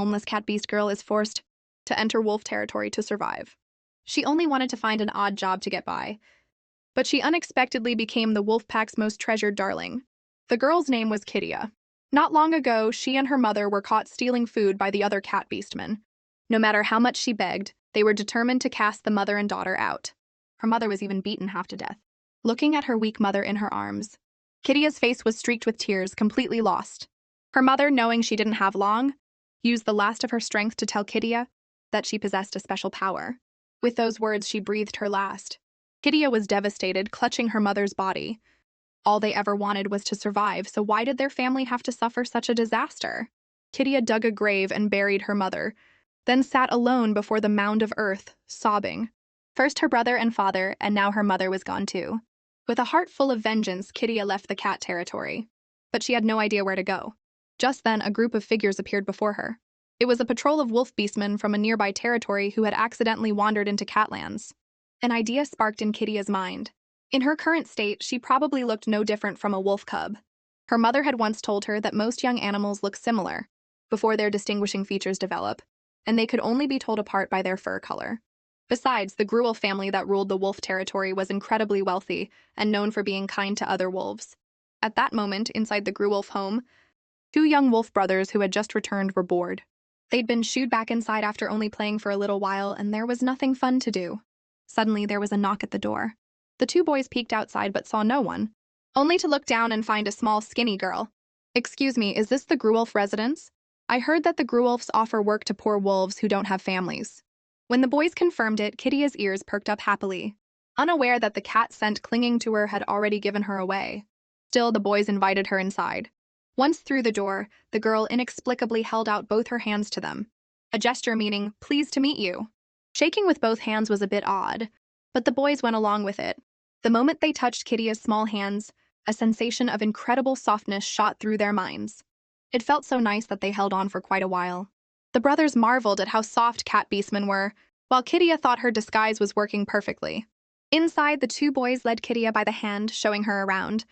homeless cat beast girl is forced to enter wolf territory to survive. She only wanted to find an odd job to get by, but she unexpectedly became the wolf pack's most treasured darling. The girl's name was Kittia. Not long ago, she and her mother were caught stealing food by the other cat beastmen. No matter how much she begged, they were determined to cast the mother and daughter out. Her mother was even beaten half to death. Looking at her weak mother in her arms, Kittia's face was streaked with tears, completely lost. Her mother, knowing she didn't have long, used the last of her strength to tell Kittia that she possessed a special power. With those words, she breathed her last. Kittia was devastated, clutching her mother's body. All they ever wanted was to survive, so why did their family have to suffer such a disaster? Kittia dug a grave and buried her mother, then sat alone before the mound of earth, sobbing. First her brother and father, and now her mother was gone too. With a heart full of vengeance, Kittia left the cat territory. But she had no idea where to go. Just then, a group of figures appeared before her. It was a patrol of wolf beastmen from a nearby territory who had accidentally wandered into Catlands. An idea sparked in Kittia's mind. In her current state, she probably looked no different from a wolf cub. Her mother had once told her that most young animals look similar before their distinguishing features develop, and they could only be told apart by their fur color. Besides, the Gruel family that ruled the wolf territory was incredibly wealthy and known for being kind to other wolves. At that moment, inside the Gruel home, two young wolf brothers who had just returned were bored. They'd been shooed back inside after only playing for a little while, and there was nothing fun to do. Suddenly, there was a knock at the door. The two boys peeked outside but saw no one, only to look down and find a small, skinny girl. "Excuse me, is this the Gruelf residence? I heard that the Gruelfs offer work to poor wolves who don't have families." When the boys confirmed it, Kittia's ears perked up happily, unaware that the cat scent clinging to her had already given her away. Still, the boys invited her inside. Once through the door, the girl inexplicably held out both her hands to them, a gesture meaning, "Pleased to meet you." Shaking with both hands was a bit odd, but the boys went along with it. The moment they touched Kittia's small hands, a sensation of incredible softness shot through their minds. It felt so nice that they held on for quite a while. The brothers marveled at how soft cat beastmen were, while Kittia thought her disguise was working perfectly. Inside, the two boys led Kittia by the hand, showing her around.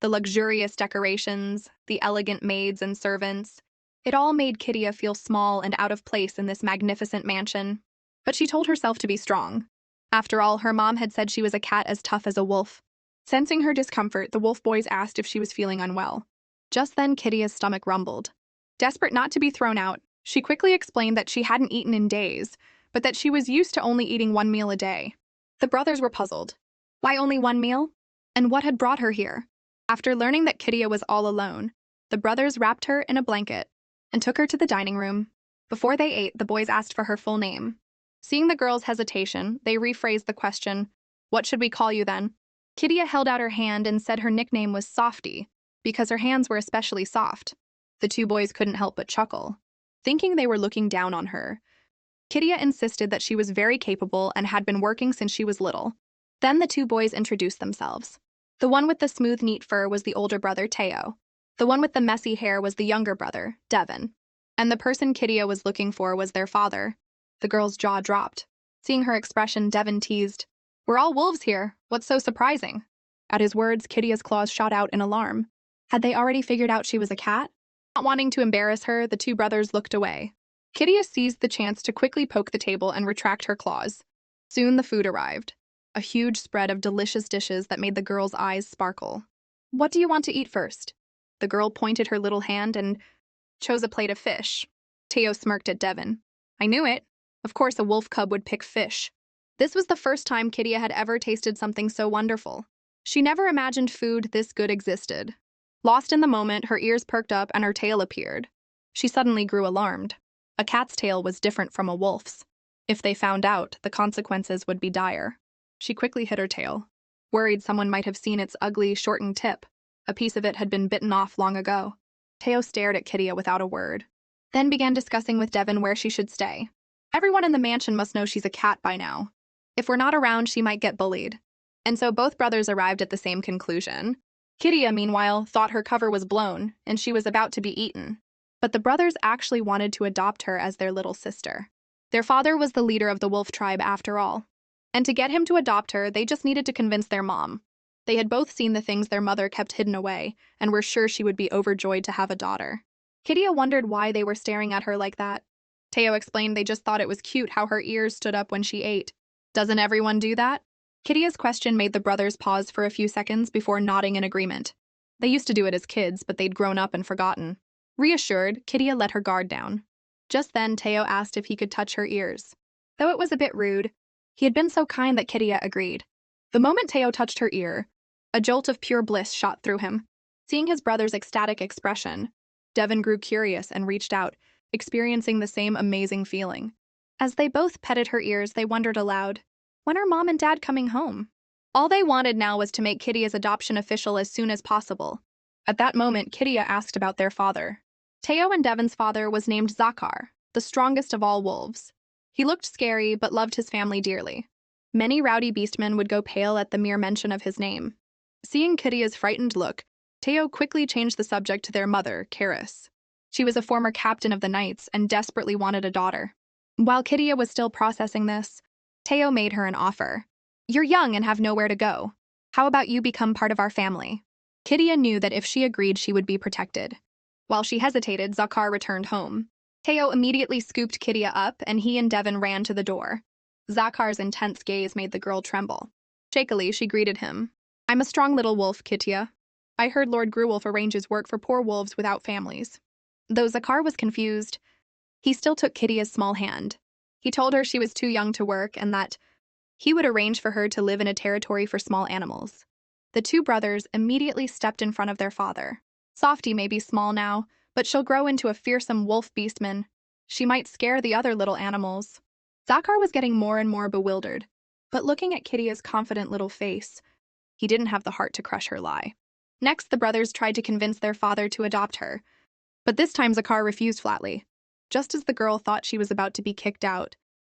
The luxurious decorations, the elegant maids and servants, it all made Kittia feel small and out of place in this magnificent mansion. But she told herself to be strong. After all, her mom had said she was a cat as tough as a wolf. Sensing her discomfort, the wolf boys asked if she was feeling unwell. Just then, Kittia's stomach rumbled. Desperate not to be thrown out, she quickly explained that she hadn't eaten in days, but that she was used to only eating one meal a day. The brothers were puzzled. Why only one meal? And what had brought her here? After learning that Kittia was all alone, the brothers wrapped her in a blanket and took her to the dining room. Before they ate, the boys asked for her full name. Seeing the girl's hesitation, they rephrased the question, "What should we call you then?" Kittia held out her hand and said her nickname was Softy, because her hands were especially soft. The two boys couldn't help but chuckle. Thinking they were looking down on her, Kittia insisted that she was very capable and had been working since she was little. Then the two boys introduced themselves. The one with the smooth, neat fur was the older brother, Teo. The one with the messy hair was the younger brother, Devin. And the person Kittia was looking for was their father. The girl's jaw dropped. Seeing her expression, Devin teased, "We're all wolves here. What's so surprising?" At his words, Kittia's claws shot out in alarm. Had they already figured out she was a cat? Not wanting to embarrass her, the two brothers looked away. Kittia seized the chance to quickly poke the table and retract her claws. Soon the food arrived, a huge spread of delicious dishes that made the girl's eyes sparkle. "What do you want to eat first?" The girl pointed her little hand and chose a plate of fish. Teo smirked at Devin. "I knew it. Of course a wolf cub would pick fish." This was the first time Kittia had ever tasted something so wonderful. She never imagined food this good existed. Lost in the moment, her ears perked up and her tail appeared. She suddenly grew alarmed. A cat's tail was different from a wolf's. If they found out, the consequences would be dire. She quickly hid her tail, worried someone might have seen its ugly, shortened tip. A piece of it had been bitten off long ago. Teo stared at Kittia without a word, then began discussing with Devin where she should stay. "Everyone in the mansion must know she's a cat by now. If we're not around, she might get bullied." And so both brothers arrived at the same conclusion. Kittia, meanwhile, thought her cover was blown, and she was about to be eaten. But the brothers actually wanted to adopt her as their little sister. Their father was the leader of the wolf tribe after all. And to get him to adopt her, they just needed to convince their mom. They had both seen the things their mother kept hidden away, and were sure she would be overjoyed to have a daughter. Kittia wondered why they were staring at her like that. Teo explained they just thought it was cute how her ears stood up when she ate. Doesn't everyone do that? Kittia's question made the brothers pause for a few seconds before nodding in agreement. They used to do it as kids, but they'd grown up and forgotten. Reassured, Kittia let her guard down. Just then, Teo asked if he could touch her ears. Though it was a bit rude, he had been so kind that Kittia agreed. The moment Teo touched her ear, a jolt of pure bliss shot through him. Seeing his brother's ecstatic expression, Devin grew curious and reached out, experiencing the same amazing feeling. As they both petted her ears, they wondered aloud, when are Mom and Dad coming home? All they wanted now was to make Kittia's adoption official as soon as possible. At that moment, Kittia asked about their father. Teo and Devin's father was named Zakar, the strongest of all wolves. He looked scary but loved his family dearly. Many rowdy beastmen would go pale at the mere mention of his name. Seeing Kittia's frightened look, Teo quickly changed the subject to their mother, Karis. She was a former captain of the Knights and desperately wanted a daughter. While Kittia was still processing this, Teo made her an offer. You're young and have nowhere to go. How about you become part of our family? Kittia knew that if she agreed, she would be protected. While she hesitated, Zakar returned home. Teo immediately scooped Kittia up, and he and Devin ran to the door. Zakar's intense gaze made the girl tremble. Shakily, she greeted him. I'm a strong little wolf, Kittia. I heard Lord Gruwolf arranges work for poor wolves without families. Though Zakar was confused, he still took Kittia's small hand. He told her she was too young to work and that he would arrange for her to live in a territory for small animals. The two brothers immediately stepped in front of their father. Softy may be small now, but she'll grow into a fearsome wolf beastman. She might scare the other little animals. Zakar was getting more and more bewildered, but looking at Kittia's confident little face, he didn't have the heart to crush her lie. Next, the brothers tried to convince their father to adopt her, but this time Zakar refused flatly. Just as the girl thought she was about to be kicked out,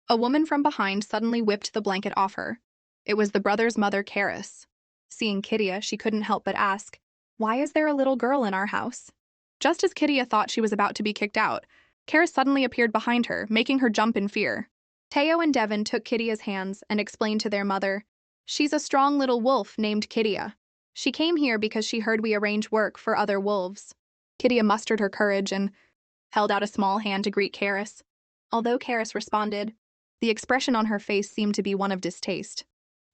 a woman from behind suddenly whipped the blanket off her. It was the brothers' mother, Karis. Seeing Kittia, she couldn't help but ask, why is there a little girl in our house? Just as Kittia thought she was about to be kicked out, Karis suddenly appeared behind her, making her jump in fear. Teo and Devin took Kittia's hands and explained to their mother, she's a strong little wolf named Kittia. She came here because she heard we arrange work for other wolves. Kittia mustered her courage and held out a small hand to greet Karis. Although Karis responded, the expression on her face seemed to be one of distaste.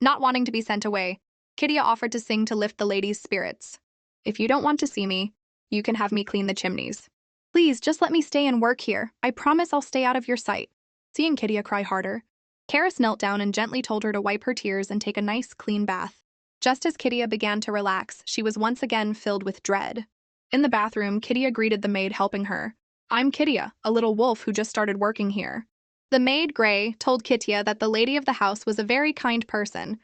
Not wanting to be sent away, Kittia offered to sing to lift the lady's spirits. If you don't want to see me, you can have me clean the chimneys. Please, just let me stay and work here. I promise I'll stay out of your sight. Seeing Kittia cry harder, Karis knelt down and gently told her to wipe her tears and take a nice, clean bath. Just as Kittia began to relax, she was once again filled with dread. In the bathroom, Kittia greeted the maid helping her. I'm Kittia, a little wolf who just started working here. The maid, Gray, told Kittia that the lady of the house was a very kind person,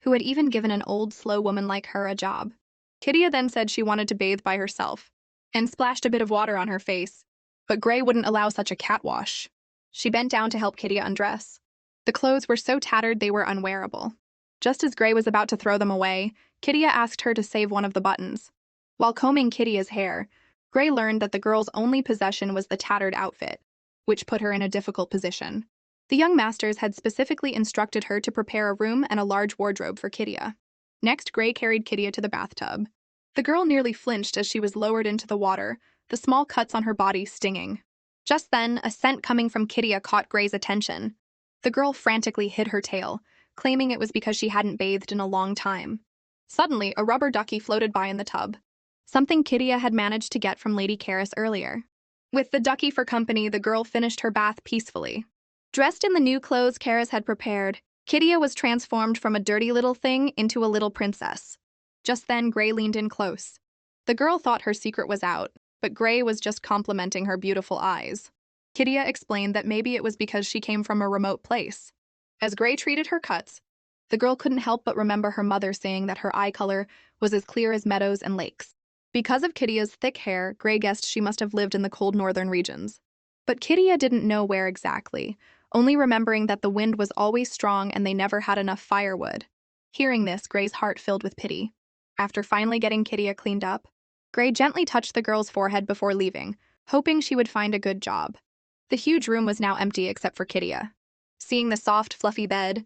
who had even given an old, slow woman like her a job. Kittia then said she wanted to bathe by herself, and splashed a bit of water on her face, but Gray wouldn't allow such a cat wash. She bent down to help Kittia undress. The clothes were so tattered they were unwearable. Just as Gray was about to throw them away, Kittia asked her to save one of the buttons. While combing Kittia's hair, Gray learned that the girl's only possession was the tattered outfit, which put her in a difficult position. The young masters had specifically instructed her to prepare a room and a large wardrobe for Kittia. Next, Gray carried Kittia to the bathtub. The girl nearly flinched as she was lowered into the water, the small cuts on her body stinging. Just then, a scent coming from Kittia caught Gray's attention. The girl frantically hid her tail, claiming it was because she hadn't bathed in a long time. Suddenly, a rubber ducky floated by in the tub, something Kittia had managed to get from Lady Karis earlier. With the ducky for company, the girl finished her bath peacefully. Dressed in the new clothes Karis had prepared, Kittia was transformed from a dirty little thing into a little princess. Just then, Gray leaned in close. The girl thought her secret was out, but Gray was just complimenting her beautiful eyes. Kittia explained that maybe it was because she came from a remote place. As Gray treated her cuts, the girl couldn't help but remember her mother saying that her eye color was as clear as meadows and lakes. Because of Kittia's thick hair, Gray guessed she must have lived in the cold northern regions. But Kittia didn't know where exactly, only remembering that the wind was always strong and they never had enough firewood. Hearing this, Gray's heart filled with pity. After finally getting Kittia cleaned up, Gray gently touched the girl's forehead before leaving, hoping she would find a good job. The huge room was now empty except for Kittia. Seeing the soft, fluffy bed,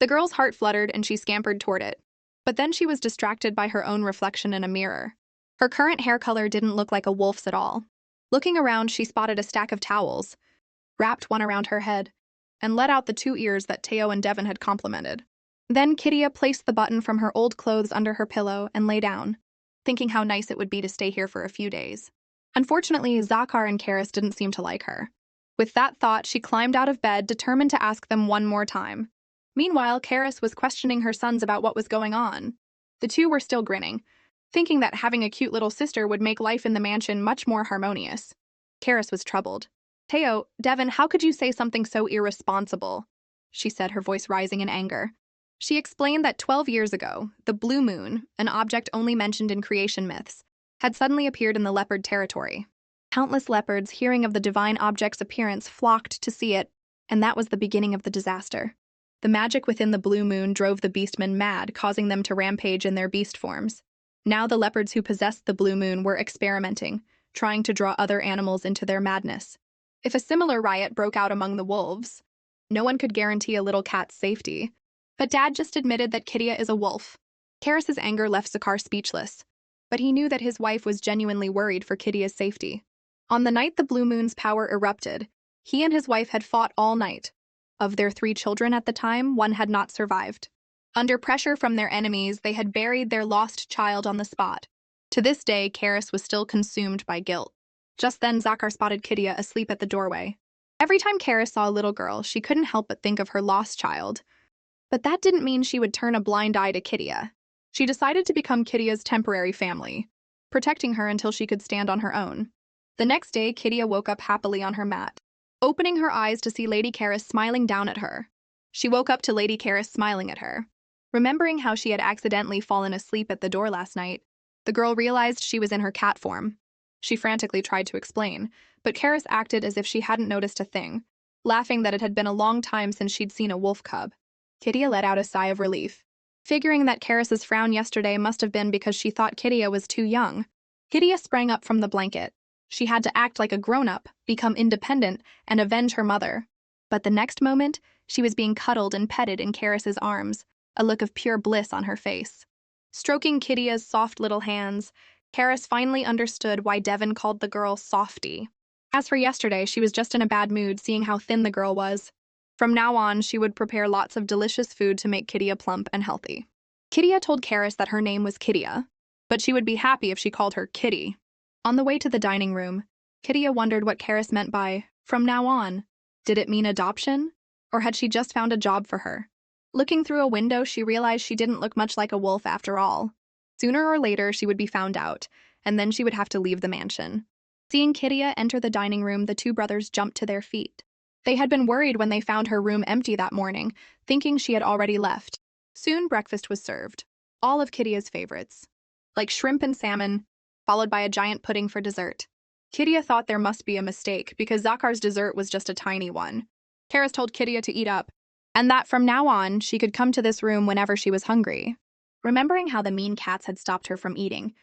the girl's heart fluttered and she scampered toward it. But then she was distracted by her own reflection in a mirror. Her current hair color didn't look like a wolf's at all. Looking around, she spotted a stack of towels, wrapped one around her head, and let out the 2 ears that Teo and Devon had complimented. Then Kidia placed the button from her old clothes under her pillow and lay down, thinking how nice it would be to stay here for a few days. Unfortunately, Zakar and Karis didn't seem to like her. With that thought, she climbed out of bed, determined to ask them one more time. Meanwhile, Karis was questioning her sons about what was going on. The two were still grinning, thinking that having a cute little sister would make life in the mansion much more harmonious. Karis was troubled. "Teo, Devon, how could you say something so irresponsible?" she said, her voice rising in anger. She explained that 12 years ago, the blue moon, an object only mentioned in creation myths, had suddenly appeared in the leopard territory. Countless leopards, hearing of the divine object's appearance, flocked to see it, and that was the beginning of the disaster. The magic within the blue moon drove the beastmen mad, causing them to rampage in their beast forms. Now the leopards who possessed the blue moon were experimenting, trying to draw other animals into their madness. If a similar riot broke out among the wolves, no one could guarantee a little cat's safety. But Dad just admitted that Kidia is a wolf. Karis's anger left Zakar speechless, but he knew that his wife was genuinely worried for Kidia's safety. On the night the blue moon's power erupted, he and his wife had fought all night. Of their 3 children at the time, 1 had not survived. Under pressure from their enemies, they had buried their lost child on the spot. To this day, Karis was still consumed by guilt. Just then, Zakar spotted Kidia asleep at the doorway. Every time Karis saw a little girl, she couldn't help but think of her lost child. But that didn't mean she would turn a blind eye to Kidia. She decided to become Kidia's temporary family, protecting her until she could stand on her own. The next day, Kidia woke up happily on her mat, opening her eyes to see Lady Karis smiling down at her. She woke up to Lady Karis smiling at her. Remembering how she had accidentally fallen asleep at the door last night, the girl realized she was in her cat form. She frantically tried to explain, but Karis acted as if she hadn't noticed a thing, laughing that it had been a long time since she'd seen a wolf cub. Kidia let out a sigh of relief, figuring that Karis's frown yesterday must have been because she thought Kidia was too young. Kidia sprang up from the blanket. She had to act like a grown-up, become independent, and avenge her mother. But the next moment, she was being cuddled and petted in Karis's arms, a look of pure bliss on her face. Stroking Kidia's soft little hands, Karis finally understood why Devon called the girl Softy. As for yesterday, she was just in a bad mood seeing how thin the girl was. From now on, she would prepare lots of delicious food to make Kidia plump and healthy. Kidia told Karis that her name was Kidia, but she would be happy if she called her Kitty. On the way to the dining room, Kidia wondered what Karis meant by, "from now on." Did it mean adoption? Or had she just found a job for her? Looking through a window, she realized she didn't look much like a wolf after all. Sooner or later, she would be found out, and then she would have to leave the mansion. Seeing Kidia enter the dining room, the 2 brothers jumped to their feet. They had been worried when they found her room empty that morning, thinking she had already left. Soon, breakfast was served. All of Kidia's favorites, like shrimp and salmon, followed by a giant pudding for dessert. Kidia thought there must be a mistake because Zakar's dessert was just a tiny one. Karis told Kidia to eat up, and that from now on, she could come to this room whenever she was hungry. Remembering how the mean cats had stopped her from eating,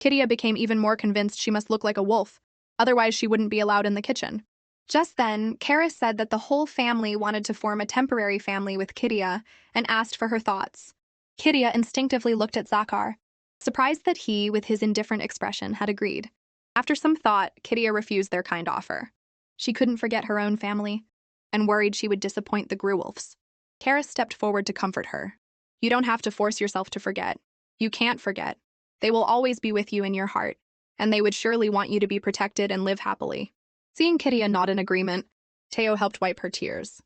Kidia became even more convinced she must look like a wolf, otherwise she wouldn't be allowed in the kitchen. Just then, Karis said that the whole family wanted to form a temporary family with Kidia and asked for her thoughts. Kidia instinctively looked at Zakar, surprised that he, with his indifferent expression, had agreed. After some thought, Kidia refused their kind offer. She couldn't forget her own family, and worried she would disappoint the Gruwolfs. Karis stepped forward to comfort her. "You don't have to force yourself to forget. You can't forget. They will always be with you in your heart, and they would surely want you to be protected and live happily." Seeing Kidia nod in agreement, Teo helped wipe her tears.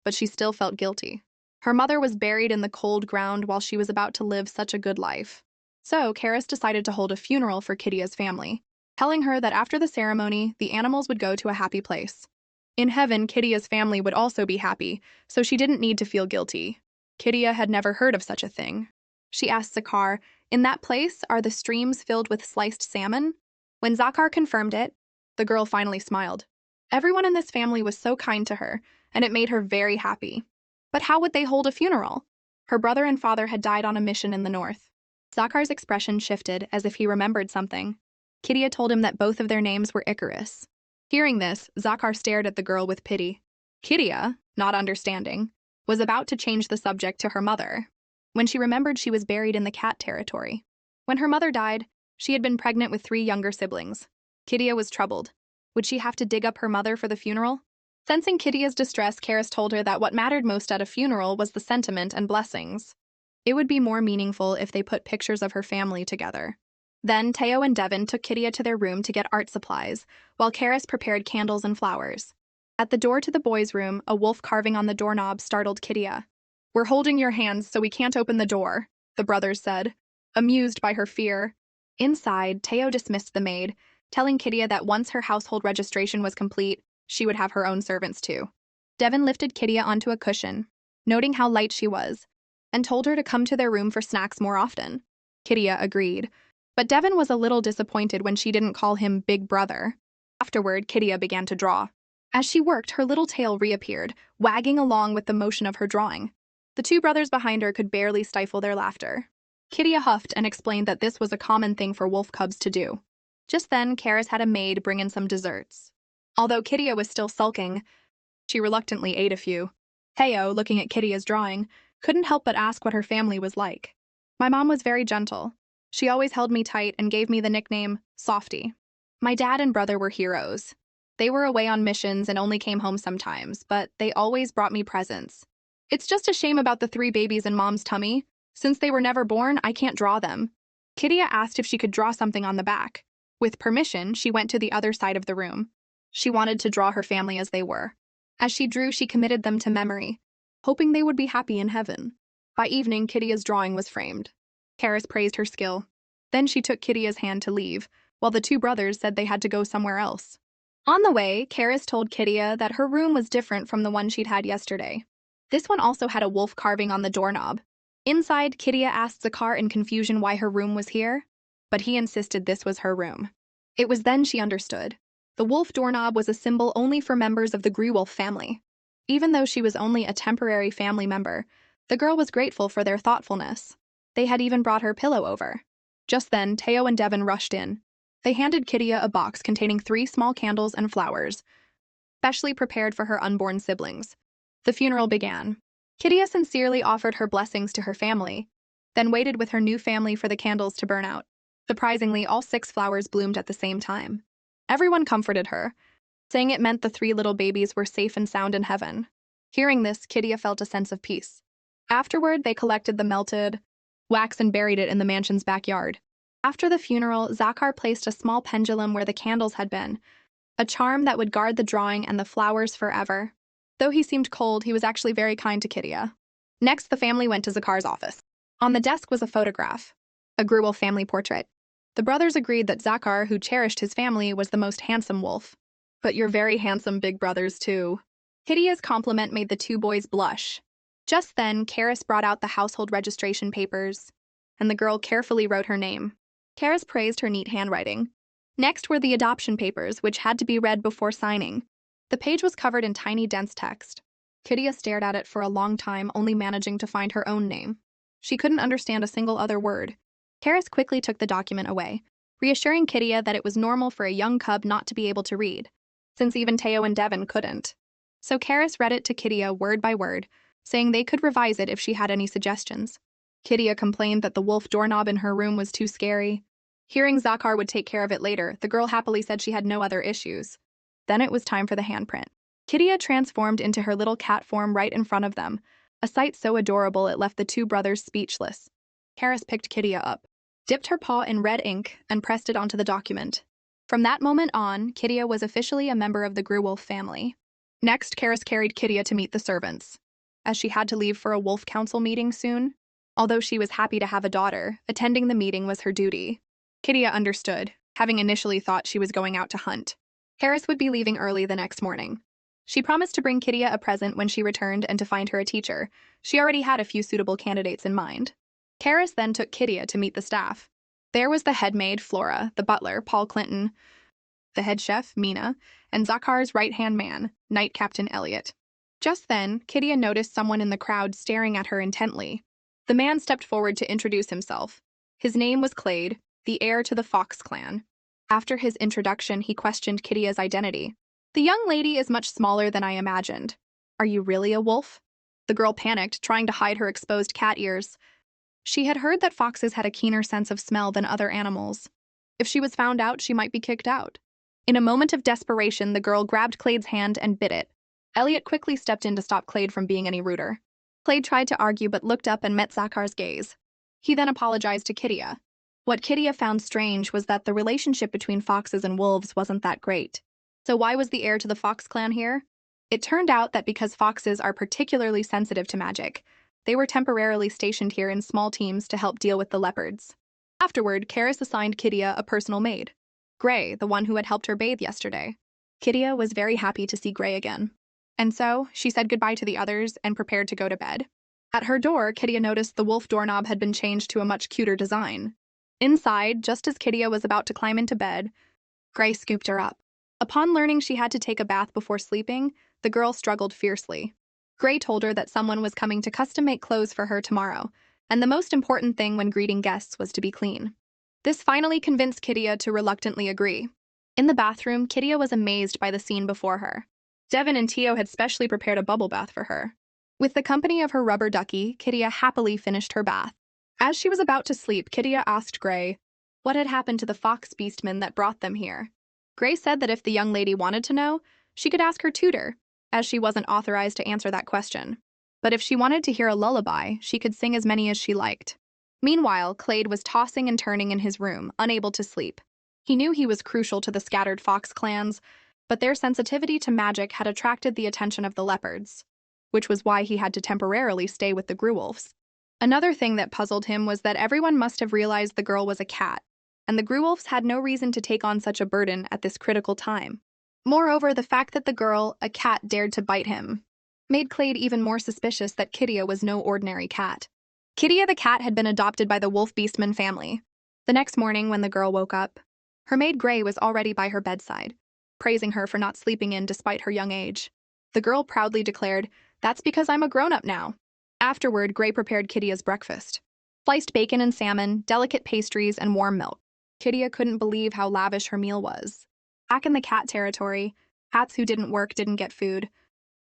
But she still felt guilty. Her mother was buried in the cold ground while she was about to live such a good life. So, Karis decided to hold a funeral for Kidia's family, telling her that after the ceremony, the animals would go to a happy place. In heaven, Kidia's family would also be happy, so she didn't need to feel guilty. Kidia had never heard of such a thing. She asked Zakar, "In that place, are the streams filled with sliced salmon?" When Zakar confirmed it, the girl finally smiled. Everyone in this family was so kind to her, and it made her very happy. But how would they hold a funeral? Her brother and father had died on a mission in the north. Zakar's expression shifted as if he remembered something. Kidia told him that both of their names were Icarus. Hearing this, Zakar stared at the girl with pity. Kidia, not understanding, was about to change the subject to her mother, when she remembered she was buried in the cat territory. When her mother died, she had been pregnant with 3 younger siblings. Kidia was troubled. Would she have to dig up her mother for the funeral? Sensing Kidia's distress, Karis told her that what mattered most at a funeral was the sentiment and blessings. It would be more meaningful if they put pictures of her family together. Then Teo and Devin took Kidia to their room to get art supplies, while Karis prepared candles and flowers. At the door to the boys' room, a wolf carving on the doorknob startled Kidia. "We're holding your hands so we can't open the door," the brothers said, amused by her fear. Inside, Teo dismissed the maid, telling Kidia that once her household registration was complete, she would have her own servants too. Devin lifted Kidia onto a cushion, noting how light she was, and told her to come to their room for snacks more often. Kidia agreed, but Devin was a little disappointed when she didn't call him Big Brother. Afterward, Kidia began to draw. As she worked, her little tail reappeared, wagging along with the motion of her drawing. The two brothers behind her could barely stifle their laughter. Kidia huffed and explained that this was a common thing for wolf cubs to do. Just then, Karis had a maid bring in some desserts. Although Kidia was still sulking, she reluctantly ate a few. Teo, looking at Kidia's drawing, couldn't help but ask what her family was like. "My mom was very gentle. She always held me tight and gave me the nickname Softy. My dad and brother were heroes. They were away on missions and only came home sometimes, but they always brought me presents. It's just a shame about the 3 babies in Mom's tummy. Since they were never born, I can't draw them." Kidia asked if she could draw something on the back. With permission, she went to the other side of the room. She wanted to draw her family as they were. As she drew, she committed them to memory, hoping they would be happy in heaven. By evening, Kidia's drawing was framed. Karis praised her skill. Then she took Kidia's hand to leave, while the two brothers said they had to go somewhere else. On the way, Karis told Kidia that her room was different from the one she'd had yesterday. This one also had a wolf carving on the doorknob. Inside, Kidia asked Zakar in confusion why her room was here, but he insisted this was her room. It was then she understood. The wolf doorknob was a symbol only for members of the Grewolf family. Even though she was only a temporary family member, the girl was grateful for their thoughtfulness. They had even brought her pillow over. Just then, Teo and Devin rushed in. They handed Kidia a box containing 3 small candles and flowers, specially prepared for her unborn siblings. The funeral began. Kidia sincerely offered her blessings to her family, then waited with her new family for the candles to burn out. Surprisingly, all 6 flowers bloomed at the same time. Everyone comforted her, saying it meant the 3 little babies were safe and sound in heaven. Hearing this, Kidia felt a sense of peace. Afterward, they collected the melted wax and buried it in the mansion's backyard. After the funeral, Zakar placed a small pendulum where the candles had been, a charm that would guard the drawing and the flowers forever. Though he seemed cold, he was actually very kind to Kidia. Next, the family went to Zakar's office. On the desk was a photograph, a Grewolf family portrait. The brothers agreed that Zakar, who cherished his family, was the most handsome wolf. "But you're very handsome big brothers, too." Kidia's compliment made the 2 boys blush. Just then, Karis brought out the household registration papers, and the girl carefully wrote her name. Karis praised her neat handwriting. Next were the adoption papers, which had to be read before signing. The page was covered in tiny, dense text. Kidia stared at it for a long time, only managing to find her own name. She couldn't understand a single other word. Karis quickly took the document away, reassuring Kidia that it was normal for a young cub not to be able to read, since even Teo and Devin couldn't. So Karis read it to Kidia word by word, saying they could revise it if she had any suggestions. Kidia complained that the wolf doorknob in her room was too scary. Hearing Zakar would take care of it later, the girl happily said she had no other issues. Then it was time for the handprint. Kidia transformed into her little cat form right in front of them, a sight so adorable it left the 2 brothers speechless. Karis picked Kidia up, dipped her paw in red ink, and pressed it onto the document. From that moment on, Kidia was officially a member of the Grewolf family. Next, Karis carried Kidia to meet the servants, as she had to leave for a wolf council meeting soon. Although she was happy to have a daughter, attending the meeting was her duty. Kidia understood, having initially thought she was going out to hunt. Karis would be leaving early the next morning. She promised to bring Kidia a present when she returned and to find her a teacher. She already had a few suitable candidates in mind. Karis then took Kidia to meet the staff. There was the head maid, Flora, the butler, Paul Clinton, the head chef, Mina, and Zakar's right-hand man, Knight Captain Elliot. Just then, Kidia noticed someone in the crowd staring at her intently. The man stepped forward to introduce himself. His name was Clade, the heir to the Fox clan. After his introduction, he questioned Kidia's identity. "The young lady is much smaller than I imagined. Are you really a wolf?" The girl panicked, trying to hide her exposed cat ears. She had heard that foxes had a keener sense of smell than other animals. If she was found out, she might be kicked out. In a moment of desperation, the girl grabbed Clade's hand and bit it. Elliot quickly stepped in to stop Clade from being any ruder. Clade tried to argue but looked up and met Zakar's gaze. He then apologized to Kidia. What Kidia found strange was that the relationship between foxes and wolves wasn't that great. So why was the heir to the Fox clan here? It turned out that because foxes are particularly sensitive to magic, they were temporarily stationed here in small teams to help deal with the leopards. Afterward, Karis assigned Kidia a personal maid. Gray, the one who had helped her bathe yesterday. Kidia was very happy to see Gray again. And so, she said goodbye to the others and prepared to go to bed. At her door, Kidia noticed the wolf doorknob had been changed to a much cuter design. Inside, just as Kidia was about to climb into bed, Gray scooped her up. Upon learning she had to take a bath before sleeping, the girl struggled fiercely. Gray told her that someone was coming to custom-make clothes for her tomorrow, and the most important thing when greeting guests was to be clean. This finally convinced Kidia to reluctantly agree. In the bathroom, Kidia was amazed by the scene before her. Devin and Tio had specially prepared a bubble bath for her. With the company of her rubber ducky, Kidia happily finished her bath. As she was about to sleep, Kidia asked Gray what had happened to the fox beastman that brought them here. Gray said that if the young lady wanted to know, she could ask her tutor, as she wasn't authorized to answer that question. But if she wanted to hear a lullaby, she could sing as many as she liked. Meanwhile, Clade was tossing and turning in his room, unable to sleep. He knew he was crucial to the scattered fox clans, but their sensitivity to magic had attracted the attention of the leopards, which was why he had to temporarily stay with the Gruwolves. Another thing that puzzled him was that everyone must have realized the girl was a cat, and the Gruwolves had no reason to take on such a burden at this critical time. Moreover, the fact that the girl, a cat, dared to bite him made Clade even more suspicious that Kidia was no ordinary cat. Kidia the cat had been adopted by the Wolf Beastman family. The next morning, when the girl woke up, her maid Gray was already by her bedside, praising her for not sleeping in despite her young age. The girl proudly declared, "That's because I'm a grown-up now." Afterward, Gray prepared Kidia's breakfast. Sliced bacon and salmon, delicate pastries, and warm milk. Kidia couldn't believe how lavish her meal was. Back in the cat territory, cats who didn't work didn't get food,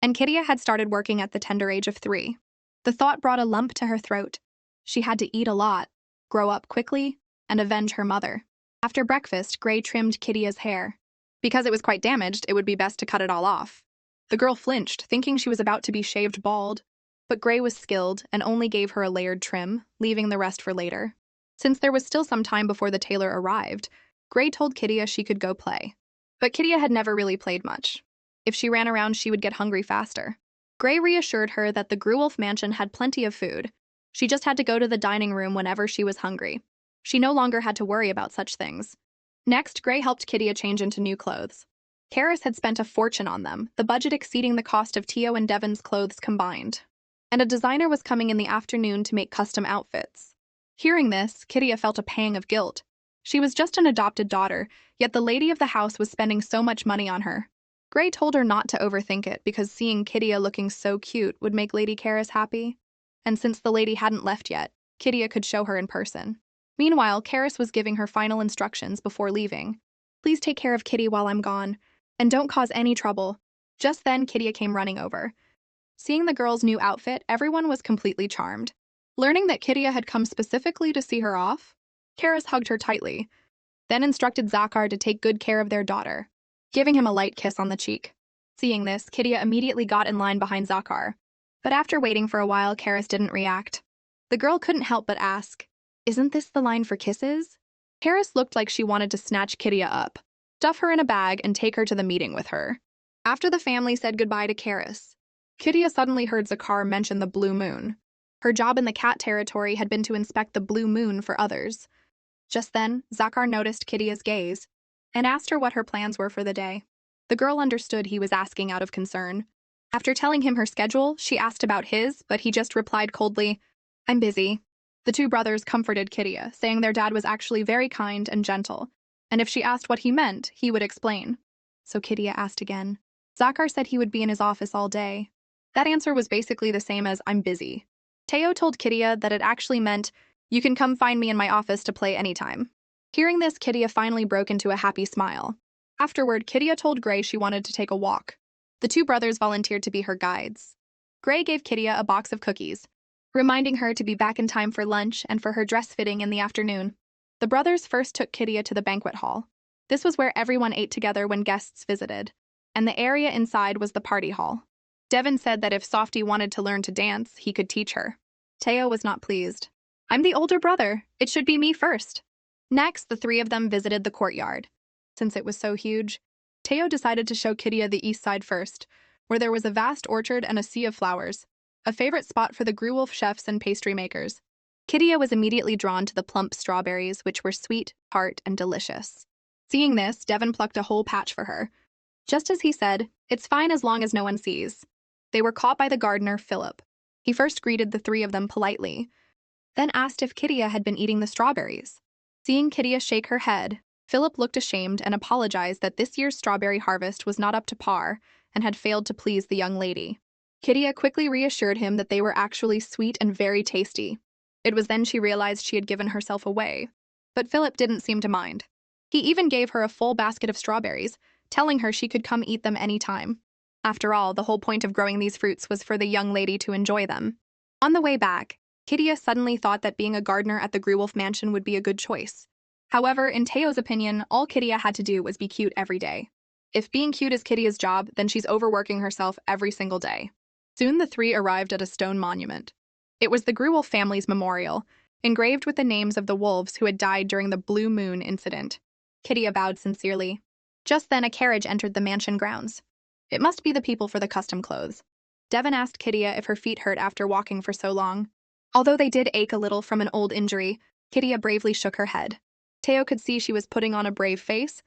and Kidia had started working at the tender age of 3. The thought brought a lump to her throat. She had to eat a lot, grow up quickly, and avenge her mother. After breakfast, Gray trimmed Kidia's hair. Because it was quite damaged, it would be best to cut it all off. The girl flinched, thinking she was about to be shaved bald, but Gray was skilled and only gave her a layered trim, leaving the rest for later. Since there was still some time before the tailor arrived, Gray told Kidia she could go play. But Kidia had never really played much. If she ran around, she would get hungry faster. Gray reassured her that the Gruwolf mansion had plenty of food. She just had to go to the dining room whenever she was hungry. She no longer had to worry about such things. Next, Gray helped Kidia change into new clothes. Karis had spent a fortune on them, the budget exceeding the cost of Tio and Devin's clothes combined. And a designer was coming in the afternoon to make custom outfits. Hearing this, Kidia felt a pang of guilt. She was just an adopted daughter, yet the lady of the house was spending so much money on her. Gray told her not to overthink it because seeing Kidia looking so cute would make Lady Karis happy. And since the lady hadn't left yet, Kidia could show her in person. Meanwhile, Karis was giving her final instructions before leaving. "Please take care of Kitty while I'm gone, and don't cause any trouble." Just then, Kidia came running over. Seeing the girl's new outfit, everyone was completely charmed. Learning that Kidia had come specifically to see her off, Karis hugged her tightly, then instructed Zakar to take good care of their daughter, giving him a light kiss on the cheek. Seeing this, Kidia immediately got in line behind Zakar. But after waiting for a while, Karis didn't react. The girl couldn't help but ask, "Isn't this the line for kisses?" Karis looked like she wanted to snatch Kidia up, stuff her in a bag, and take her to the meeting with her. After the family said goodbye to Karis, Kidia suddenly heard Zakar mention the blue moon. Her job in the cat territory had been to inspect the blue moon for others. Just then, Zakar noticed Kidia's gaze and asked her what her plans were for the day. The girl understood he was asking out of concern. After telling him her schedule, she asked about his, but he just replied coldly, "I'm busy." The two brothers comforted Kidia, saying their dad was actually very kind and gentle, and if she asked what he meant, he would explain. So Kidia asked again. Zakar said he would be in his office all day. That answer was basically the same as "I'm busy." Teo told Kidia that it actually meant, "You can come find me in my office to play anytime." Hearing this, Kidia finally broke into a happy smile. Afterward, Kidia told Gray she wanted to take a walk. The two brothers volunteered to be her guides. Gray gave Kidia a box of cookies, reminding her to be back in time for lunch and for her dress fitting in the afternoon. The brothers first took Kidia to the banquet hall. This was where everyone ate together when guests visited, and the area inside was the party hall. Devin said that if Softy wanted to learn to dance, he could teach her. Teo was not pleased. I'm the older brother. It should be me first. Next, the three of them visited the courtyard. Since it was so huge, Teo decided to show Kidia the east side first, where there was a vast orchard and a sea of flowers, a favorite spot for the Gruwolf chefs and pastry makers. Kidia was immediately drawn to the plump strawberries, which were sweet, tart, and delicious. Seeing this, Devin plucked a whole patch for her. Just as he said, it's fine as long as no one sees. They were caught by the gardener, Philip. He first greeted the three of them politely, then asked if Kidia had been eating the strawberries. Seeing Kidia shake her head, Philip looked ashamed and apologized that this year's strawberry harvest was not up to par and had failed to please the young lady. Kidia quickly reassured him that they were actually sweet and very tasty. It was then she realized she had given herself away. But Philip didn't seem to mind. He even gave her a full basket of strawberries, telling her she could come eat them any time. After all, the whole point of growing these fruits was for the young lady to enjoy them. On the way back, Kidia suddenly thought that being a gardener at the Gruwolf mansion would be a good choice. However, in Teo's opinion, all Kidia had to do was be cute every day. If being cute is Kidia's job, then she's overworking herself every single day. Soon the three arrived at a stone monument. It was the Gruwolf family's memorial, engraved with the names of the wolves who had died during the Blue Moon incident. Kidia bowed sincerely. Just then a carriage entered the mansion grounds. It must be the people for the custom clothes. Devin asked Kidia if her feet hurt after walking for so long. Although they did ache a little from an old injury, Kidia bravely shook her head. Teo could see she was putting on a brave face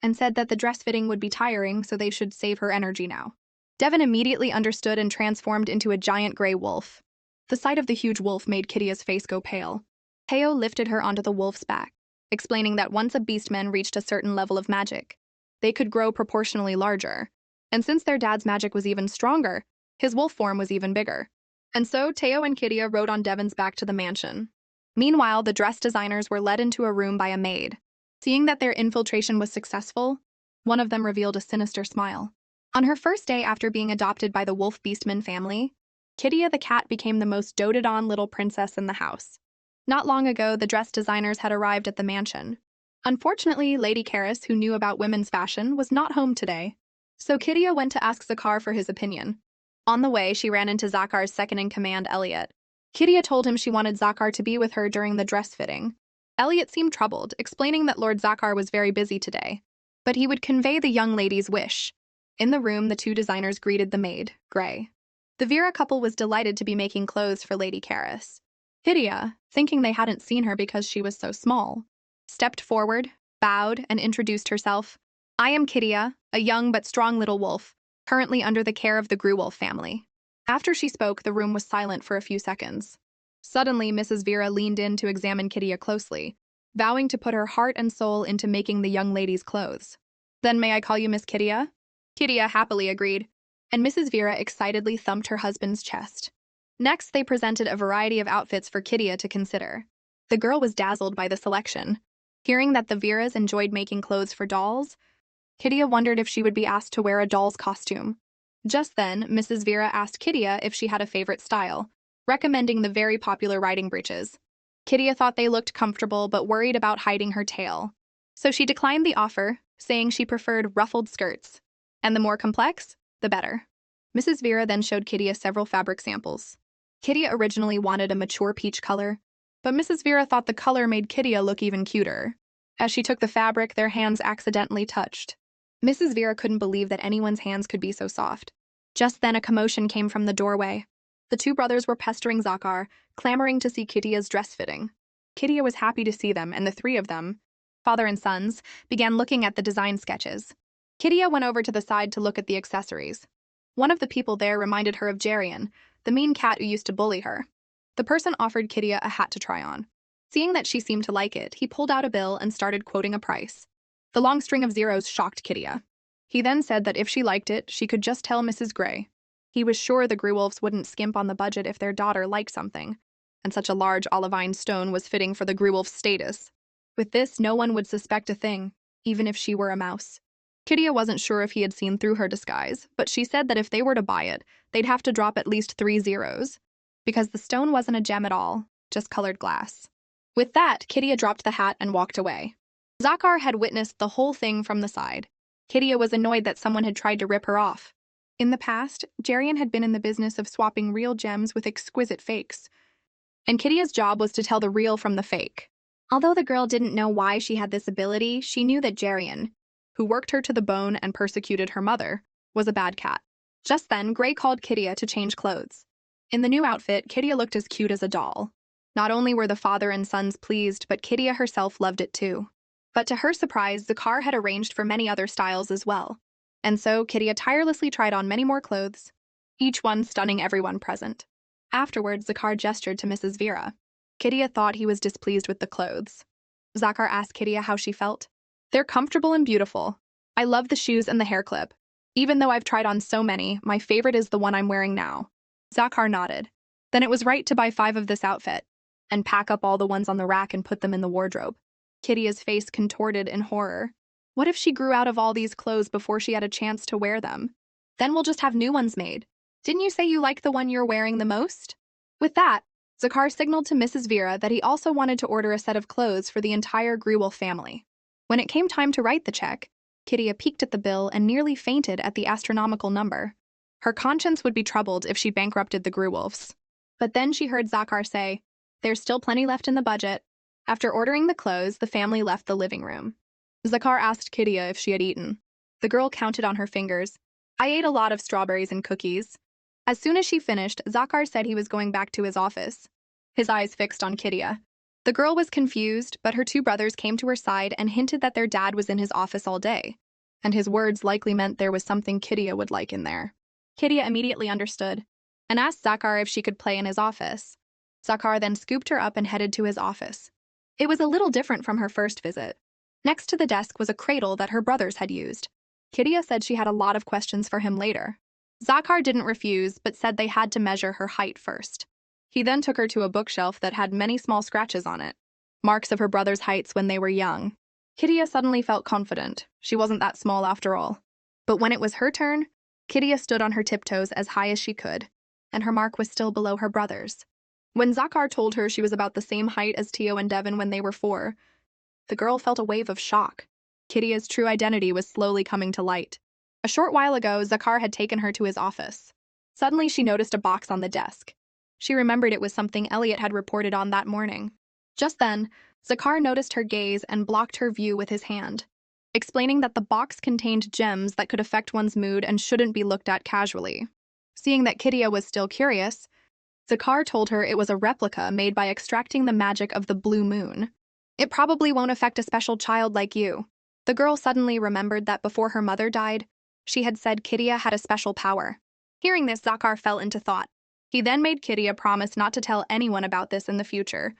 and said that the dress fitting would be tiring, so they should save her energy now. Devin immediately understood and transformed into a giant gray wolf. The sight of the huge wolf made Kidia's face go pale. Teo lifted her onto the wolf's back, explaining that once a beastman reached a certain level of magic, they could grow proportionally larger. And since their dad's magic was even stronger, his wolf form was even bigger. And so Teo and Kidia rode on Devin's back to the mansion. Meanwhile, the dress designers were led into a room by a maid. Seeing that their infiltration was successful, one of them revealed a sinister smile. On her first day after being adopted by the Wolf Beastman family, Kidia the cat became the most doted-on little princess in the house. Not long ago, the dress designers had arrived at the mansion. Unfortunately, Lady Karis, who knew about women's fashion, was not home today. So Kidia went to ask Zakar for his opinion. On the way, she ran into Zakar's second-in-command, Elliot. Kidia told him she wanted Zakar to be with her during the dress fitting. Elliot seemed troubled, explaining that Lord Zakar was very busy today, but he would convey the young lady's wish. In the room, the two designers greeted the maid, Gray. The Vera couple was delighted to be making clothes for Lady Karis. Kidia, thinking they hadn't seen her because she was so small, stepped forward, bowed, and introduced herself. I am Kidia, a young but strong little wolf, currently under the care of the Gruwolf family. After she spoke, the room was silent for a few seconds. Suddenly, Mrs. Vera leaned in to examine Kidia closely, vowing to put her heart and soul into making the young lady's clothes. Then may I call you Miss Kidia? Kidia happily agreed, and Mrs. Vera excitedly thumped her husband's chest. Next, they presented a variety of outfits for Kidia to consider. The girl was dazzled by the selection. Hearing that the Veras enjoyed making clothes for dolls, Kidia wondered if she would be asked to wear a doll's costume. Just then, Mrs. Vera asked Kidia if she had a favorite style, recommending the very popular riding breeches. Kidia thought they looked comfortable but worried about hiding her tail. So she declined the offer, saying she preferred ruffled skirts. And the more complex, the better. Mrs. Vera then showed Kidia several fabric samples. Kidia originally wanted a mature peach color, but Mrs. Vera thought the color made Kidia look even cuter. As she took the fabric, their hands accidentally touched. Mrs. Vera couldn't believe that anyone's hands could be so soft. Just then, a commotion came from the doorway. The two brothers were pestering Zakar, clamoring to see Kidia's dress fitting. Kidia was happy to see them, and the three of them, father and sons, began looking at the design sketches. Kidia went over to the side to look at the accessories. One of the people there reminded her of Jarian, the mean cat who used to bully her. The person offered Kidia a hat to try on. Seeing that she seemed to like it, he pulled out a bill and started quoting a price. The long string of zeros shocked Kidia. He then said that if she liked it, she could just tell Mrs. Gray. He was sure the Gruwolves wouldn't skimp on the budget if their daughter liked something, and such a large olivine stone was fitting for the Gruwolf's status. With this, no one would suspect a thing, even if she were a mouse. Kidia wasn't sure if he had seen through her disguise, but she said that if they were to buy it, they'd have to drop at least 3 zeros, because the stone wasn't a gem at all, just colored glass. With that, Kidia dropped the hat and walked away. Zakar had witnessed the whole thing from the side. Kidia was annoyed that someone had tried to rip her off. In the past, Jarian had been in the business of swapping real gems with exquisite fakes, and Kidia's job was to tell the real from the fake. Although the girl didn't know why she had this ability, she knew that Jarian, who worked her to the bone and persecuted her mother, was a bad cat. Just then, Gray called Kidia to change clothes. In the new outfit, Kidia looked as cute as a doll. Not only were the father and sons pleased, but Kidia herself loved it too. But to her surprise, Zakar had arranged for many other styles as well. And so, Kidia tirelessly tried on many more clothes, each one stunning everyone present. Afterwards, Zakar gestured to Mrs. Vera. Kidia thought he was displeased with the clothes. Zakar asked Kidia how she felt. "They're comfortable and beautiful. I love the shoes and the hair clip. Even though I've tried on so many, my favorite is the one I'm wearing now." Zakar nodded. Then it was right to buy 5 of this outfit and pack up all the ones on the rack and put them in the wardrobe. Kidia's face contorted in horror. What if she grew out of all these clothes before she had a chance to wear them? Then we'll just have new ones made. Didn't you say you like the one you're wearing the most? With that, Zakar signaled to Mrs. Vera that he also wanted to order a set of clothes for the entire Grewolf family. When it came time to write the check, Kidia peeked at the bill and nearly fainted at the astronomical number. Her conscience would be troubled if she bankrupted the Grewolfs. But then she heard Zakar say, "There's still plenty left in the budget." After ordering the clothes, the family left the living room. Zakar asked Kidia if she had eaten. The girl counted on her fingers. "I ate a lot of strawberries and cookies." As soon as she finished, Zakar said he was going back to his office. His eyes fixed on Kidia. The girl was confused, but her 2 brothers came to her side and hinted that their dad was in his office all day, and his words likely meant there was something Kidia would like in there. Kidia immediately understood and asked Zakar if she could play in his office. Zakar then scooped her up and headed to his office. It was a little different from her first visit. Next to the desk was a cradle that her brothers had used. Kidia said she had a lot of questions for him later. Zakar didn't refuse, but said they had to measure her height first. He then took her to a bookshelf that had many small scratches on it, marks of her brothers' heights when they were young. Kidia suddenly felt confident. She wasn't that small after all. But when it was her turn, Kidia stood on her tiptoes as high as she could, and her mark was still below her brother's. When Zakar told her she was about the same height as Tio and Devin when they were 4, the girl felt a wave of shock. Kidia's true identity was slowly coming to light. A short while ago, Zakar had taken her to his office. Suddenly, she noticed a box on the desk. She remembered it was something Elliot had reported on that morning. Just then, Zakar noticed her gaze and blocked her view with his hand, explaining that the box contained gems that could affect one's mood and shouldn't be looked at casually. Seeing that Kidia was still curious, Zakar told her it was a replica made by extracting the magic of the blue moon. "It probably won't affect a special child like you." The girl suddenly remembered that before her mother died, she had said Kidia had a special power. Hearing this, Zakar fell into thought. He then made Kidia promise not to tell anyone about this in the future,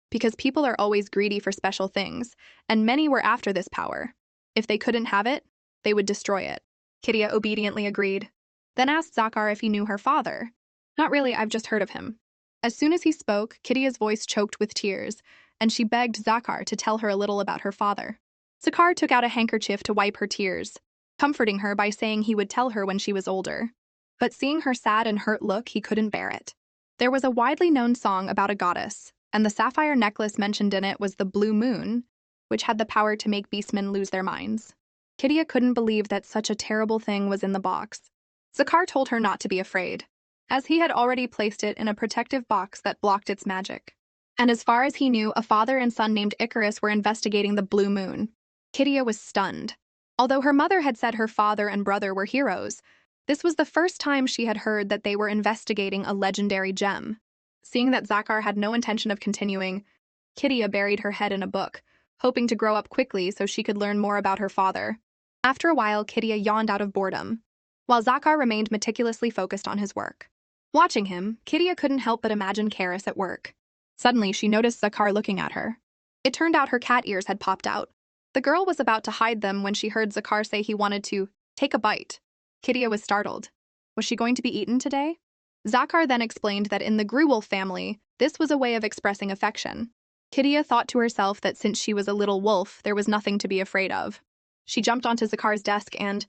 because people are always greedy for special things, and many were after this power. If they couldn't have it, they would destroy it. Kidia obediently agreed, then asked Zakar if he knew her father. "Not really, I've just heard of him." As soon as he spoke, Kidia's voice choked with tears, and she begged Zakar to tell her a little about her father. Zakar took out a handkerchief to wipe her tears, comforting her by saying he would tell her when she was older. But seeing her sad and hurt look, he couldn't bear it. There was a widely known song about a goddess, and the sapphire necklace mentioned in it was the blue moon, which had the power to make beastmen lose their minds. Kidia couldn't believe that such a terrible thing was in the box. Zakar told her not to be afraid, as he had already placed it in a protective box that blocked its magic. And as far as he knew, a father and son named Icarus were investigating the blue moon. Kidia was stunned. Although her mother had said her father and brother were heroes, this was the first time she had heard that they were investigating a legendary gem. Seeing that Zakar had no intention of continuing, Kidia buried her head in a book, hoping to grow up quickly so she could learn more about her father. After a while, Kidia yawned out of boredom, while Zakar remained meticulously focused on his work. Watching him, Kidia couldn't help but imagine Karis at work. Suddenly, she noticed Zakar looking at her. It turned out her cat ears had popped out. The girl was about to hide them when she heard Zakar say he wanted to take a bite. Kidia was startled. Was she going to be eaten today? Zakar then explained that in the Grewolf family, this was a way of expressing affection. Kidia thought to herself that since she was a little wolf, there was nothing to be afraid of. She jumped onto Zakar's desk and,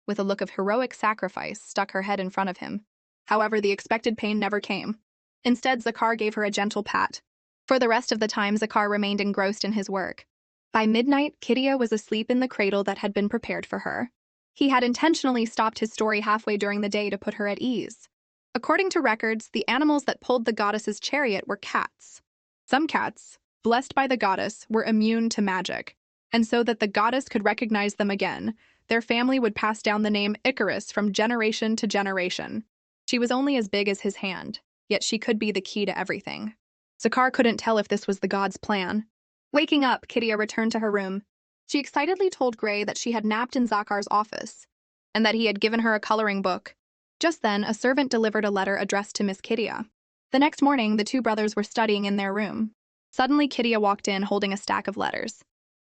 with a look of heroic sacrifice, stuck her head in front of him. However, the expected pain never came. Instead, Zakar gave her a gentle pat. For the rest of the time, Zakar remained engrossed in his work. By midnight, Kiria was asleep in the cradle that had been prepared for her. He had intentionally stopped his story halfway during the day to put her at ease. According to records, the animals that pulled the goddess's chariot were cats. Some cats, blessed by the goddess, were immune to magic, and so that the goddess could recognize them again, their family would pass down the name Icarus from generation to generation. She was only as big as his hand, yet she could be the key to everything. Zakar couldn't tell if this was the god's plan. Waking up, Kiria returned to her room. She excitedly told Gray that she had napped in Zakar's office, and that he had given her a coloring book. Just then, a servant delivered a letter addressed to Miss Kiria. The next morning, the two brothers were studying in their room. Suddenly, Kiria walked in holding a stack of letters.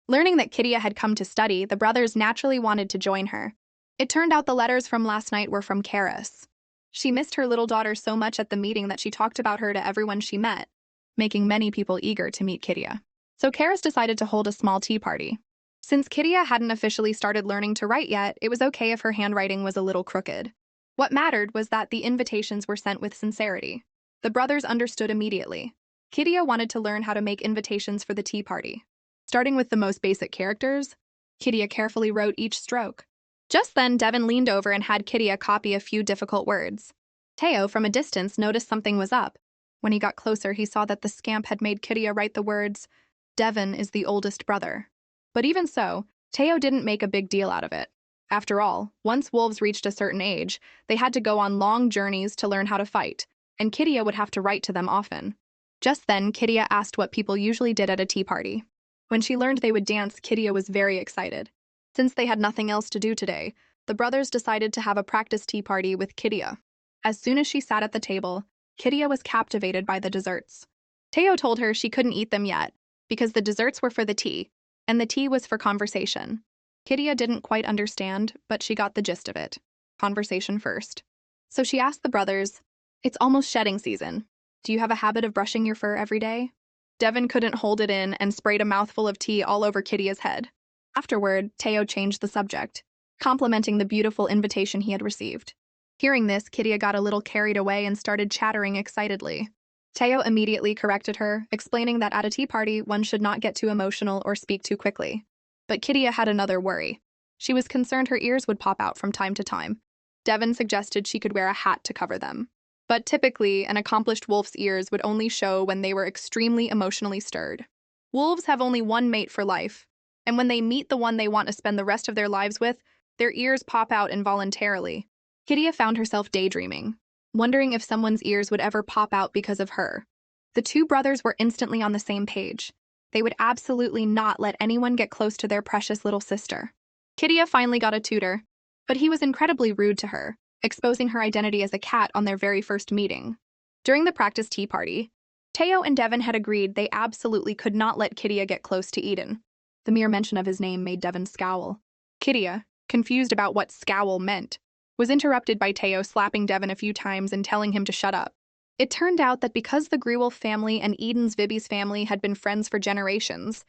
Learning that Kiria had come to study, the brothers naturally wanted to join her. It turned out the letters from last night were from Karis. She missed her little daughter so much at the meeting that she talked about her to everyone she met, making many people eager to meet Kiria. So Karis decided to hold a small tea party. Since Kiria hadn't officially started learning to write yet, it was okay if her handwriting was a little crooked. What mattered was that the invitations were sent with sincerity. The brothers understood immediately. Kiria wanted to learn how to make invitations for the tea party. Starting with the most basic characters, Kiria carefully wrote each stroke. Just then, Devin leaned over and had Kiria copy a few difficult words. Teo, from a distance, noticed something was up. When he got closer, he saw that the scamp had made Kiria write the words, "Devin is the oldest brother." But even so, Teo didn't make a big deal out of it. After all, once wolves reached a certain age, they had to go on long journeys to learn how to fight, and Kiria would have to write to them often. Just then, Kiria asked what people usually did at a tea party. When she learned they would dance, Kiria was very excited. Since they had nothing else to do today, the brothers decided to have a practice tea party with Kiria. As soon as she sat at the table, Kiria was captivated by the desserts. Teo told her she couldn't eat them yet, because the desserts were for the tea, and the tea was for conversation. Kiria didn't quite understand, but she got the gist of it. Conversation first. So she asked the brothers, "It's almost shedding season. Do you have a habit of brushing your fur every day?" Devin couldn't hold it in and sprayed a mouthful of tea all over Kiria's head. Afterward, Teo changed the subject, complimenting the beautiful invitation he had received. Hearing this, Kiria got a little carried away and started chattering excitedly. Teo immediately corrected her, explaining that at a tea party, one should not get too emotional or speak too quickly. But Kiria had another worry. She was concerned her ears would pop out from time to time. Devin suggested she could wear a hat to cover them. But typically, an accomplished wolf's ears would only show when they were extremely emotionally stirred. Wolves have only one mate for life, and when they meet the one they want to spend the rest of their lives with, their ears pop out involuntarily. Kiria found herself daydreaming, wondering if someone's ears would ever pop out because of her. The two brothers were instantly on the same page. They would absolutely not let anyone get close to their precious little sister. Kiria finally got a tutor, but he was incredibly rude to her, exposing her identity as a cat on their very first meeting. During the practice tea party, Teo and Devin had agreed they absolutely could not let Kiria get close to Eden. The mere mention of his name made Devin scowl. Kiria, confused about what scowl meant, was interrupted by Teo slapping Devin a few times and telling him to shut up. It turned out that because the Grewolf family and Eden's Vibi's family had been friends for generations,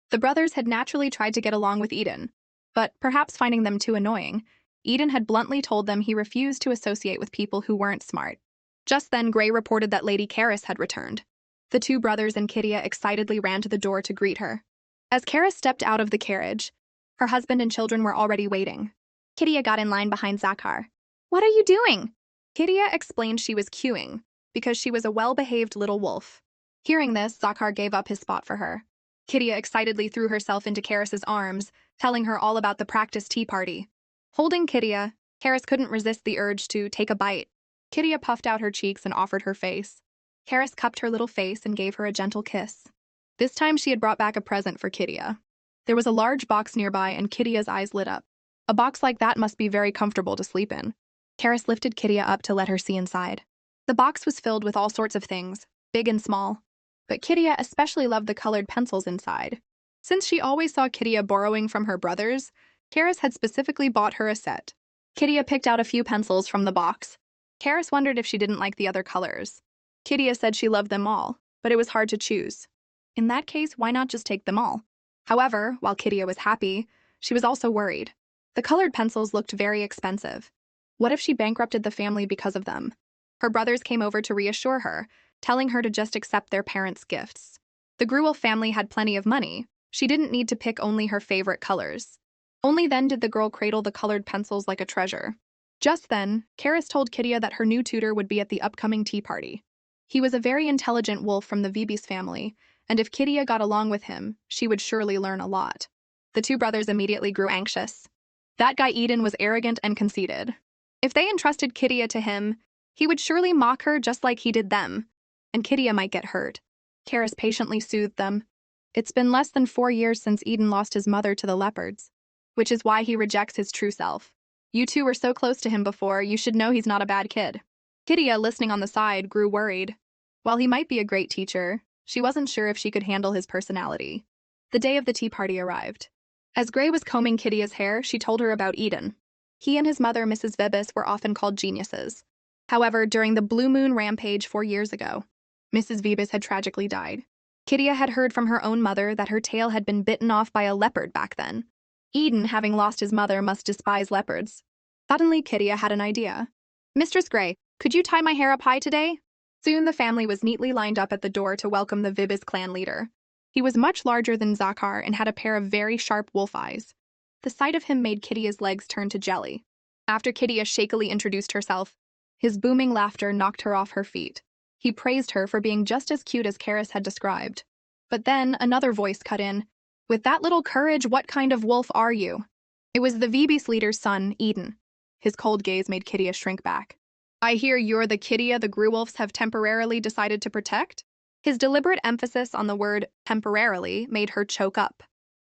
the brothers had naturally tried to get along with Eden. But perhaps finding them too annoying, Eden had bluntly told them he refused to associate with people who weren't smart. Just then, Gray reported that Lady Karis had returned. The two brothers and Kiria excitedly ran to the door to greet her. As Karis stepped out of the carriage, her husband and children were already waiting. Kiria got in line behind Zakar. "What are you doing?" Kiria explained she was queuing, because she was a well-behaved little wolf. Hearing this, Zakar gave up his spot for her. Kiria excitedly threw herself into Karis's arms, telling her all about the practice tea party. Holding Kiria, Karis couldn't resist the urge to take a bite. Kiria puffed out her cheeks and offered her face. Karis cupped her little face and gave her a gentle kiss. This time she had brought back a present for Kiria. There was a large box nearby and Kiria's eyes lit up. A box like that must be very comfortable to sleep in. Karis lifted Kiria up to let her see inside. The box was filled with all sorts of things, big and small. But Kiria especially loved the colored pencils inside. Since she always saw Kiria borrowing from her brothers, Karis had specifically bought her a set. Kiria picked out a few pencils from the box. Karis wondered if she didn't like the other colors. Kiria said she loved them all, but it was hard to choose. In that case, why not just take them all? However, while Kiria was happy, she was also worried. The colored pencils looked very expensive. What if she bankrupted the family because of them? Her brothers came over to reassure her, telling her to just accept their parents' gifts. The Grewolf family had plenty of money, She didn't need to pick only her favorite colors. Only then did the girl cradle the colored pencils like a treasure. Just then, Karis told Kidia that her new tutor would be at the upcoming tea party. He was a very intelligent wolf from the Vibis family, and if Kidia got along with him, she would surely learn a lot. The two brothers immediately grew anxious. That guy Eden was arrogant and conceited. If they entrusted Kidia to him, he would surely mock her just like he did them, and Kidia might get hurt. Karis patiently soothed them. It's been less than 4 years since Eden lost his mother to the leopards, which is why he rejects his true self. You two were so close to him before, you should know he's not a bad kid. Kidia, listening on the side, grew worried. While he might be a great teacher, she wasn't sure if she could handle his personality. The day of the tea party arrived. As Gray was combing Kidia's hair, she told her about Eden. He and his mother, Mrs. Vibis, were often called geniuses. However, during the Blue Moon rampage 4 years ago, Mrs. Vibis had tragically died. Kidia had heard from her own mother that her tail had been bitten off by a leopard back then. Eden, having lost his mother, must despise leopards. Suddenly, Kidia had an idea. Mistress Gray, could you tie my hair up high today? Soon the family was neatly lined up at the door to welcome the Vibis clan leader. He was much larger than Zakar and had a pair of very sharp wolf eyes. The sight of him made Kidia's legs turn to jelly. After Kidia shakily introduced herself, his booming laughter knocked her off her feet. He praised her for being just as cute as Karis had described. But then another voice cut in. With that little courage, what kind of wolf are you? It was the Vibis leader's son, Eden. His cold gaze made Kidia shrink back. I hear you're the Kidia the Gruwolves have temporarily decided to protect? His deliberate emphasis on the word temporarily made her choke up.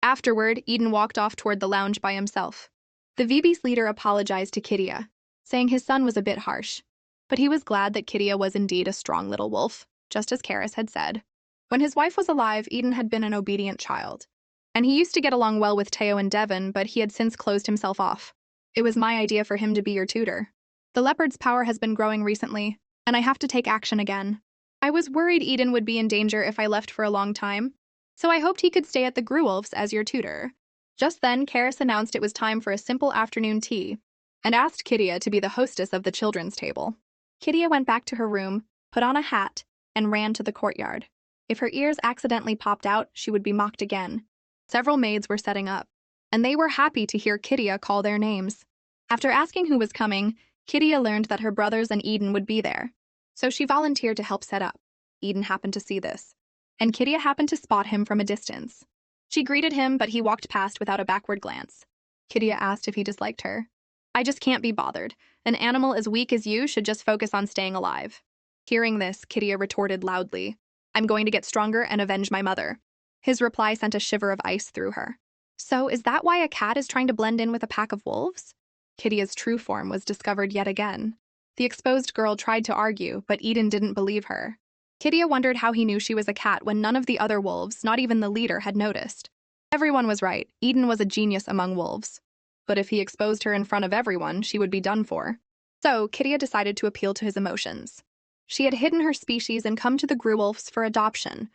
Afterward, Eden walked off toward the lounge by himself. The Vibis leader apologized to Kidia, saying his son was a bit harsh. But he was glad that Kidia was indeed a strong little wolf, just as Karis had said. When his wife was alive, Eden had been an obedient child. And he used to get along well with Teo and Devon, but he had since closed himself off. It was my idea for him to be your tutor. The leopard's power has been growing recently, and I have to take action again. I was worried Eden would be in danger if I left for a long time, so I hoped he could stay at the Gruwolves as your tutor. Just then, Karis announced it was time for a simple afternoon tea, and asked Kidia to be the hostess of the children's table. Kidia went back to her room, put on a hat, and ran to the courtyard. If her ears accidentally popped out, she would be mocked again. Several maids were setting up, and they were happy to hear Kidia call their names. After asking who was coming, Kidia learned that her brothers and Eden would be there, so she volunteered to help set up. Eden happened to see this, and Kidia happened to spot him from a distance. She greeted him, but he walked past without a backward glance. Kidia asked if he disliked her. I just can't be bothered. An animal as weak as you should just focus on staying alive. Hearing this, Kidia retorted loudly, I'm going to get stronger and avenge my mother. His reply sent a shiver of ice through her. So is that why a cat is trying to blend in with a pack of wolves? Kidia's true form was discovered yet again. The exposed girl tried to argue, but Eden didn't believe her. Kidia wondered how he knew she was a cat when none of the other wolves, not even the leader, had noticed. Everyone was right. Eden was a genius among wolves. But if he exposed her in front of everyone, she would be done for. So, Kidia decided to appeal to his emotions. She had hidden her species and come to the Gruwolves for adoption,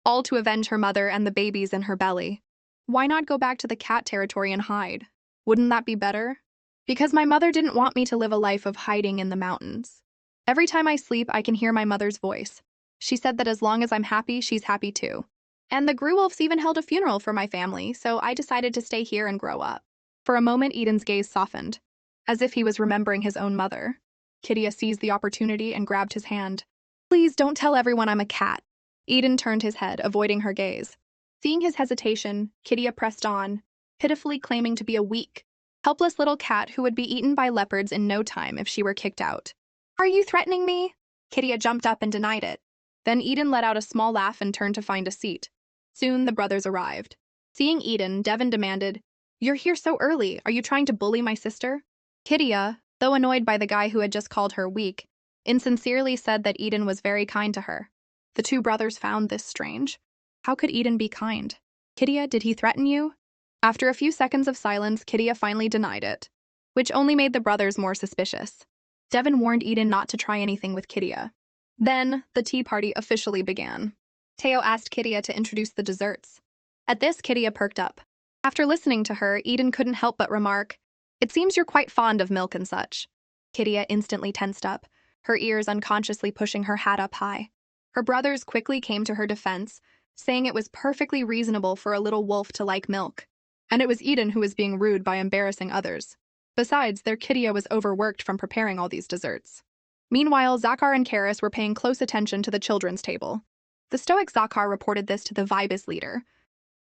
all to avenge her mother and the babies in her belly. Why not go back to the cat territory and hide? Wouldn't that be better? Because my mother didn't want me to live a life of hiding in the mountains. Every time I sleep, I can hear my mother's voice. She said that as long as I'm happy, she's happy too. And the Gruwolves even held a funeral for my family, so I decided to stay here and grow up. For a moment, Eden's gaze softened, as if he was remembering his own mother. Kidia seized the opportunity and grabbed his hand. Please don't tell everyone I'm a cat. Eden turned his head, avoiding her gaze. Seeing his hesitation, Kidia pressed on, pitifully claiming to be a weak, helpless little cat who would be eaten by leopards in no time if she were kicked out. Are you threatening me? Kidia jumped up and denied it. Then Eden let out a small laugh and turned to find a seat. Soon the brothers arrived. Seeing Eden, Devon demanded, You're here so early. Are you trying to bully my sister? Kidia, though annoyed by the guy who had just called her weak, insincerely said that Eden was very kind to her. The two brothers found this strange. How could Eden be kind? Kidia, did he threaten you? After a few seconds of silence, Kidia finally denied it, which only made the brothers more suspicious. Devon warned Eden not to try anything with Kidia. Then, the tea party officially began. Teo asked Kidia to introduce the desserts. At this, Kidia perked up. After listening to her, Eden couldn't help but remark, It seems you're quite fond of milk and such. Kidia instantly tensed up, her ears unconsciously pushing her hat up high. Her brothers quickly came to her defense, saying it was perfectly reasonable for a little wolf to like milk. And it was Eden who was being rude by embarrassing others. Besides, their Kittia was overworked from preparing all these desserts. Meanwhile, Zakar and Karis were paying close attention to the children's table. The stoic Zakar reported this to the Vibus leader,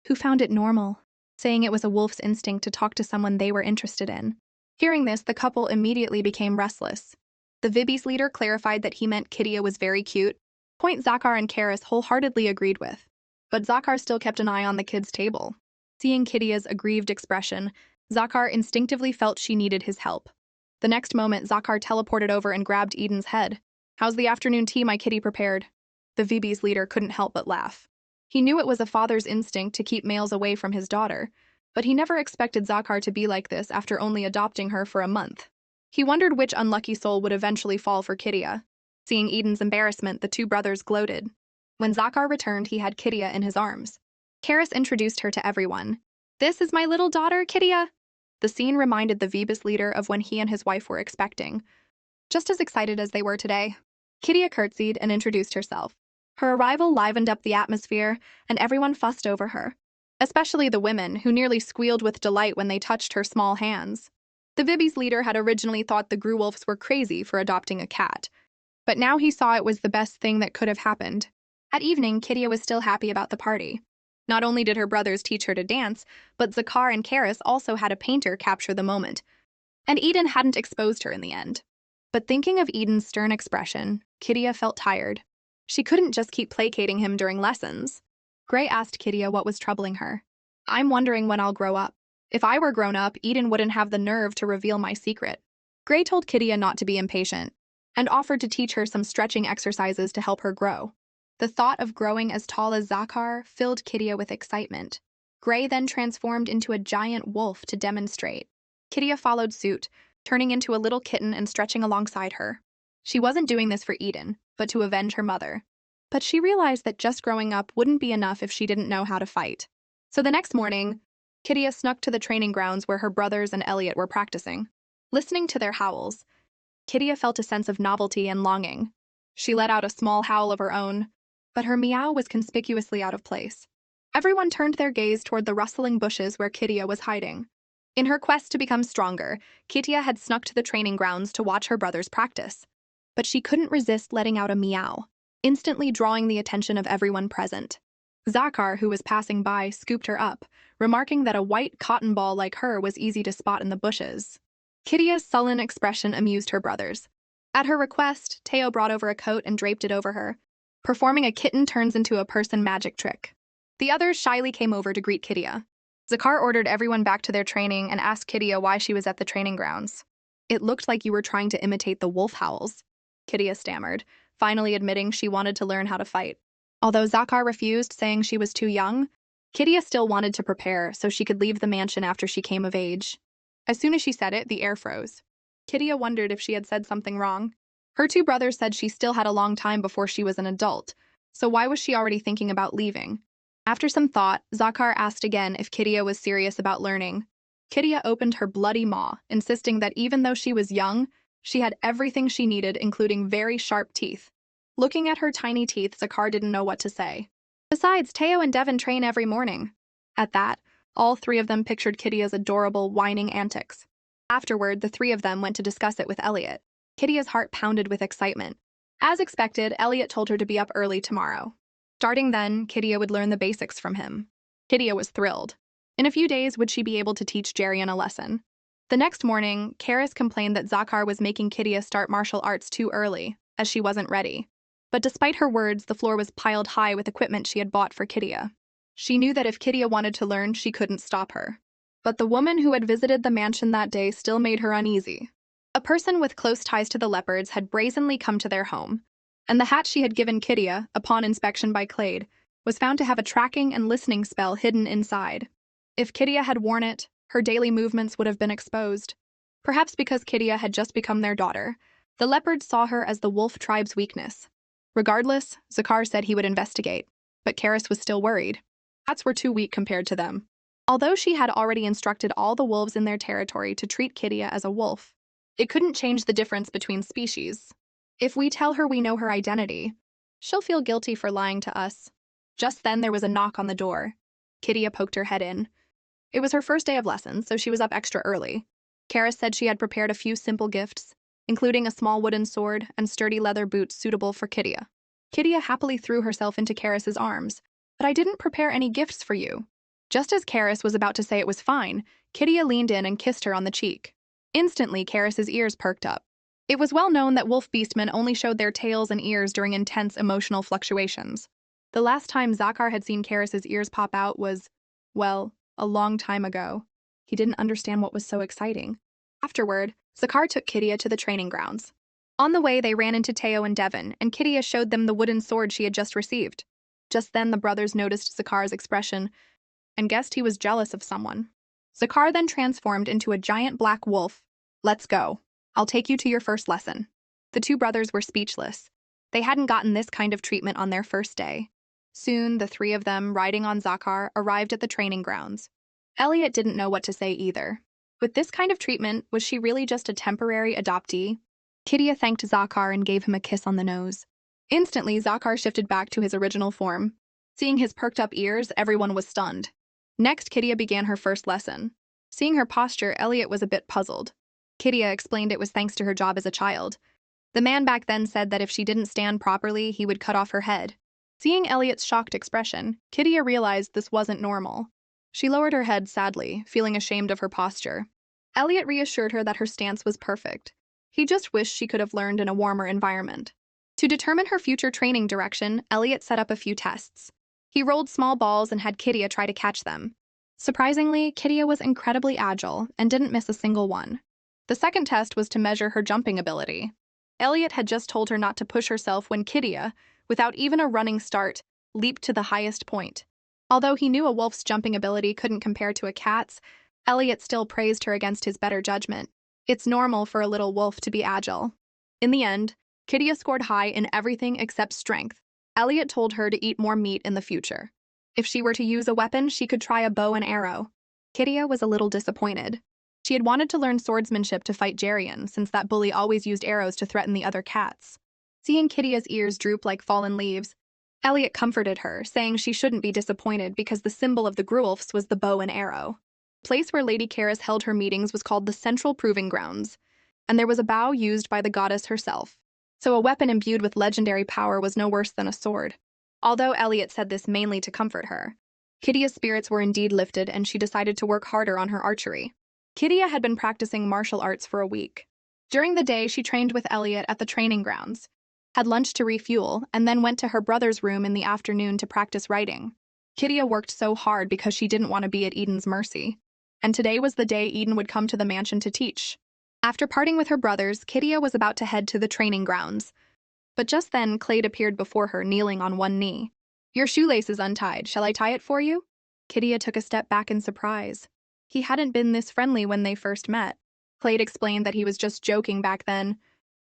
who found it normal, saying it was a wolf's instinct to talk to someone they were interested in. Hearing this, the couple immediately became restless. The Vibis leader clarified that he meant Kittia was very cute, point Zakar and Karis wholeheartedly agreed with. But Zakar still kept an eye on the kids' table. Seeing Kittia's aggrieved expression, Zakar instinctively felt she needed his help. The next moment, Zakar teleported over and grabbed Eden's head. "How's the afternoon tea my kitty prepared?" The Vibis leader couldn't help but laugh. He knew it was a father's instinct to keep males away from his daughter, but he never expected Zakar to be like this after only adopting her for a month. He wondered which unlucky soul would eventually fall for Kittia. Seeing Eden's embarrassment, the two brothers gloated. When Zakar returned, he had Kittia in his arms. Karis introduced her to everyone. "This is my little daughter, Kittia." The scene reminded the Vibus leader of when he and his wife were expecting, just as excited as they were today. Kittia curtsied and introduced herself. Her arrival livened up the atmosphere, and everyone fussed over her, especially the women, who nearly squealed with delight when they touched her small hands. The Vibis leader had originally thought the Gruwolfs were crazy for adopting a cat, but now he saw it was the best thing that could have happened. At evening, Kittia was still happy about the party. Not only did her brothers teach her to dance, but Zakar and Karis also had a painter capture the moment. And Eden hadn't exposed her in the end. But thinking of Eden's stern expression, Kittia felt tired. She couldn't just keep placating him during lessons. Gray asked Kittia what was troubling her. "I'm wondering when I'll grow up. If I were grown up, Eden wouldn't have the nerve to reveal my secret." Gray told Kittia not to be impatient, and offered to teach her some stretching exercises to help her grow. The thought of growing as tall as Zakar filled Kittia with excitement. Gray then transformed into a giant wolf to demonstrate. Kittia followed suit, turning into a little kitten and stretching alongside her. She wasn't doing this for Eden, but to avenge her mother. But she realized that just growing up wouldn't be enough if she didn't know how to fight. So the next morning, Kittia snuck to the training grounds where her brothers and Elliot were practicing. Listening to their howls, Kittia felt a sense of novelty and longing. She let out a small howl of her own, but her meow was conspicuously out of place. Everyone turned their gaze toward the rustling bushes where Kittia was hiding. In her quest to become stronger, Kittia had snuck to the training grounds to watch her brothers practice. But she couldn't resist letting out a meow, instantly drawing the attention of everyone present. Zakar, who was passing by, scooped her up, remarking that a white cotton ball like her was easy to spot in the bushes. Kittia's sullen expression amused her brothers. At her request, Teo brought over a coat and draped it over her, performing a kitten turns into a person magic trick. The others shyly came over to greet Kittia. Zakar ordered everyone back to their training and asked Kittia why she was at the training grounds. "It looked like you were trying to imitate the wolf howls," Kittia stammered, finally admitting she wanted to learn how to fight. Although Zakar refused, saying she was too young, Kittia still wanted to prepare so she could leave the mansion after she came of age. As soon as she said it, the air froze. Kittia wondered if she had said something wrong. Her two brothers said she still had a long time before she was an adult, so why was she already thinking about leaving? After some thought, Zakar asked again if Kittia was serious about learning. Kittia opened her bloody maw, insisting that even though she was young, she had everything she needed, including very sharp teeth. Looking at her tiny teeth, Zakar didn't know what to say. Besides, Teo and Devin train every morning. At that, all three of them pictured Kittia's adorable, whining antics. Afterward, the three of them went to discuss it with Elliot. Kittia's heart pounded with excitement. As expected, Elliot told her to be up early tomorrow. Starting then, Kittia would learn the basics from him. Kittia was thrilled. In a few days, would she be able to teach Jarian a lesson? The next morning, Karis complained that Zakar was making Kittia start martial arts too early, as she wasn't ready. But despite her words, the floor was piled high with equipment she had bought for Kittia. She knew that if Kittia wanted to learn, she couldn't stop her. But the woman who had visited the mansion that day still made her uneasy. A person with close ties to the leopards had brazenly come to their home, and the hat she had given Kittia, upon inspection by Clade, was found to have a tracking and listening spell hidden inside. If Kittia had worn it, her daily movements would have been exposed. Perhaps because Kittia had just become their daughter, the leopards saw her as the wolf tribe's weakness. Regardless, Zakar said he would investigate, but Karis was still worried. Cats were too weak compared to them. Although she had already instructed all the wolves in their territory to treat Kittia as a wolf, it couldn't change the difference between species. If we tell her we know her identity, she'll feel guilty for lying to us. Just then there was a knock on the door. Kidia poked her head in. It was her first day of lessons, so she was up extra early. Karis said she had prepared a few simple gifts, including a small wooden sword and sturdy leather boots suitable for Kidia. Kidia happily threw herself into Karis's arms. But I didn't prepare any gifts for you. Just as Karis was about to say it was fine, Kidia leaned in and kissed her on the cheek. Instantly, Karis's ears perked up. It was well known that wolf beastmen only showed their tails and ears during intense emotional fluctuations. The last time Zakar had seen Karis's ears pop out was, well, a long time ago. He didn't understand what was so exciting. Afterward, Zakar took Kidia to the training grounds. On the way, they ran into Teo and Devon, and Kidia showed them the wooden sword she had just received. Just then, the brothers noticed Zakar's expression and guessed he was jealous of someone. Zakar then transformed into a giant black wolf. Let's go. I'll take you to your first lesson. The two brothers were speechless. They hadn't gotten this kind of treatment on their first day. Soon, the three of them, riding on Zakar, arrived at the training grounds. Elliot didn't know what to say either. With this kind of treatment, was she really just a temporary adoptee? Kidia thanked Zakar and gave him a kiss on the nose. Instantly, Zakar shifted back to his original form. Seeing his perked-up ears, everyone was stunned. Next, Kidia began her first lesson. Seeing her posture, Elliot was a bit puzzled. Kidia explained it was thanks to her job as a child. The man back then said that if she didn't stand properly, he would cut off her head. Seeing Elliot's shocked expression, Kidia realized this wasn't normal. She lowered her head sadly, feeling ashamed of her posture. Elliot reassured her that her stance was perfect. He just wished she could have learned in a warmer environment. To determine her future training direction, Elliot set up a few tests. He rolled small balls and had Kidia try to catch them. Surprisingly, Kidia was incredibly agile and didn't miss a single one. The second test was to measure her jumping ability. Elliot had just told her not to push herself when Kidia, without even a running start, leaped to the highest point. Although he knew a wolf's jumping ability couldn't compare to a cat's, Elliot still praised her against his better judgment. It's normal for a little wolf to be agile. In the end, Kidia scored high in everything except strength. Elliot told her to eat more meat in the future. If she were to use a weapon, she could try a bow and arrow. Kidia was a little disappointed. She had wanted to learn swordsmanship to fight Jarian, since that bully always used arrows to threaten the other cats. Seeing Kidia's ears droop like fallen leaves, Elliot comforted her, saying she shouldn't be disappointed because the symbol of the Gruulfs was the bow and arrow. The place where Lady Karis held her meetings was called the Central Proving Grounds, and there was a bow used by the goddess herself. So a weapon imbued with legendary power was no worse than a sword. Although Elliot said this mainly to comfort her, Kidia's spirits were indeed lifted and she decided to work harder on her archery. Kidia had been practicing martial arts for a week. During the day, she trained with Elliot at the training grounds, had lunch to refuel, and then went to her brother's room in the afternoon to practice writing. Kidia worked so hard because she didn't want to be at Eden's mercy. And today was the day Eden would come to the mansion to teach. After parting with her brothers, Kidia was about to head to the training grounds. But just then, Clade appeared before her, kneeling on one knee. Your shoelace is untied. Shall I tie it for you? Kidia took a step back in surprise. He hadn't been this friendly when they first met. Clade explained that he was just joking back then,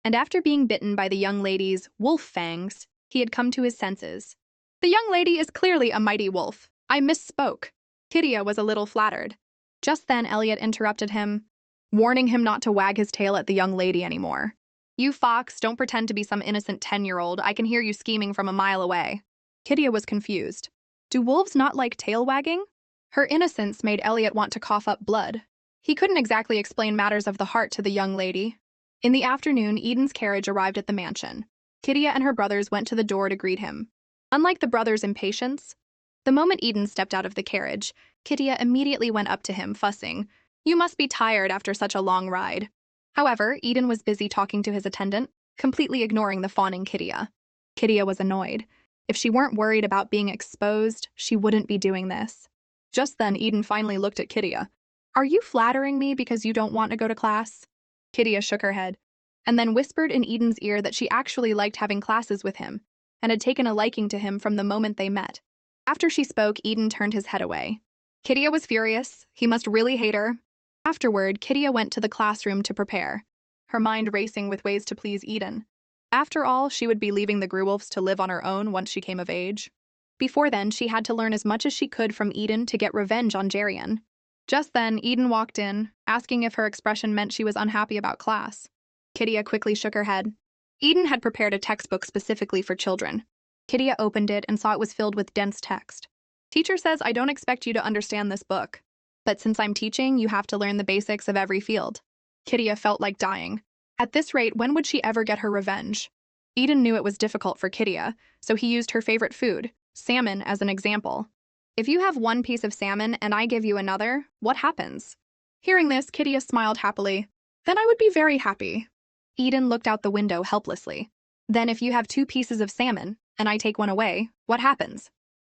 and after being bitten by the young lady's wolf fangs, he had come to his senses. The young lady is clearly a mighty wolf. I misspoke. Kidia was a little flattered. Just then, Elliot interrupted him, warning him not to wag his tail at the young lady anymore. You fox, don't pretend to be some innocent 10-year-old. I can hear you scheming from a mile away. Kidia was confused. Do wolves not like tail wagging? Her innocence made Elliot want to cough up blood. He couldn't exactly explain matters of the heart to the young lady. In the afternoon, Eden's carriage arrived at the mansion. Kidia and her brothers went to the door to greet him. Unlike the brothers' impatience, the moment Eden stepped out of the carriage, Kidia immediately went up to him, fussing, You must be tired after such a long ride. However, Eden was busy talking to his attendant, completely ignoring the fawning Kidia. Kidia was annoyed. If she weren't worried about being exposed, she wouldn't be doing this. Just then, Eden finally looked at Kidia. Are you flattering me because you don't want to go to class? Kidia shook her head, and then whispered in Eden's ear that she actually liked having classes with him, and had taken a liking to him from the moment they met. After she spoke, Eden turned his head away. Kidia was furious. He must really hate her. Afterward, Kidia went to the classroom to prepare, her mind racing with ways to please Eden. After all, she would be leaving the Gruulfs to live on her own once she came of age. Before then, she had to learn as much as she could from Eden to get revenge on Jarian. Just then, Eden walked in, asking if her expression meant she was unhappy about class. Kidia quickly shook her head. Eden had prepared a textbook specifically for children. Kidia opened it and saw it was filled with dense text. Teacher says I don't expect you to understand this book, but since I'm teaching, you have to learn the basics of every field. Kidia felt like dying. At this rate, when would she ever get her revenge? Eden knew it was difficult for Kidia, so he used her favorite food, salmon, as an example. If you have one piece of salmon and I give you another, what happens? Hearing this, Kidia smiled happily. Then I would be very happy. Eden looked out the window helplessly. Then if you have two pieces of salmon and I take one away, what happens?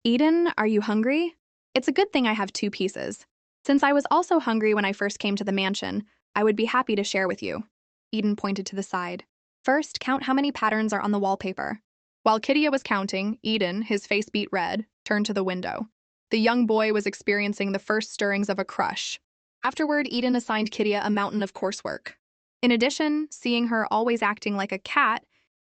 Eden, are you hungry? It's a good thing I have two pieces. Since I was also hungry when I first came to the mansion, I would be happy to share with you. Eden pointed to the side. First, count how many patterns are on the wallpaper. While Kidia was counting, Eden, his face beet red, turned to the window. The young boy was experiencing the first stirrings of a crush. Afterward, Eden assigned Kidia a mountain of coursework. In addition, seeing her always acting like a cat,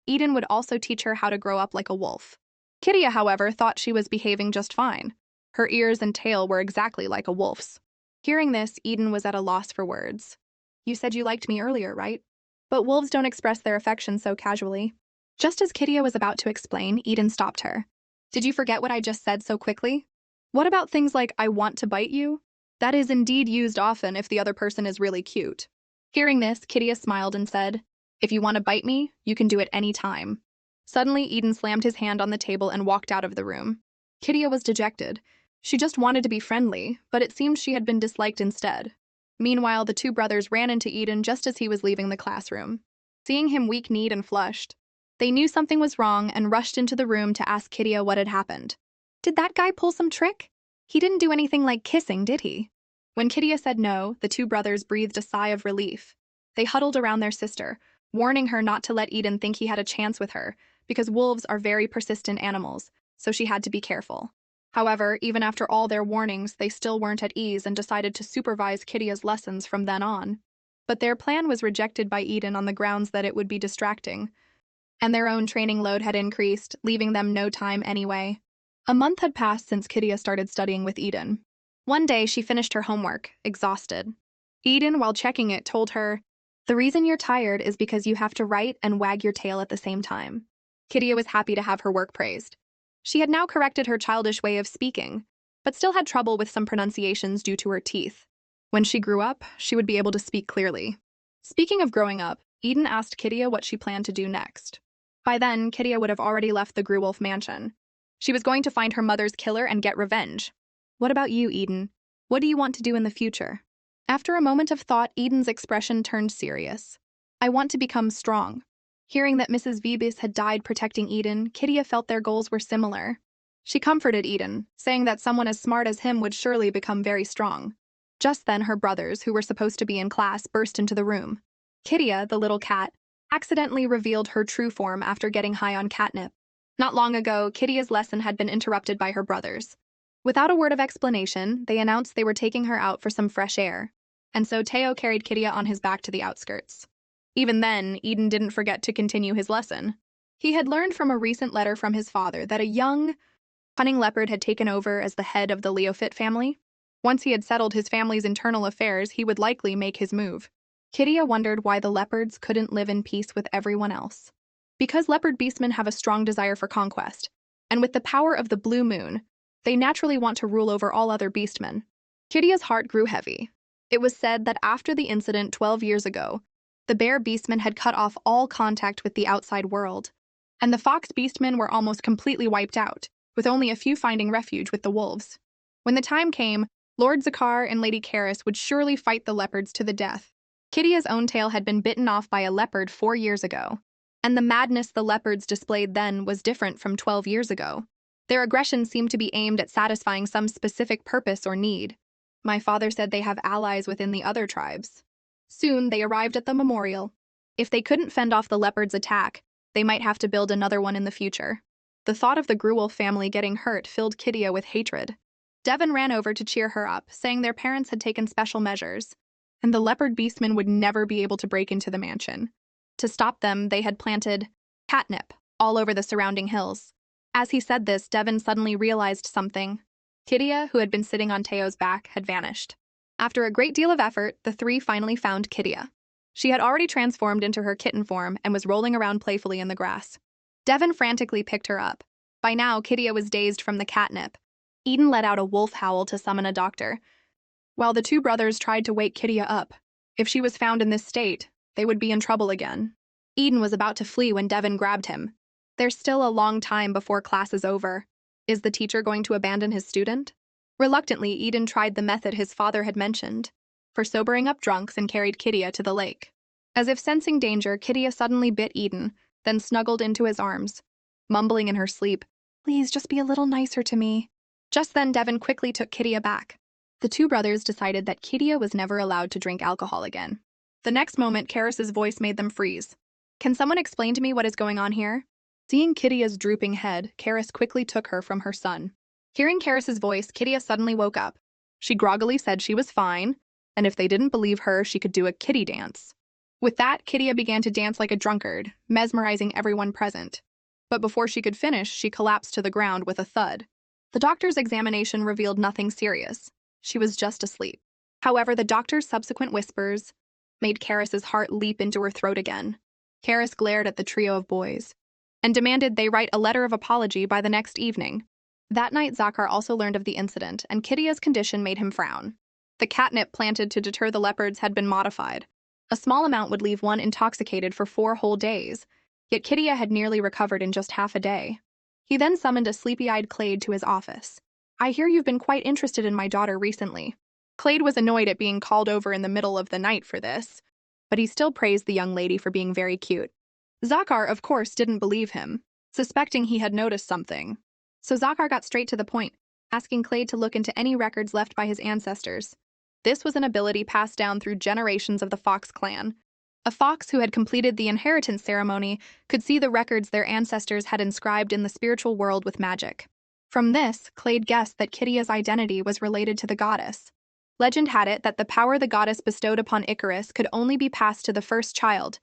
Eden would also teach her how to grow up like a wolf. Kidia, however, thought she was behaving just fine. Her ears and tail were exactly like a wolf's. Hearing this, Eden was at a loss for words. You said you liked me earlier, right? But wolves don't express their affection so casually. Just as Kidia was about to explain, Eden stopped her. Did you forget what I just said so quickly? What about things like, I want to bite you? That is indeed used often if the other person is really cute. Hearing this, Kidia smiled and said, if you want to bite me, you can do it any time. Suddenly, Eden slammed his hand on the table and walked out of the room. Kidia was dejected. She just wanted to be friendly, but it seemed she had been disliked instead. Meanwhile, the two brothers ran into Eden just as he was leaving the classroom. Seeing him weak-kneed and flushed, they knew something was wrong and rushed into the room to ask Kidia what had happened. Did that guy pull some trick? He didn't do anything like kissing, did he? When Kidia said no, the two brothers breathed a sigh of relief. They huddled around their sister, warning her not to let Eden think he had a chance with her, because wolves are very persistent animals, so she had to be careful. However, even after all their warnings, they still weren't at ease and decided to supervise Kidia's lessons from then on. But their plan was rejected by Eden on the grounds that it would be distracting, and their own training load had increased, leaving them no time anyway. A month had passed since Kidia started studying with Eden. One day, she finished her homework, exhausted. Eden, while checking it, told her, the reason you're tired is because you have to write and wag your tail at the same time. Kidia was happy to have her work praised. She had now corrected her childish way of speaking, but still had trouble with some pronunciations due to her teeth. When she grew up, she would be able to speak clearly. Speaking of growing up, Eden asked Kidia what she planned to do next. By then, Kidia would have already left the Gruwolf mansion. She was going to find her mother's killer and get revenge. What about you, Eden? What do you want to do in the future? After a moment of thought, Eden's expression turned serious. I want to become strong. Hearing that Mrs. Vebis had died protecting Eden, Kidia felt their goals were similar. She comforted Eden, saying that someone as smart as him would surely become very strong. Just then, her brothers, who were supposed to be in class, burst into the room. Kidia, the little cat, accidentally revealed her true form after getting high on catnip. Not long ago, Kidia's lesson had been interrupted by her brothers. Without a word of explanation, they announced they were taking her out for some fresh air, and so Teo carried Kidia on his back to the outskirts. Even then, Eden didn't forget to continue his lesson. He had learned from a recent letter from his father that a young, cunning leopard had taken over as the head of the Leofit family. Once he had settled his family's internal affairs, he would likely make his move. Kidia wondered why the leopards couldn't live in peace with everyone else. Because leopard beastmen have a strong desire for conquest, and with the power of the blue moon, they naturally want to rule over all other beastmen. Kidia's heart grew heavy. It was said that after the incident 12 years ago, the bear beastmen had cut off all contact with the outside world, and the fox beastmen were almost completely wiped out, with only a few finding refuge with the wolves. When the time came, Lord Zakar and Lady Karis would surely fight the leopards to the death. Kidia's own tail had been bitten off by a leopard 4 years ago, and the madness the leopards displayed then was different from 12 years ago. Their aggression seemed to be aimed at satisfying some specific purpose or need. My father said they have allies within the other tribes. Soon, they arrived at the memorial. If they couldn't fend off the leopard's attack, they might have to build another one in the future. The thought of the Gruwolf family getting hurt filled Kidia with hatred. Devon ran over to cheer her up, saying their parents had taken special measures, and the leopard beastmen would never be able to break into the mansion. To stop them, they had planted catnip all over the surrounding hills. As he said this, Devon suddenly realized something. Kidia, who had been sitting on Teo's back, had vanished. After a great deal of effort, the three finally found Kidia. She had already transformed into her kitten form and was rolling around playfully in the grass. Devon frantically picked her up. By now, Kidia was dazed from the catnip. Eden let out a wolf howl to summon a doctor, while the two brothers tried to wake Kidia up. If she was found in this state, they would be in trouble again. Eden was about to flee when Devin grabbed him. There's still a long time before class is over. Is the teacher going to abandon his student? Reluctantly, Eden tried the method his father had mentioned, for sobering up drunks, and carried Kidia to the lake. As if sensing danger, Kidia suddenly bit Eden, then snuggled into his arms, mumbling in her sleep, "Please, just be a little nicer to me." Just then, Devin quickly took Kidia back. The two brothers decided that Kidia was never allowed to drink alcohol again. The next moment, Karis's voice made them freeze. "Can someone explain to me what is going on here?" Seeing Kidia's drooping head, Karis quickly took her from her son. Hearing Karis's voice, Kidia suddenly woke up. She groggily said she was fine, and if they didn't believe her, she could do a kitty dance. With that, Kidia began to dance like a drunkard, mesmerizing everyone present. But before she could finish, she collapsed to the ground with a thud. The doctor's examination revealed nothing serious. She was just asleep. However, the doctor's subsequent whispers made Karis's heart leap into her throat again. Karis glared at the trio of boys and demanded they write a letter of apology by the next evening. That night, Zakar also learned of the incident, and Kidia's condition made him frown. The catnip planted to deter the leopards had been modified. A small amount would leave one intoxicated for 4 whole days, yet Kidia had nearly recovered in just half a day. He then summoned a sleepy-eyed Clade to his office. "I hear you've been quite interested in my daughter recently." Clade was annoyed at being called over in the middle of the night for this, but he still praised the young lady for being very cute. Zakar, of course, didn't believe him, suspecting he had noticed something. So Zakar got straight to the point, asking Clade to look into any records left by his ancestors. This was an ability passed down through generations of the Fox clan. A fox who had completed the inheritance ceremony could see the records their ancestors had inscribed in the spiritual world with magic. From this, Clade guessed that Kidia's identity was related to the goddess. Legend had it that the power the goddess bestowed upon Icarus could only be passed to the first child,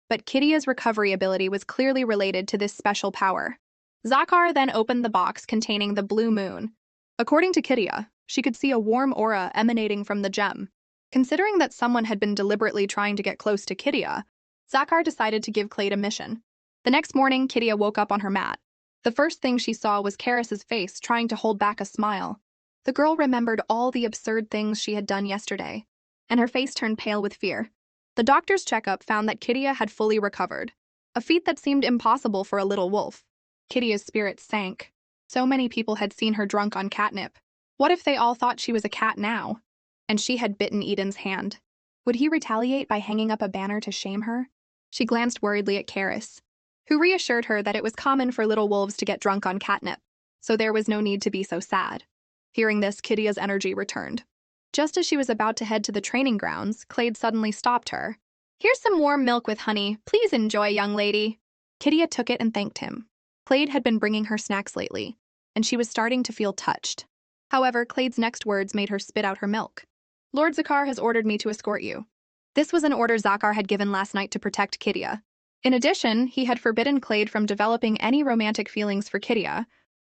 but Kidia's recovery ability was clearly related to this special power. Zakar then opened the box containing the blue moon. According to Kidia, she could see a warm aura emanating from the gem. Considering that someone had been deliberately trying to get close to Kidia, Zakar decided to give Clade a mission. The next morning, Kidia woke up on her mat. The first thing she saw was Karis's face trying to hold back a smile. The girl remembered all the absurd things she had done yesterday, and her face turned pale with fear. The doctor's checkup found that Kidia had fully recovered, a feat that seemed impossible for a little wolf. Kidia's spirits sank. So many people had seen her drunk on catnip. What if they all thought she was a cat now? And she had bitten Eden's hand. Would he retaliate by hanging up a banner to shame her? She glanced worriedly at Karis, who reassured her that it was common for little wolves to get drunk on catnip, so there was no need to be so sad. Hearing this, Kidia's energy returned. Just as she was about to head to the training grounds, Clade suddenly stopped her. "Here's some warm milk with honey. Please enjoy, young lady." Kidia took it and thanked him. Clade had been bringing her snacks lately, and she was starting to feel touched. However, Clade's next words made her spit out her milk. "Lord Zakar has ordered me to escort you." This was an order Zakar had given last night to protect Kidia. In addition, he had forbidden Clade from developing any romantic feelings for Kidia,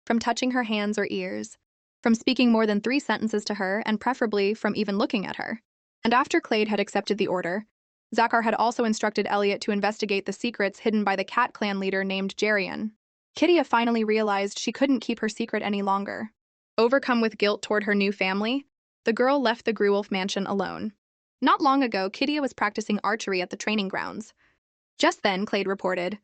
from touching her hands or ears, from speaking more than 3 sentences to her, and preferably from even looking at her. And after Clade had accepted the order, Zakar had also instructed Elliot to investigate the secrets hidden by the cat clan leader named Jerian. Kidia finally realized she couldn't keep her secret any longer. Overcome with guilt toward her new family, the girl left the Gruwolf mansion alone. Not long ago, Kidia was practicing archery at the training grounds. Just then, Clade reported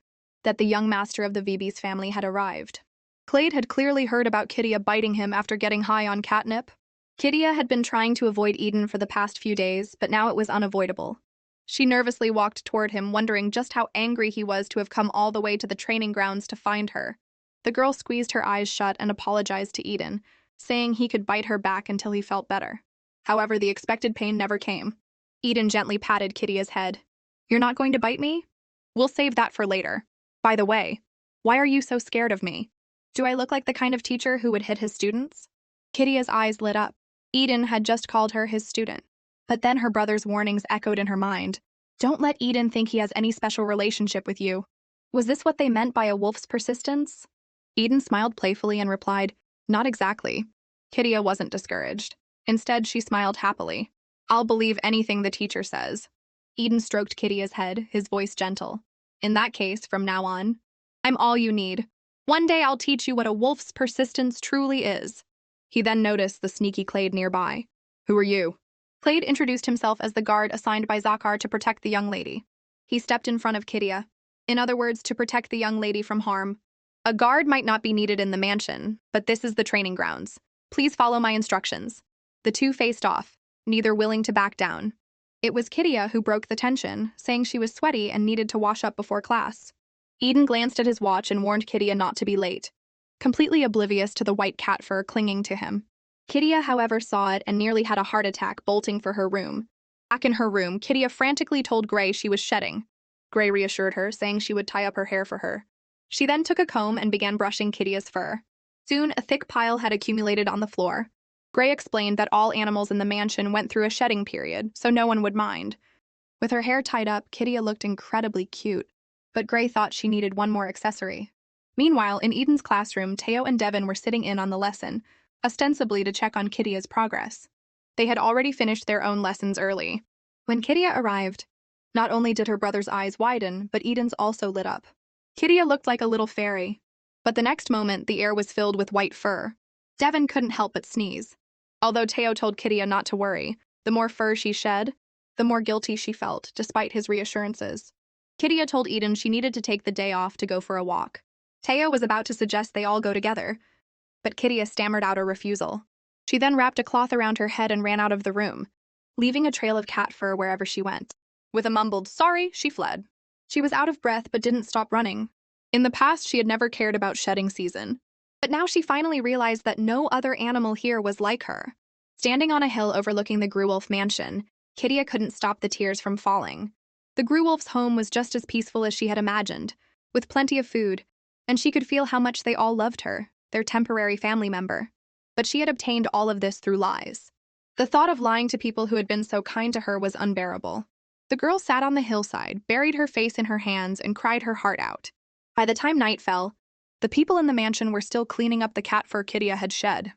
that the young master of the VB's family had arrived. Clade had clearly heard about Kidia biting him after getting high on catnip. Kidia had been trying to avoid Eden for the past few days, but now it was unavoidable. She nervously walked toward him, wondering just how angry he was to have come all the way to the training grounds to find her. The girl squeezed her eyes shut and apologized to Eden, saying he could bite her back until he felt better. However, the expected pain never came. Eden gently patted Kidia's head. "You're not going to bite me? We'll save that for later. By the way, why are you so scared of me? Do I look like the kind of teacher who would hit his students?" Kidia's eyes lit up. Eden had just called her his student. But then her brother's warnings echoed in her mind. "Don't let Eden think he has any special relationship with you." Was this what they meant by a wolf's persistence? Eden smiled playfully and replied, "Not exactly." Kidia wasn't discouraged. Instead, she smiled happily. "I'll believe anything the teacher says." Eden stroked Kidia's head, his voice gentle. "In that case, from now on, I'm all you need. One day I'll teach you what a wolf's persistence truly is. He then noticed the sneaky Clade nearby. Who are you? Clade introduced himself as the guard assigned by Zakar to protect the young lady. He stepped in front of Kidia. In other words, to protect the young lady from harm. A guard might not be needed in the mansion, but this is the training grounds. Please follow my instructions. The two faced off, neither willing to back down. It was Kidia who broke the tension, saying she was sweaty and needed to wash up before class. Eden glanced at his watch and warned Kidia not to be late, completely oblivious to the white cat fur clinging to him. Kidia, however, saw it and nearly had a heart attack, bolting for her room. Back in her room, Kidia frantically told Gray she was shedding. Gray reassured her, saying she would tie up her hair for her. She then took a comb and began brushing Kidia's fur. Soon, a thick pile had accumulated on the floor. Gray explained that all animals in the mansion went through a shedding period, so no one would mind. With her hair tied up, Kidia looked incredibly cute, but Gray thought she needed one more accessory. Meanwhile, in Eden's classroom, Teo and Devin were sitting in on the lesson, ostensibly to check on Kidia's progress. They had already finished their own lessons early. When Kidia arrived, not only did her brother's eyes widen, but Eden's also lit up. Kidia looked like a little fairy, but the next moment the air was filled with white fur. Devin couldn't help but sneeze. Although Teo told Kidia not to worry, the more fur she shed, the more guilty she felt, despite his reassurances. Kidia told Eden she needed to take the day off to go for a walk. Teo was about to suggest they all go together, but Kidia stammered out a refusal. She then wrapped a cloth around her head and ran out of the room, leaving a trail of cat fur wherever she went. With a mumbled "sorry," she fled. She was out of breath but didn't stop running. In the past, she had never cared about shedding season, but now she finally realized that no other animal here was like her. Standing on a hill overlooking the Gruwolf mansion, Kidia couldn't stop the tears from falling. The Gruwolf's home was just as peaceful as she had imagined, with plenty of food, and she could feel how much they all loved her, their temporary family member. But she had obtained all of this through lies. The thought of lying to people who had been so kind to her was unbearable. The girl sat on the hillside, buried her face in her hands, and cried her heart out. By the time night fell, the people in the mansion were still cleaning up the cat fur Kidia had shed.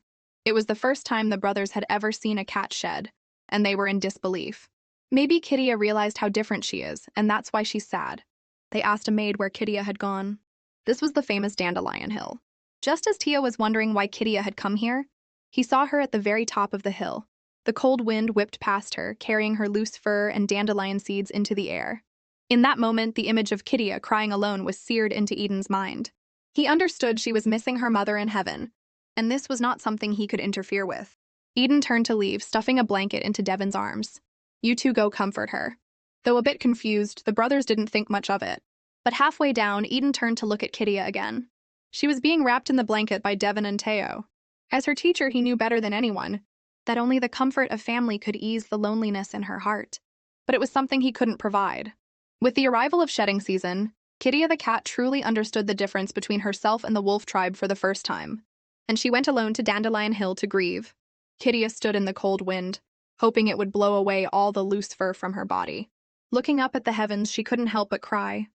It was the first time the brothers had ever seen a cat shed, and they were in disbelief. Maybe Kidia realized how different she is, and that's why she's sad. They asked a maid where Kidia had gone. This was the famous Dandelion Hill. Just as Teo was wondering why Kidia had come here, he saw her at the very top of the hill. The cold wind whipped past her, carrying her loose fur and dandelion seeds into the air. In that moment, the image of Kidia crying alone was seared into Eden's mind. He understood she was missing her mother in heaven, and this was not something he could interfere with. Eden turned to leave, stuffing a blanket into Devin's arms. "You two go comfort her." Though a bit confused, the brothers didn't think much of it. But halfway down, Eden turned to look at Kidia again. She was being wrapped in the blanket by Devin and Teo. As her teacher, he knew better than anyone that only the comfort of family could ease the loneliness in her heart. But it was something he couldn't provide. With the arrival of shedding season, Kidia the cat truly understood the difference between herself and the wolf tribe for the first time, and she went alone to Dandelion Hill to grieve. Kidia stood in the cold wind, hoping it would blow away all the loose fur from her body. Looking up at the heavens, she couldn't help but cry.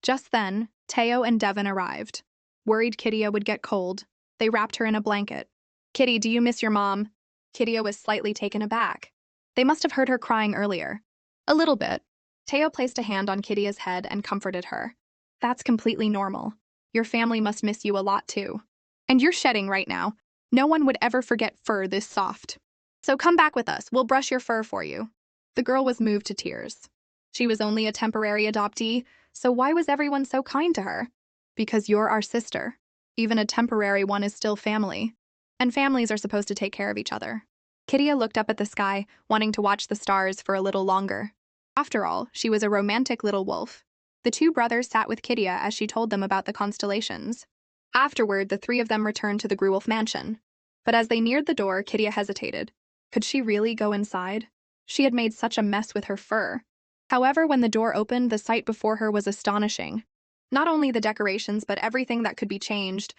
Just then, Teo and Devin arrived. Worried Kidia would get cold, they wrapped her in a blanket. "Kitty, do you miss your mom?" Kidia was slightly taken aback. They must have heard her crying earlier. "A little bit." Teo placed a hand on Kidia's head and comforted her. "That's completely normal. Your family must miss you a lot too. And you're shedding right now. No one would ever forget fur this soft. So come back with us, we'll brush your fur for you." The girl was moved to tears. She was only a temporary adoptee, so why was everyone so kind to her? Because you're our sister. Even a temporary one is still family. And families are supposed to take care of each other. Kidia looked up at the sky, wanting to watch the stars for a little longer. After all, she was a romantic little wolf. The two brothers sat with Kidia as she told them about the constellations. Afterward, the three of them returned to the Gruwolf mansion. But as they neared the door, Kidia hesitated. Could she really go inside? She had made such a mess with her fur. However, when the door opened, the sight before her was astonishing. Not only the decorations, but everything that could be changed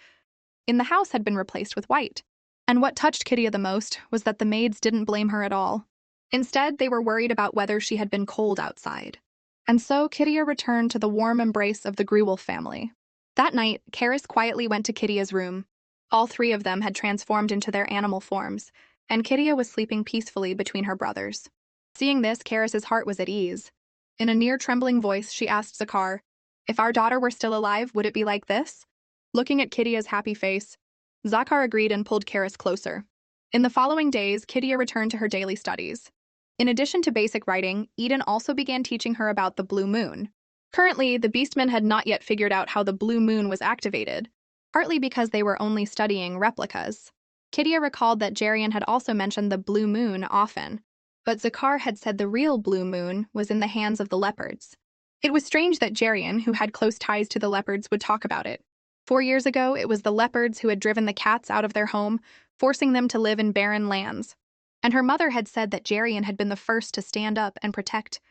in the house had been replaced with white. And what touched Kidia the most was that the maids didn't blame her at all. Instead, they were worried about whether she had been cold outside. And so Kidia returned to the warm embrace of the Gruwolf family. That night, Karis quietly went to Kidia's room. All three of them had transformed into their animal forms, and Kidia was sleeping peacefully between her brothers. Seeing this, Karis's heart was at ease. In a near-trembling voice, she asked Zakar, "If our daughter were still alive, would it be like this?" Looking at Kidia's happy face, Zakar agreed and pulled Karis closer. In the following days, Kidia returned to her daily studies. In addition to basic writing, Eden also began teaching her about the blue moon. Currently, the Beastmen had not yet figured out how the blue moon was activated, partly because they were only studying replicas. Kidia recalled that Jarian had also mentioned the blue moon often, but Zakar had said the real blue moon was in the hands of the leopards. It was strange that Jarian, who had close ties to the leopards, would talk about it. 4 years ago, it was the leopards who had driven the cats out of their home, forcing them to live in barren lands. And her mother had said that Jarian had been the first to stand up and protect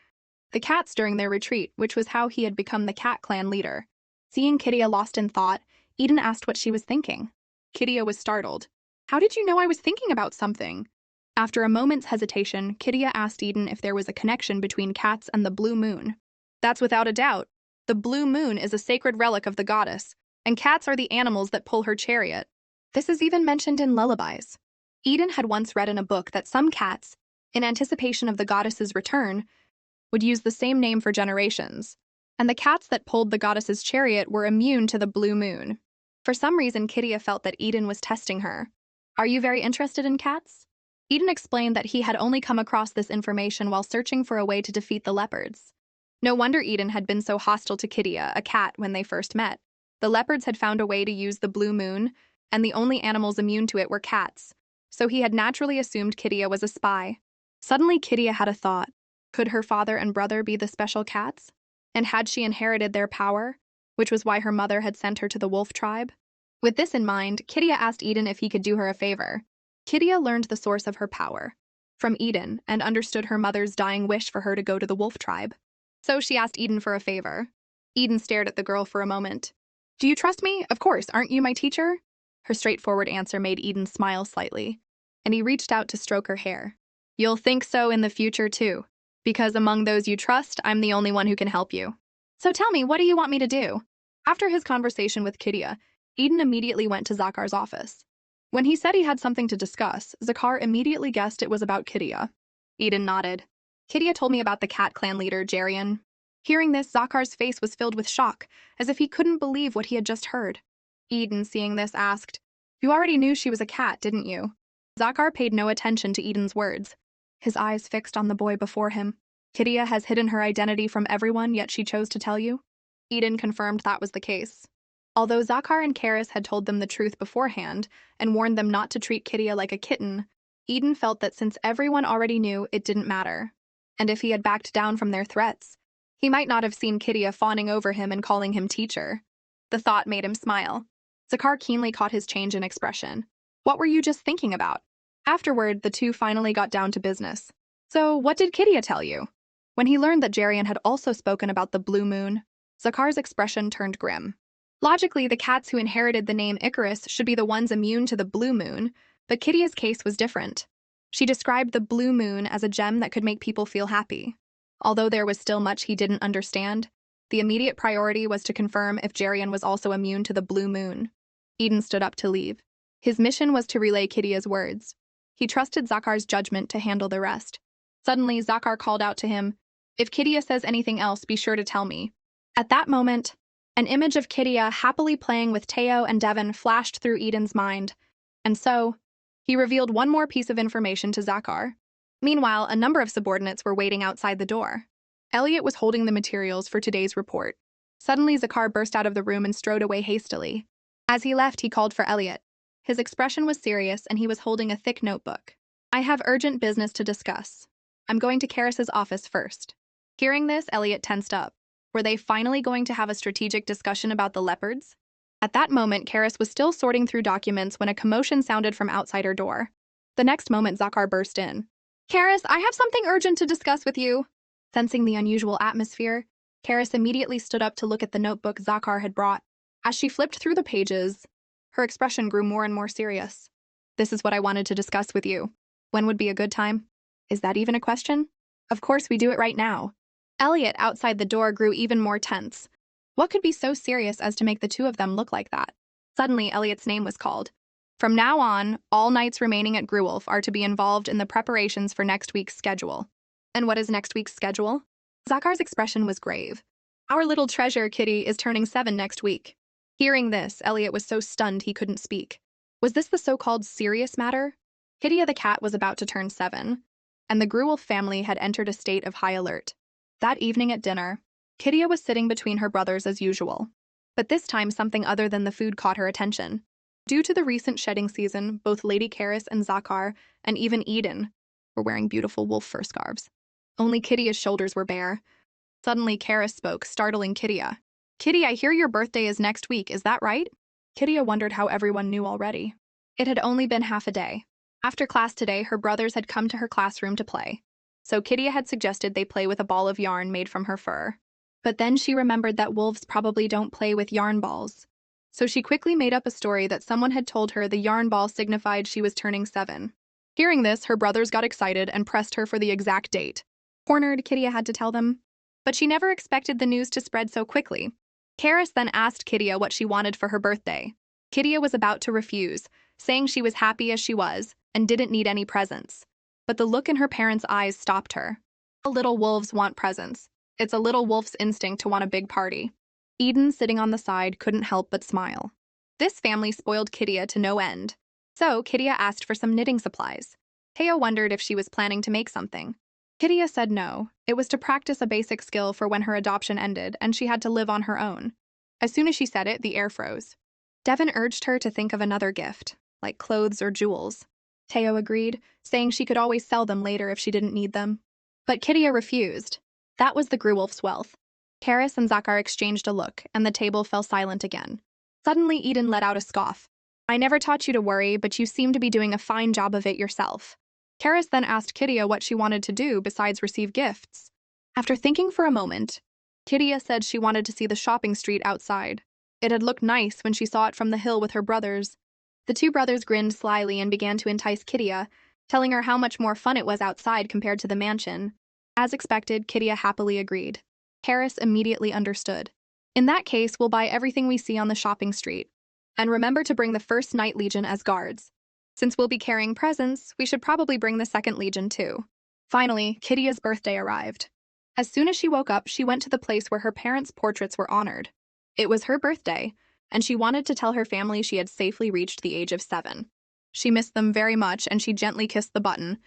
the cats during their retreat, which was how he had become the cat clan leader. Seeing Kidia lost in thought, Eden asked what she was thinking. Kidia was startled. How did you know I was thinking about something? After a moment's hesitation, Kidia asked Eden if there was a connection between cats and the blue moon. That's without a doubt. The blue moon is a sacred relic of the goddess, and cats are the animals that pull her chariot. This is even mentioned in lullabies. Eden had once read in a book that some cats, in anticipation of the goddess's return, would use the same name for generations, and the cats that pulled the goddess's chariot were immune to the blue moon. For some reason, Kidia felt that Eden was testing her. Are you very interested in cats? Eden explained that he had only come across this information while searching for a way to defeat the leopards. No wonder Eden had been so hostile to Kidia, a cat, when they first met. The leopards had found a way to use the blue moon, and the only animals immune to it were cats, so he had naturally assumed Kidia was a spy. Suddenly, Kidia had a thought. Could her father and brother be the special cats? And had she inherited their power, which was why her mother had sent her to the wolf tribe? With this in mind, Kidia asked Eden if he could do her a favor. Kidia learned the source of her power from Eden and understood her mother's dying wish for her to go to the wolf tribe. So she asked Eden for a favor. Eden stared at the girl for a moment. Do you trust me? Of course, aren't you my teacher? Her straightforward answer made Eden smile slightly, and he reached out to stroke her hair. You'll think so in the future, too, because among those you trust, I'm the only one who can help you. So tell me, what do you want me to do? After his conversation with Kidia, Eden immediately went to Zakar's office. When he said he had something to discuss, Zakar immediately guessed it was about Kidia. Eden nodded. Kidia told me about the cat clan leader, Jarian. Hearing this, Zakar's face was filled with shock, as if he couldn't believe what he had just heard. Eden, seeing this, asked, You already knew she was a cat, didn't you? Zakar paid no attention to Eden's words, his eyes fixed on the boy before him. Kidia has hidden her identity from everyone, yet she chose to tell you? Eden confirmed that was the case. Although Zakar and Karis had told them the truth beforehand and warned them not to treat Kidia like a kitten, Eden felt that since everyone already knew, it didn't matter. And if he had backed down from their threats, he might not have seen Kidia fawning over him and calling him teacher. The thought made him smile. Zakar keenly caught his change in expression. What were you just thinking about? Afterward, the two finally got down to business. So, what did Kidia tell you? When he learned that Jarian had also spoken about the blue moon, Zakar's expression turned grim. Logically, the cats who inherited the name Icarus should be the ones immune to the blue moon, but Kidia's case was different. She described the blue moon as a gem that could make people feel happy. Although there was still much he didn't understand, the immediate priority was to confirm if Jarian was also immune to the blue moon. Eden stood up to leave. His mission was to relay Kidia's words. He trusted Zakar's judgment to handle the rest. Suddenly, Zakar called out to him, If Kidia says anything else, be sure to tell me. At that moment, an image of Kidia happily playing with Teo and Devon flashed through Eden's mind, and so, he revealed one more piece of information to Zakar. Meanwhile, a number of subordinates were waiting outside the door. Elliot was holding the materials for today's report. Suddenly, Zakar burst out of the room and strode away hastily. As he left, he called for Elliot. His expression was serious, and he was holding a thick notebook. I have urgent business to discuss. I'm going to Karis's office first. Hearing this, Elliot tensed up. Were they finally going to have a strategic discussion about the leopards? At that moment, Karis was still sorting through documents when a commotion sounded from outside her door. The next moment, Zakar burst in. Karis, I have something urgent to discuss with you. Sensing the unusual atmosphere, Karis immediately stood up to look at the notebook Zakar had brought. As she flipped through the pages, her expression grew more and more serious. This is what I wanted to discuss with you. When would be a good time? Is that even a question? Of course, we do it right now. Elliot, outside the door, grew even more tense. What could be so serious as to make the two of them look like that? Suddenly, Elliot's name was called. From now on, all knights remaining at Gruwolf are to be involved in the preparations for next week's schedule. And what is next week's schedule? Zakar's expression was grave. Our little treasure, Kitty, is turning 7 next week. Hearing this, Elliot was so stunned he couldn't speak. Was this the so-called serious matter? Kitty the cat was about to turn 7, and the Gruwolf family had entered a state of high alert. That evening at dinner, Kitty was sitting between her brothers as usual. But this time something other than the food caught her attention. Due to the recent shedding season, both Lady Karis and Zakar, and even Eden, were wearing beautiful wolf fur scarves. Only Kitty's shoulders were bare. Suddenly Karis spoke, startling Kitty. "Kitty, I hear your birthday is next week, is that right?" Kitty wondered how everyone knew already. It had only been half a day. After class today, her brothers had come to her classroom to play. So Kitty had suggested they play with a ball of yarn made from her fur. But then she remembered that wolves probably don't play with yarn balls. So she quickly made up a story that someone had told her the yarn ball signified she was turning 7. Hearing this, her brothers got excited and pressed her for the exact date. Cornered, Kitty had to tell them. But she never expected the news to spread so quickly. Karis then asked Kitty what she wanted for her birthday. Kitty was about to refuse, saying she was happy as she was and didn't need any presents. But the look in her parents' eyes stopped her. All little wolves want presents. It's a little wolf's instinct to want a big party. Eden, sitting on the side, couldn't help but smile. This family spoiled Kitty to no end. So Kitty asked for some knitting supplies. Teo wondered if she was planning to make something. Kitty said no. It was to practice a basic skill for when her adoption ended and she had to live on her own. As soon as she said it, the air froze. Devin urged her to think of another gift, like clothes or jewels. Teo agreed, saying she could always sell them later if she didn't need them. But Kitty refused. That was the Gruwolf's wealth. Karis and Zakar exchanged a look, and the table fell silent again. Suddenly, Eden let out a scoff. "I never taught you to worry, but you seem to be doing a fine job of it yourself." Karis then asked Kitty what she wanted to do besides receive gifts. After thinking for a moment, Kitty said she wanted to see the shopping street outside. It had looked nice when she saw it from the hill with her brothers. The two brothers grinned slyly and began to entice Kitty, telling her how much more fun it was outside compared to the mansion. As expected, Kitty happily agreed. Karis immediately understood. "In that case, we'll buy everything we see on the shopping street. And remember to bring the First Night Legion as guards. Since we'll be carrying presents, we should probably bring the Second Legion too." Finally, Kitty's birthday arrived. As soon as she woke up, she went to the place where her parents' portraits were honored. It was her birthday, and she wanted to tell her family she had safely reached the age of 7. She missed them very much, and she gently kissed the button,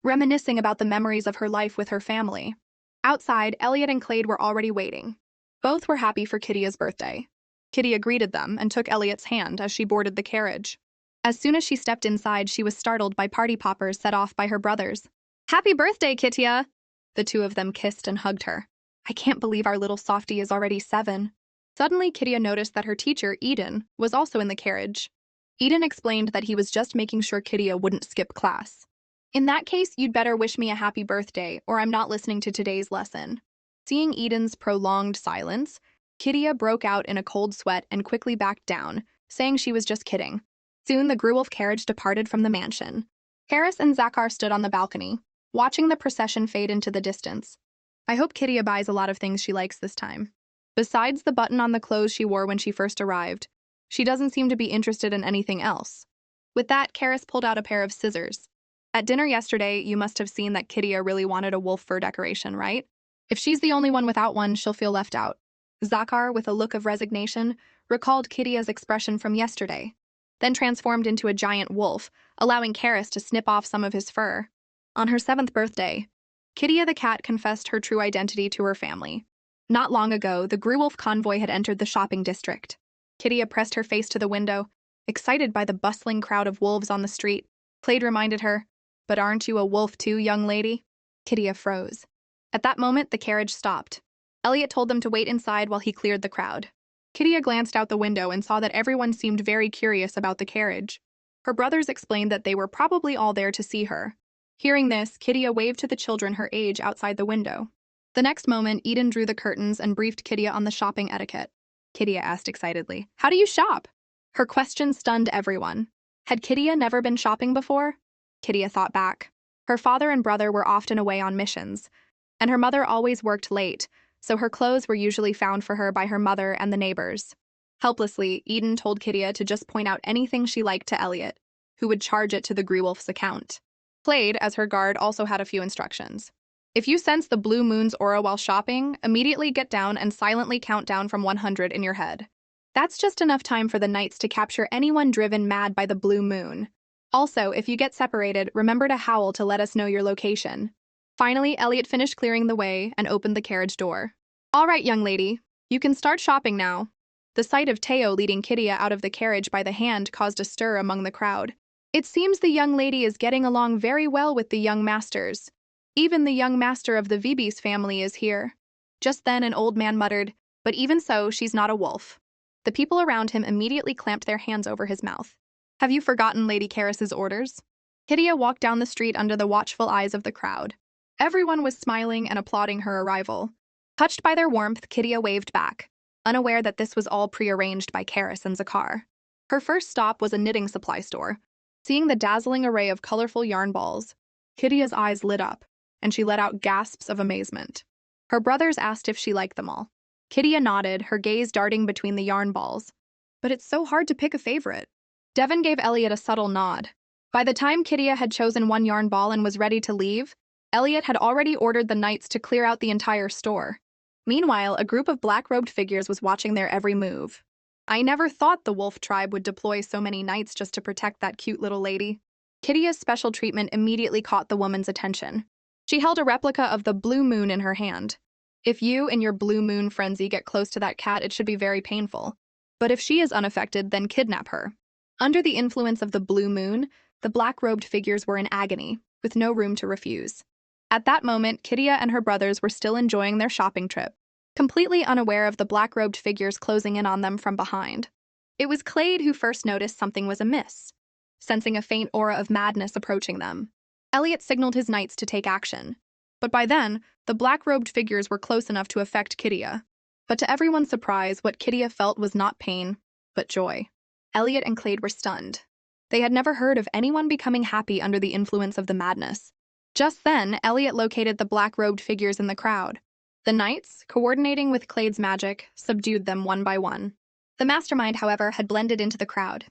reminiscing about the memories of her life with her family. Outside, Elliot and Clade were already waiting. Both were happy for Kitty's birthday. Kitty greeted them and took Elliot's hand as she boarded the carriage. As soon as she stepped inside, she was startled by party poppers set off by her brothers. "Happy birthday, Kitty!" The two of them kissed and hugged her. "I can't believe our little softie is already 7. Suddenly, Kitty noticed that her teacher, Eden, was also in the carriage. Eden explained that he was just making sure Kitty wouldn't skip class. "In that case, you'd better wish me a happy birthday, or I'm not listening to today's lesson." Seeing Eden's prolonged silence, Kitty broke out in a cold sweat and quickly backed down, saying she was just kidding. Soon, the Gruwolf carriage departed from the mansion. Karis and Zakar stood on the balcony, watching the procession fade into the distance. "I hope Kitty buys a lot of things she likes this time. Besides the button on the clothes she wore when she first arrived, she doesn't seem to be interested in anything else." With that, Karis pulled out a pair of scissors. "At dinner yesterday, you must have seen that Kitty really wanted a wolf fur decoration, right? If she's the only one without one, she'll feel left out." Zakar, with a look of resignation, recalled Kitty's expression from yesterday, then transformed into a giant wolf, allowing Karis to snip off some of his fur. On her 7th birthday, Kitty the cat confessed her true identity to her family. Not long ago, the Gruwolf convoy had entered the shopping district. Kitty pressed her face to the window, excited by the bustling crowd of wolves on the street. Clade reminded her, "But aren't you a wolf too, young lady?" Kitty froze. At that moment, the carriage stopped. Elliot told them to wait inside while he cleared the crowd. Kitty glanced out the window and saw that everyone seemed very curious about the carriage. Her brothers explained that they were probably all there to see her. Hearing this, Kitty waved to the children her age outside the window. The next moment, Eden drew the curtains and briefed Kitty on the shopping etiquette. Kitty asked excitedly, "How do you shop?" Her question stunned everyone. Had Kitty never been shopping before? Kitty thought back. Her father and brother were often away on missions, and her mother always worked late, so her clothes were usually found for her by her mother and the neighbors. Helplessly, Eden told Kitty to just point out anything she liked to Elliot, who would charge it to the Gruwolf's account. Clade, as her guard, also had a few instructions. "If you sense the blue moon's aura while shopping, immediately get down and silently count down from 100 in your head. That's just enough time for the knights to capture anyone driven mad by the blue moon. Also, if you get separated, remember to howl to let us know your location. Finally, Elliot finished clearing the way and opened the carriage door. All right, young lady, you can start shopping now. The sight of Teo leading Kidia out of the carriage by the hand caused a stir among the crowd. It seems the young lady is getting along very well with the young masters. Even the young master of the Vibis family is here. Just then an old man muttered, "But even so, she's not a wolf." The people around him immediately clamped their hands over his mouth. Have you forgotten Lady Karis's orders? Kidia walked down the street under the watchful eyes of the crowd. Everyone was smiling and applauding her arrival. Touched by their warmth, Kidia waved back, unaware that this was all prearranged by Karis and Zakar. Her first stop was a knitting supply store. Seeing the dazzling array of colorful yarn balls, Kidia's eyes lit up, and she let out gasps of amazement. Her brothers asked if she liked them all. Kidia nodded, her gaze darting between the yarn balls. But it's so hard to pick a favorite. Devon gave Elliot a subtle nod. By the time Kidia had chosen one yarn ball and was ready to leave, Elliot had already ordered the knights to clear out the entire store. Meanwhile, a group of black-robed figures was watching their every move. I never thought the wolf tribe would deploy so many knights just to protect that cute little lady. Kidia's special treatment immediately caught the woman's attention. She held a replica of the blue moon in her hand. If you and your blue moon frenzy get close to that cat, it should be very painful. But if she is unaffected, then kidnap her. Under the influence of the blue moon, the black-robed figures were in agony, with no room to refuse. At that moment, Kidia and her brothers were still enjoying their shopping trip, completely unaware of the black-robed figures closing in on them from behind. It was Clade who first noticed something was amiss, sensing a faint aura of madness approaching them. Elliot signaled his knights to take action. But by then, the black-robed figures were close enough to affect Kidia. But to everyone's surprise, what Kidia felt was not pain, but joy. Elliot and Clade were stunned. They had never heard of anyone becoming happy under the influence of the madness. Just then, Elliot located the black-robed figures in the crowd. The knights, coordinating with Clade's magic, subdued them one by one. The mastermind, however, had blended into the crowd.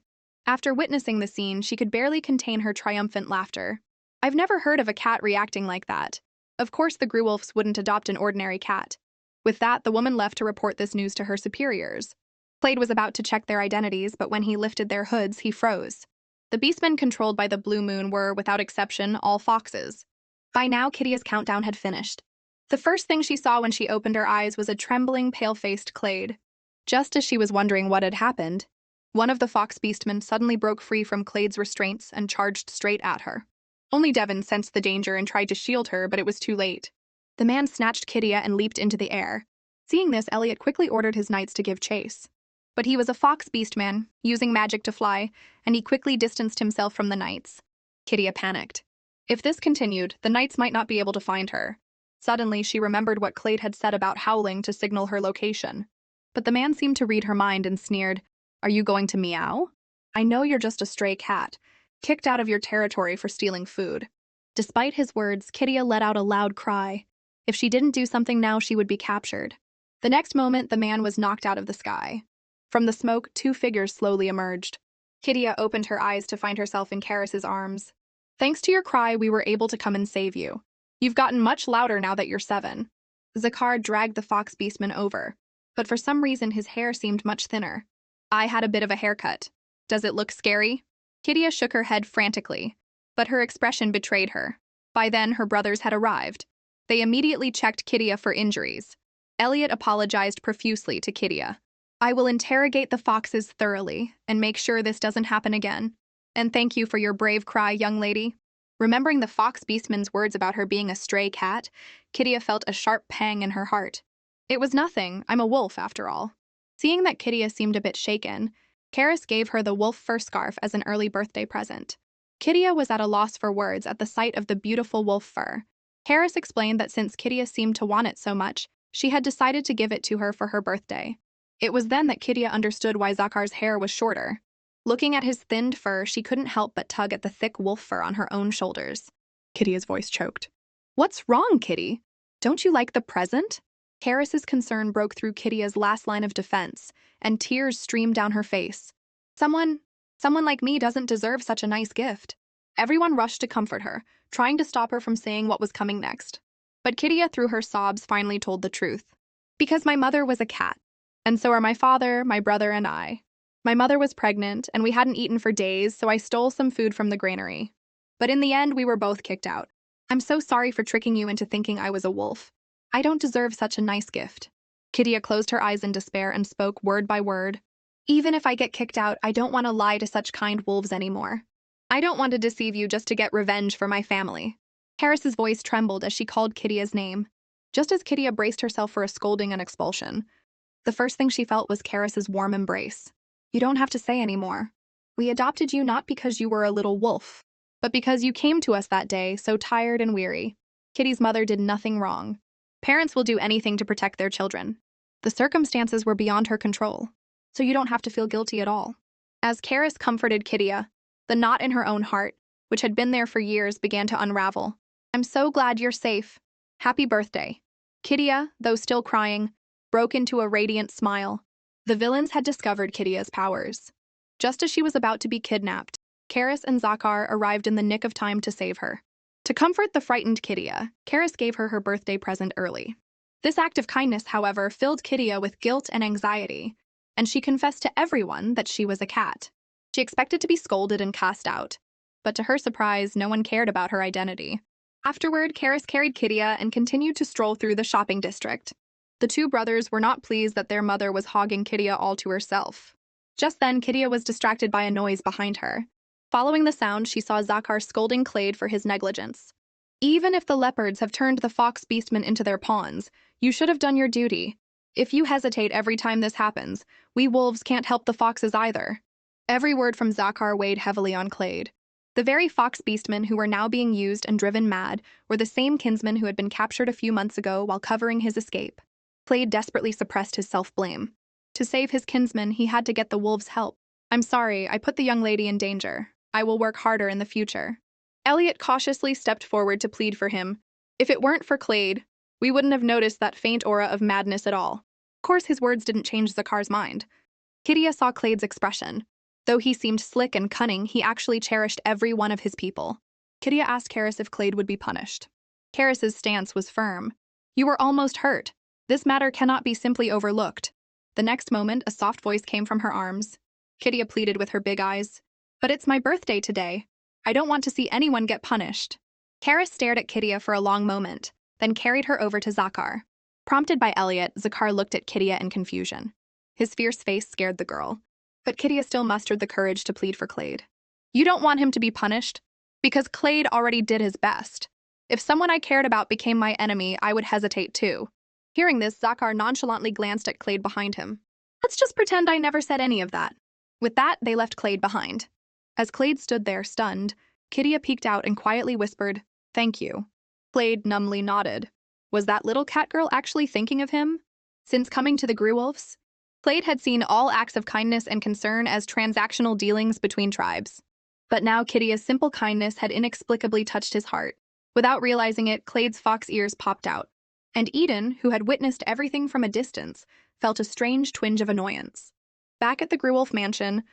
After witnessing the scene, she could barely contain her triumphant laughter. I've never heard of a cat reacting like that. Of course the Gruwolfs wouldn't adopt an ordinary cat. With that, the woman left to report this news to her superiors. Clade was about to check their identities, but when he lifted their hoods, he froze. The beastmen controlled by the blue moon were, without exception, all foxes. By now, Kidia's countdown had finished. The first thing she saw when she opened her eyes was a trembling, pale-faced Clade. Just as she was wondering what had happened, one of the fox beastmen suddenly broke free from Clade's restraints and charged straight at her. Only Devon sensed the danger and tried to shield her, but it was too late. The man snatched Kidia and leaped into the air. Seeing this, Elliot quickly ordered his knights to give chase. But he was a fox beastman, using magic to fly, and he quickly distanced himself from the knights. Kidia panicked. If this continued, the knights might not be able to find her. Suddenly, she remembered what Clade had said about howling to signal her location. But the man seemed to read her mind and sneered, "Are you going to meow? I know you're just a stray cat, kicked out of your territory for stealing food." Despite his words, Kidia let out a loud cry. If she didn't do something now, she would be captured. The next moment, the man was knocked out of the sky. From the smoke, two figures slowly emerged. Kidia opened her eyes to find herself in Karis's arms. "Thanks to your cry, we were able to come and save you. You've gotten much louder now that you're 7. Zakar dragged the fox beastman over, but for some reason his hair seemed much thinner. "I had a bit of a haircut. Does it look scary?" Kidia shook her head frantically, but her expression betrayed her. By then, her brothers had arrived. They immediately checked Kidia for injuries. Elliot apologized profusely to Kidia. "I will interrogate the foxes thoroughly and make sure this doesn't happen again. And thank you for your brave cry, young lady." Remembering the fox beastman's words about her being a stray cat, Kidia felt a sharp pang in her heart. It was nothing, I'm a wolf after all. Seeing that Kidia seemed a bit shaken, Karis gave her the wolf fur scarf as an early birthday present. Kidia was at a loss for words at the sight of the beautiful wolf fur. Karis explained that since Kidia seemed to want it so much, she had decided to give it to her for her birthday. It was then that Kidia understood why Zakar's hair was shorter. Looking at his thinned fur, she couldn't help but tug at the thick wolf fur on her own shoulders. Kidia's voice choked. "What's wrong, Kitty? Don't you like the present?" Karis's concern broke through Kidia's last line of defense, and tears streamed down her face. Someone like me doesn't deserve such a nice gift." Everyone rushed to comfort her, trying to stop her from saying what was coming next. But Kidia, through her sobs, finally told the truth. "Because my mother was a cat. And so are my father, my brother, and I. My mother was pregnant, and we hadn't eaten for days, so I stole some food from the granary. But in the end, we were both kicked out. I'm so sorry for tricking you into thinking I was a wolf. I don't deserve such a nice gift. Kidia closed her eyes in despair and spoke word by word. Even if I get kicked out, I don't want to lie to such kind wolves anymore. I don't want to deceive you just to get revenge for my family. Karis's voice trembled as she called Kidia's name. Just as Kidia braced herself for a scolding and expulsion, the first thing she felt was Karis's warm embrace. You don't have to say anymore. We adopted you not because you were a little wolf, but because you came to us that day, so tired and weary. Kitty's mother did nothing wrong. Parents will do anything to protect their children. The circumstances were beyond her control, so you don't have to feel guilty at all. As Karis comforted Kidia, the knot in her own heart, which had been there for years, began to unravel. I'm so glad you're safe. Happy birthday. Kidia, though still crying, broke into a radiant smile. The villains had discovered Kidia's powers. Just as she was about to be kidnapped, Karis and Zakar arrived in the nick of time to save her. To comfort the frightened Kidia, Karis gave her her birthday present early. This act of kindness, however, filled Kidia with guilt and anxiety, and she confessed to everyone that she was a cat. She expected to be scolded and cast out, but to her surprise, no one cared about her identity. Afterward, Karis carried Kidia and continued to stroll through the shopping district. The two brothers were not pleased that their mother was hogging Kidia all to herself. Just then, Kidia was distracted by a noise behind her. Following the sound, she saw Zakar scolding Clade for his negligence. Even if the leopards have turned the fox beastmen into their pawns, you should have done your duty. If you hesitate every time this happens, we wolves can't help the foxes either. Every word from Zakar weighed heavily on Clade. The very fox beastmen who were now being used and driven mad were the same kinsmen who had been captured a few months ago while covering his escape. Clade desperately suppressed his self-blame. To save his kinsmen, he had to get the wolves' help. I'm sorry, I put the young lady in danger. I will work harder in the future. Elliot cautiously stepped forward to plead for him. If it weren't for Clade, we wouldn't have noticed that faint aura of madness at all. Of course, his words didn't change Zakar's mind. Kidia saw Clade's expression. Though he seemed slick and cunning, he actually cherished every one of his people. Kidia asked Karis if Clade would be punished. Karis's stance was firm. You were almost hurt. This matter cannot be simply overlooked. The next moment, a soft voice came from her arms. Kidia pleaded with her big eyes. But it's my birthday today. I don't want to see anyone get punished. Karis stared at Kidia for a long moment, then carried her over to Zakar. Prompted by Elliot, Zakar looked at Kidia in confusion. His fierce face scared the girl, but Kidia still mustered the courage to plead for Clade. You don't want him to be punished? Because Clade already did his best. If someone I cared about became my enemy, I would hesitate too. Hearing this, Zakar nonchalantly glanced at Clade behind him. Let's just pretend I never said any of that. With that, they left Clade behind. As Clade stood there, stunned, Kidia peeked out and quietly whispered, "Thank you." Clade numbly nodded. Was that little cat girl actually thinking of him? Since coming to the Grewolves, Clade had seen all acts of kindness and concern as transactional dealings between tribes. But now Kidia's simple kindness had inexplicably touched his heart. Without realizing it, Clade's fox ears popped out. And Eden, who had witnessed everything from a distance, felt a strange twinge of annoyance. Back at the Grewolf mansion,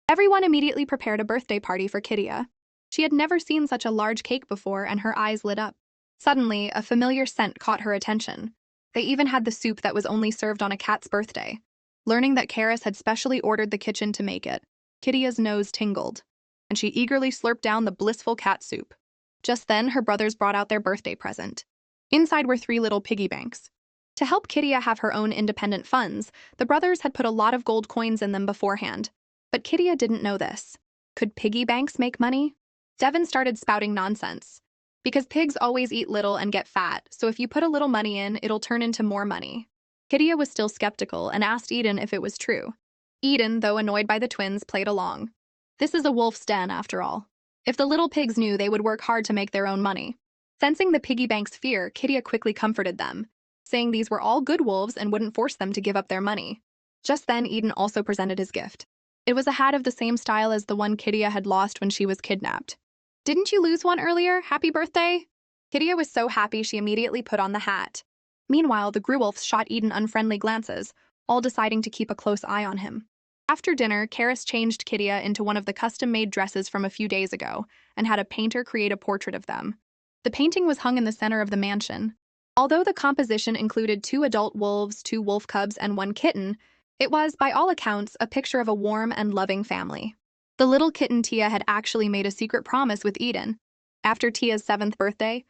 everyone immediately prepared a birthday party for Kidia. She had never seen such a large cake before, and her eyes lit up. Suddenly, a familiar scent caught her attention. They even had the soup that was only served on a cat's birthday. Learning that Karis had specially ordered the kitchen to make it, Kidia's nose tingled, and she eagerly slurped down the blissful cat soup. Just then, her brothers brought out their birthday present. Inside were 3 little piggy banks. To help Kidia have her own independent funds, the brothers had put a lot of gold coins in them beforehand. But Kidia didn't know this. Could piggy banks make money? Devin started spouting nonsense. Because pigs always eat little and get fat, so if you put a little money in, it'll turn into more money. Kidia was still skeptical and asked Eden if it was true. Eden, though annoyed by the twins, played along. This is a wolf's den, after all. If the little pigs knew, they would work hard to make their own money. Sensing the piggy bank's fear, Kidia quickly comforted them, saying these were all good wolves and wouldn't force them to give up their money. Just then, Eden also presented his gift. It was a hat of the same style as the one Kidia had lost when she was kidnapped. Didn't you lose one earlier? Happy birthday? Kidia was so happy she immediately put on the hat. Meanwhile, the Grewolves shot Eden unfriendly glances, all deciding to keep a close eye on him. After dinner, Karis changed Kidia into one of the custom-made dresses from a few days ago and had a painter create a portrait of them. The painting was hung in the center of the mansion. Although the composition included 2 adult wolves, 2 wolf cubs, and 1 kitten, it was, by all accounts, a picture of a warm and loving family. The little kitten Tia had actually made a secret promise with Eden. After Tia's 7th birthday,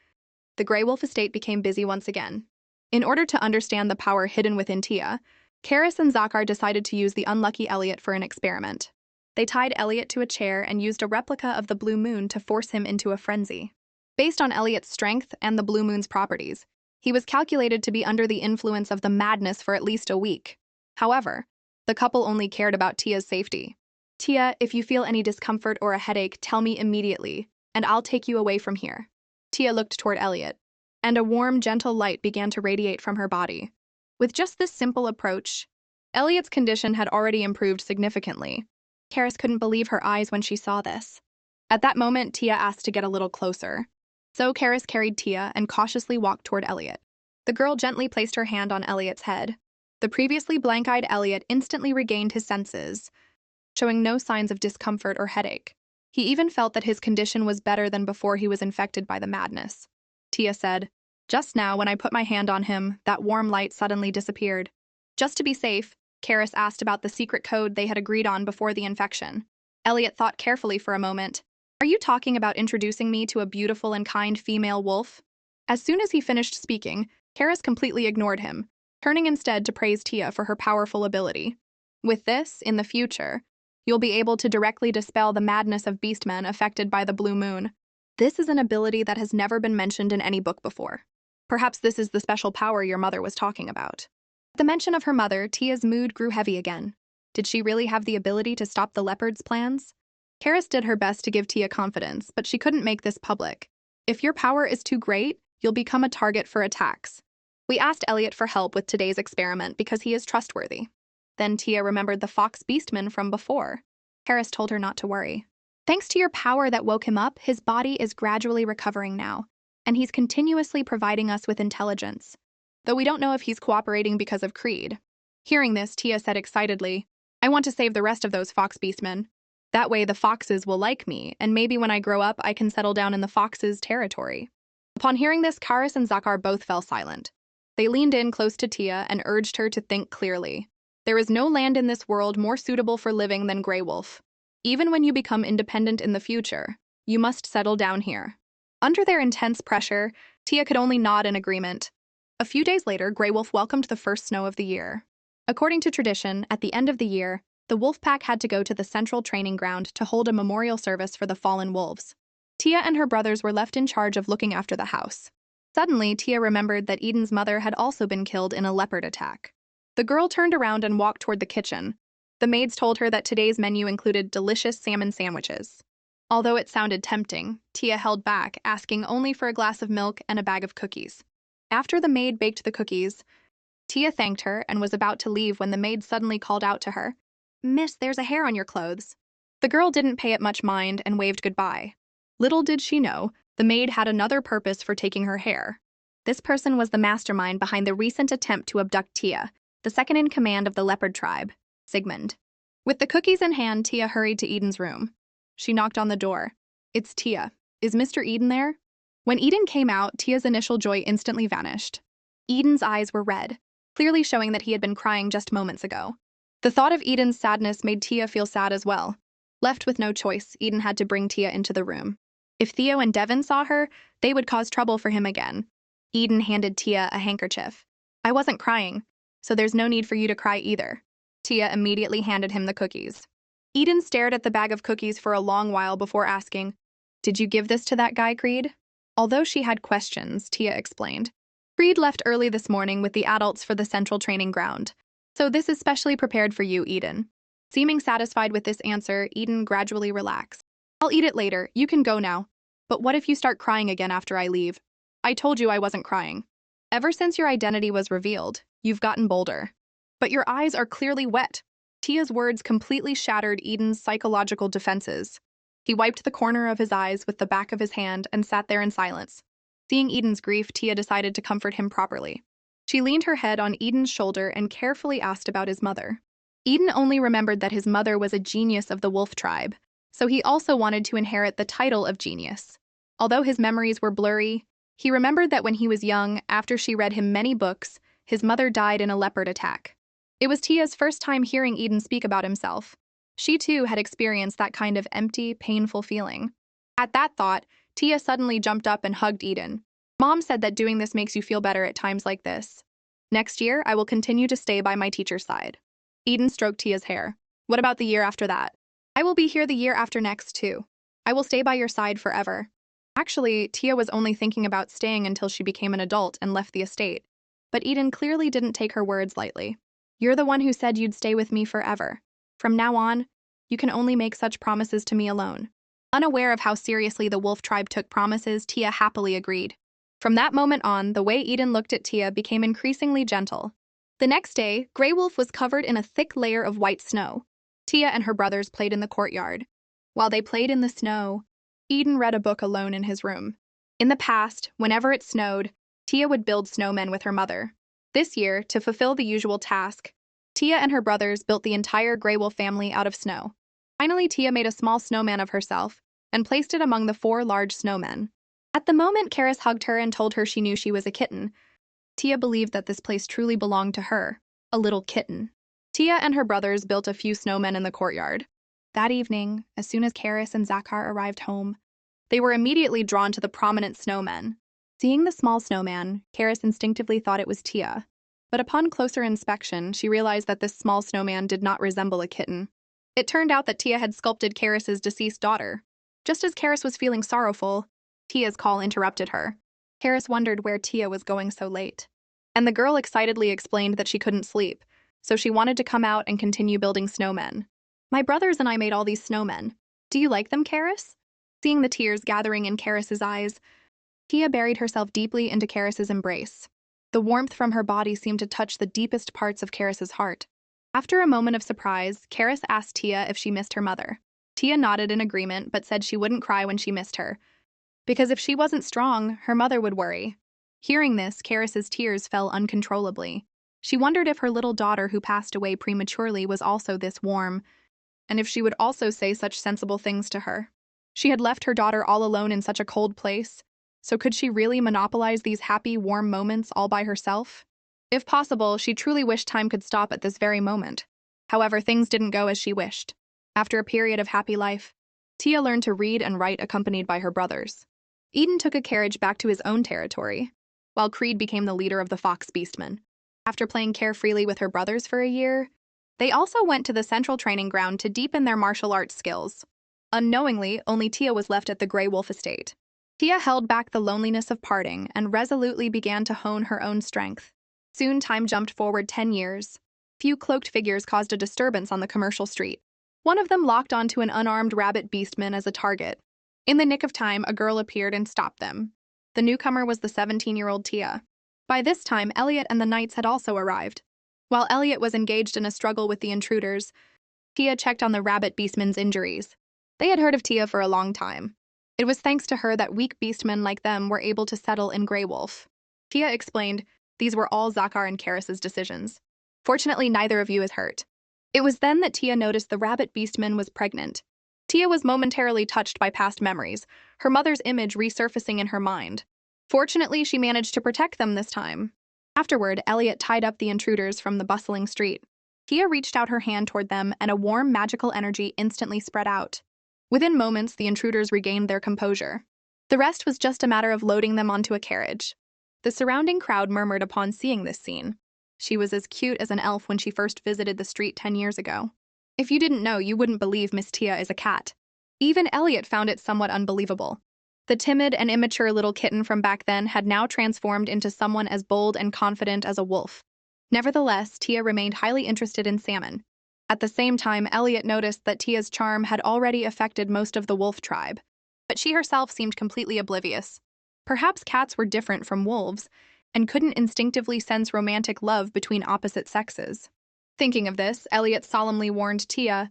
the Grey Wolf estate became busy once again. In order to understand the power hidden within Tia, Karis and Zakar decided to use the unlucky Elliot for an experiment. They tied Elliot to a chair and used a replica of the blue moon to force him into a frenzy. Based on Elliot's strength and the blue moon's properties, he was calculated to be under the influence of the madness for at least a week. However, the couple only cared about Tia's safety. "Tia, if you feel any discomfort or a headache, tell me immediately, and I'll take you away from here." Tia looked toward Elliot, and a warm, gentle light began to radiate from her body. With just this simple approach, Elliot's condition had already improved significantly. Karis couldn't believe her eyes when she saw this. At that moment, Tia asked to get a little closer. So Karis carried Tia and cautiously walked toward Elliot. The girl gently placed her hand on Elliot's head. The previously blank-eyed Elliot instantly regained his senses, showing no signs of discomfort or headache. He even felt that his condition was better than before he was infected by the madness. Tia said, "Just now, when I put my hand on him, that warm light suddenly disappeared." Just to be safe, Karis asked about the secret code they had agreed on before the infection. Elliot thought carefully for a moment. "Are you talking about introducing me to a beautiful and kind female wolf?" As soon as he finished speaking, Karis completely ignored him, turning instead to praise Tia for her powerful ability. "With this, in the future, you'll be able to directly dispel the madness of beastmen affected by the blue moon. This is an ability that has never been mentioned in any book before. Perhaps this is the special power your mother was talking about." At the mention of her mother, Tia's mood grew heavy again. Did she really have the ability to stop the leopard's plans? Karis did her best to give Tia confidence, but she couldn't make this public. "If your power is too great, you'll become a target for attacks. We asked Elliot for help with today's experiment because he is trustworthy." Then Tia remembered the fox beastman from before. Karis told her not to worry. "Thanks to your power that woke him up, his body is gradually recovering now, and he's continuously providing us with intelligence. Though we don't know if he's cooperating because of Creed." Hearing this, Tia said excitedly, "I want to save the rest of those fox beastmen. That way the foxes will like me, and maybe when I grow up I can settle down in the foxes' territory." Upon hearing this, Karis and Zakar both fell silent. They leaned in close to Tia and urged her to think clearly. There is no land in this world more suitable for living than Grey Wolf. Even when you become independent in the future, you must settle down here. Under their intense pressure, Tia could only nod in agreement. A few days later, Grey Wolf welcomed the first snow of the year. According to tradition, at the end of the year, the wolf pack had to go to the central training ground to hold a memorial service for the fallen wolves. Tia and her brothers were left in charge of looking after the house. Suddenly, Tia remembered that Eden's mother had also been killed in a leopard attack. The girl turned around and walked toward the kitchen. The maids told her that today's menu included delicious salmon sandwiches. Although it sounded tempting, Tia held back, asking only for a glass of milk and a bag of cookies. After the maid baked the cookies, Tia thanked her and was about to leave when the maid suddenly called out to her, "Miss, there's a hair on your clothes." The girl didn't pay it much mind and waved goodbye. Little did she know, the maid had another purpose for taking her hair. This person was the mastermind behind the recent attempt to abduct Tia, the second in command of the leopard tribe, Sigmund. With the cookies in hand, Tia hurried to Eden's room. She knocked on the door. "It's Tia. Is Mr. Eden there?" When Eden came out, Tia's initial joy instantly vanished. Eden's eyes were red, clearly showing that he had been crying just moments ago. The thought of Eden's sadness made Tia feel sad as well. Left with no choice, Eden had to bring Tia into the room. If Theo and Devin saw her, they would cause trouble for him again. Eden handed Tia a handkerchief. "I wasn't crying, so there's no need for you to cry either." Tia immediately handed him the cookies. Eden stared at the bag of cookies for a long while before asking, "Did you give this to that guy, Creed?" Although she had questions, Tia explained. "Creed left early this morning with the adults for the central training ground, so this is specially prepared for you, Eden." Seeming satisfied with this answer, Eden gradually relaxed. "I'll eat it later, you can go now. But what if you start crying again after I leave?" "I told you I wasn't crying. Ever since your identity was revealed, you've gotten bolder. But your eyes are clearly wet." Tia's words completely shattered Eden's psychological defenses. He wiped the corner of his eyes with the back of his hand and sat there in silence. Seeing Eden's grief, Tia decided to comfort him properly. She leaned her head on Eden's shoulder and carefully asked about his mother. Eden only remembered that his mother was a genius of the wolf tribe, so he also wanted to inherit the title of genius. Although his memories were blurry, He remembered that when he was young, after she read him many books, his mother died in a leopard attack. It was Tia's first time hearing Eden speak about himself. She too had experienced that kind of empty, painful feeling. At that thought, Tia suddenly jumped up and hugged Eden. Mom said that doing this makes you feel better at times like this. Next year, I will continue to stay by my teacher's side. Eden stroked Tia's hair. What about the year after that? I will be here the year after next, too. I will stay by your side forever. Actually, Tia was only thinking about staying until she became an adult and left the estate. But Eden clearly didn't take her words lightly. You're the one who said you'd stay with me forever. From now on, you can only make such promises to me alone. Unaware of how seriously the wolf tribe took promises, Tia happily agreed. From that moment on, the way Eden looked at Tia became increasingly gentle. The next day, Grey Wolf was covered in a thick layer of white snow. Tia and her brothers played in the courtyard. While they played in the snow, Eden read a book alone in his room. In the past, whenever it snowed, Tia would build snowmen with her mother. This year, to fulfill the usual task, Tia and her brothers built the entire Grey Wolf family out of snow. Finally, Tia made a small snowman of herself and placed it among the 4 large snowmen. At the moment Karis hugged her and told her she knew she was a kitten, Tia believed that this place truly belonged to her, a little kitten. Tia and her brothers built a few snowmen in the courtyard. That evening, as soon as Karis and Zakar arrived home, they were immediately drawn to the prominent snowmen. Seeing the small snowman, Karis instinctively thought it was Tia. But upon closer inspection, she realized that this small snowman did not resemble a kitten. It turned out that Tia had sculpted Karis's deceased daughter. Just as Karis was feeling sorrowful, Tia's call interrupted her. Karis wondered where Tia was going so late. And the girl excitedly explained that she couldn't sleep, so she wanted to come out and continue building snowmen. My brothers and I made all these snowmen. Do you like them, Karis? Seeing the tears gathering in Karis's eyes, Tia buried herself deeply into Karis's embrace. The warmth from her body seemed to touch the deepest parts of Karis's heart. After a moment of surprise, Karis asked Tia if she missed her mother. Tia nodded in agreement but said she wouldn't cry when she missed her, because if she wasn't strong, her mother would worry. Hearing this, Karis's tears fell uncontrollably. She wondered if her little daughter who passed away prematurely was also this warm, and if she would also say such sensible things to her. She had left her daughter all alone in such a cold place, so could she really monopolize these happy, warm moments all by herself? If possible, she truly wished time could stop at this very moment. However, things didn't go as she wished. After a period of happy life, Tia learned to read and write accompanied by her brothers. Eden took a carriage back to his own territory, while Creed became the leader of the Fox Beastmen. After playing carefreely with her brothers for a year, they also went to the central training ground to deepen their martial arts skills. Unknowingly, only Tia was left at the Grey Wolf estate. Tia held back the loneliness of parting and resolutely began to hone her own strength. Soon time jumped forward 10 years. Few cloaked figures caused a disturbance on the commercial street. One of them locked onto an unarmed rabbit beastman as a target. In the nick of time, a girl appeared and stopped them. The newcomer was the 17-year-old Tia. By this time, Elliot and the knights had also arrived. While Elliot was engaged in a struggle with the intruders, Tia checked on the rabbit beastman's injuries. They had heard of Tia for a long time. It was thanks to her that weak beastmen like them were able to settle in Grey Wolf. Tia explained, these were all Zakar and Karis's decisions. Fortunately, neither of you is hurt. It was then that Tia noticed the rabbit beastman was pregnant. Tia was momentarily touched by past memories, her mother's image resurfacing in her mind. Fortunately, she managed to protect them this time. Afterward, Elliot tied up the intruders from the bustling street. Tia reached out her hand toward them, and a warm, magical energy instantly spread out. Within moments, the intruders regained their composure. The rest was just a matter of loading them onto a carriage. The surrounding crowd murmured upon seeing this scene. She was as cute as an elf when she first visited the street 10 years ago. If you didn't know, you wouldn't believe Miss Tia is a cat. Even Elliot found it somewhat unbelievable. The timid and immature little kitten from back then had now transformed into someone as bold and confident as a wolf. Nevertheless, Tia remained highly interested in Salmon. At the same time, Elliot noticed that Tia's charm had already affected most of the wolf tribe, but she herself seemed completely oblivious. Perhaps cats were different from wolves and couldn't instinctively sense romantic love between opposite sexes. Thinking of this, Elliot solemnly warned Tia,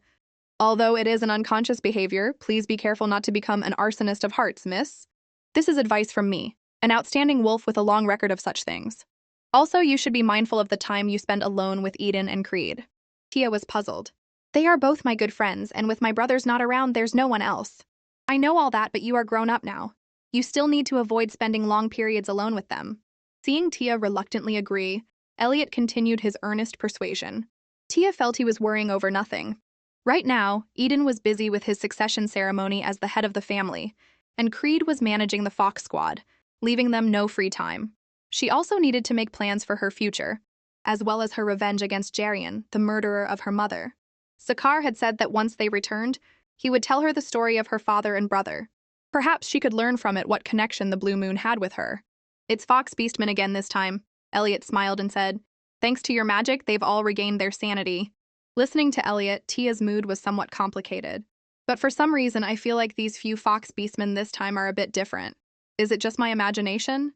although it is an unconscious behavior, please be careful not to become an arsonist of hearts, miss. This is advice from me, an outstanding wolf with a long record of such things. Also, you should be mindful of the time you spend alone with Eden and Creed. Tia was puzzled. They are both my good friends, and with my brothers not around, there's no one else. I know all that, but you are grown up now. You still need to avoid spending long periods alone with them. Seeing Tia reluctantly agree, Elliot continued his earnest persuasion. Tia felt he was worrying over nothing. Right now, Eden was busy with his succession ceremony as the head of the family, and Creed was managing the Fox Squad, leaving them no free time. She also needed to make plans for her future, as well as her revenge against Jarian, the murderer of her mother. Sakar had said that once they returned, he would tell her the story of her father and brother. Perhaps she could learn from it what connection the Blue Moon had with her. It's Fox Beastmen again this time, Elliot smiled and said. Thanks to your magic, they've all regained their sanity. Listening to Elliot, Tia's mood was somewhat complicated. But for some reason, I feel like these few Fox Beastmen this time are a bit different. Is it just my imagination?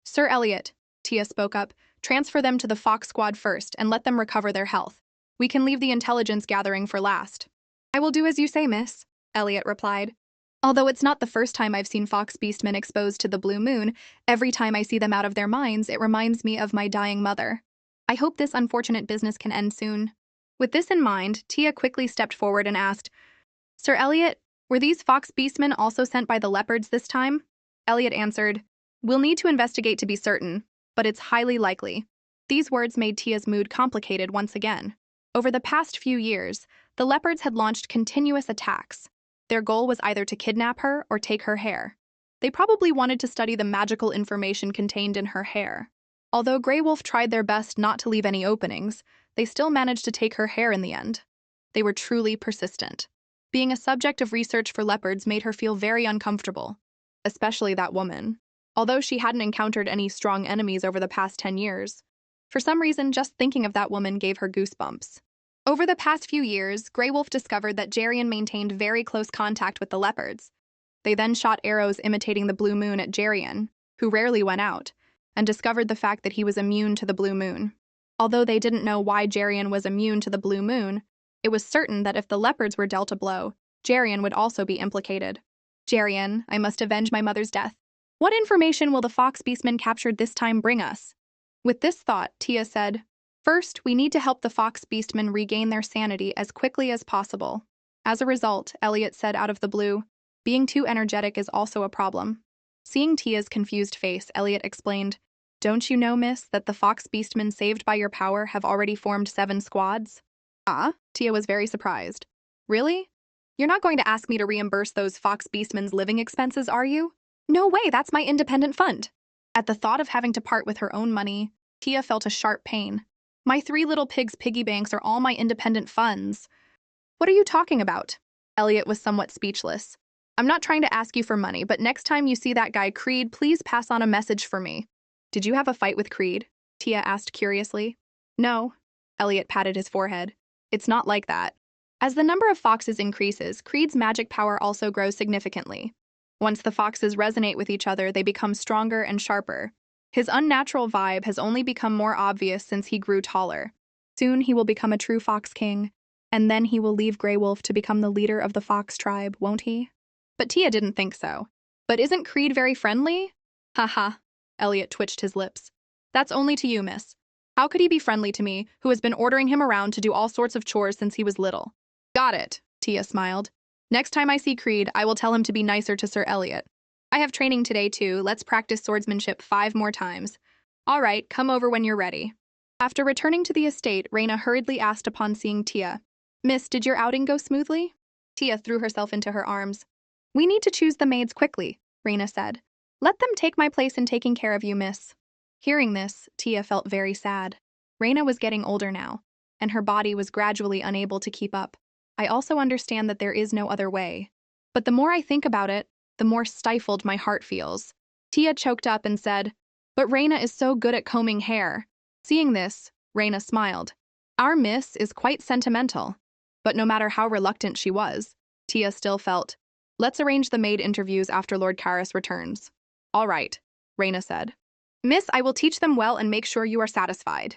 Sir Elliot, Tia spoke up, transfer them to the Fox Squad first and let them recover their health. We can leave the intelligence gathering for last. I will do as you say, miss, Elliot replied. Although it's not the first time I've seen Fox Beastmen exposed to the Blue Moon, every time I see them out of their minds, it reminds me of my dying mother. I hope this unfortunate business can end soon. With this in mind, Tia quickly stepped forward and asked, Sir Elliot, were these Fox Beastmen also sent by the leopards this time? Elliot answered, We'll need to investigate to be certain, but it's highly likely. These words made Tia's mood complicated once again. Over the past few years, the leopards had launched continuous attacks. Their goal was either to kidnap her or take her hair. They probably wanted to study the magical information contained in her hair. Although Grey Wolf tried their best not to leave any openings, they still managed to take her hair in the end. They were truly persistent. Being a subject of research for leopards made her feel very uncomfortable, especially that woman. Although she hadn't encountered any strong enemies over the past 10 years. For some reason, just thinking of that woman gave her goosebumps. Over the past few years, Grey Wolf discovered that Jarian maintained very close contact with the leopards. They then shot arrows imitating the Blue Moon at Jarian, who rarely went out, and discovered the fact that he was immune to the Blue Moon. Although they didn't know why Jarian was immune to the Blue Moon, it was certain that if the leopards were dealt a blow, Jarian would also be implicated. Jarian, I must avenge my mother's death. What information will the Fox Beastmen captured this time bring us? With this thought, Tia said, First, we need to help the Fox Beastmen regain their sanity as quickly as possible. As a result, Elliot said out of the blue, being too energetic is also a problem. Seeing Tia's confused face, Elliot explained, Don't you know, miss, that the Fox Beastmen saved by your power have already formed 7 squads? Ah, Tia was very surprised. Really? You're not going to ask me to reimburse those Fox Beastmen's living expenses, are you? No way, that's my independent fund. At the thought of having to part with her own money, Tia felt a sharp pain. My 3 little pigs' piggy banks are all my independent funds. What are you talking about? Elliot was somewhat speechless. I'm not trying to ask you for money, but next time you see that guy Creed, please pass on a message for me. Did you have a fight with Creed? Tia asked curiously. No. Elliot patted his forehead. It's not like that. As the number of foxes increases, Creed's magic power also grows significantly. Once the foxes resonate with each other, they become stronger and sharper. His unnatural vibe has only become more obvious since he grew taller. Soon he will become a true fox king, and then he will leave Grey Wolf to become the leader of the fox tribe, won't he? But Tia didn't think so. But isn't Creed very friendly? Haha. Elliot twitched his lips. That's only to you, miss. How could he be friendly to me, who has been ordering him around to do all sorts of chores since he was little? Got it, Tia smiled. Next time I see Creed, I will tell him to be nicer to Sir Elliot. I have training today, too. Let's practice swordsmanship 5 more times. All right, come over when you're ready. After returning to the estate, Raina hurriedly asked upon seeing Tia, Miss, did your outing go smoothly? Tia threw herself into her arms. We need to choose the maids quickly, Raina said. Let them take my place in taking care of you, miss. Hearing this, Tia felt very sad. Raina was getting older now, and her body was gradually unable to keep up. I also understand that there is no other way. But the more I think about it, the more stifled my heart feels. Tia choked up and said, But Raina is so good at combing hair. Seeing this, Raina smiled. Our miss is quite sentimental. But no matter how reluctant she was, Tia still felt, Let's arrange the maid interviews after Lord Karras returns. All right, Raina said. Miss, I will teach them well and make sure you are satisfied.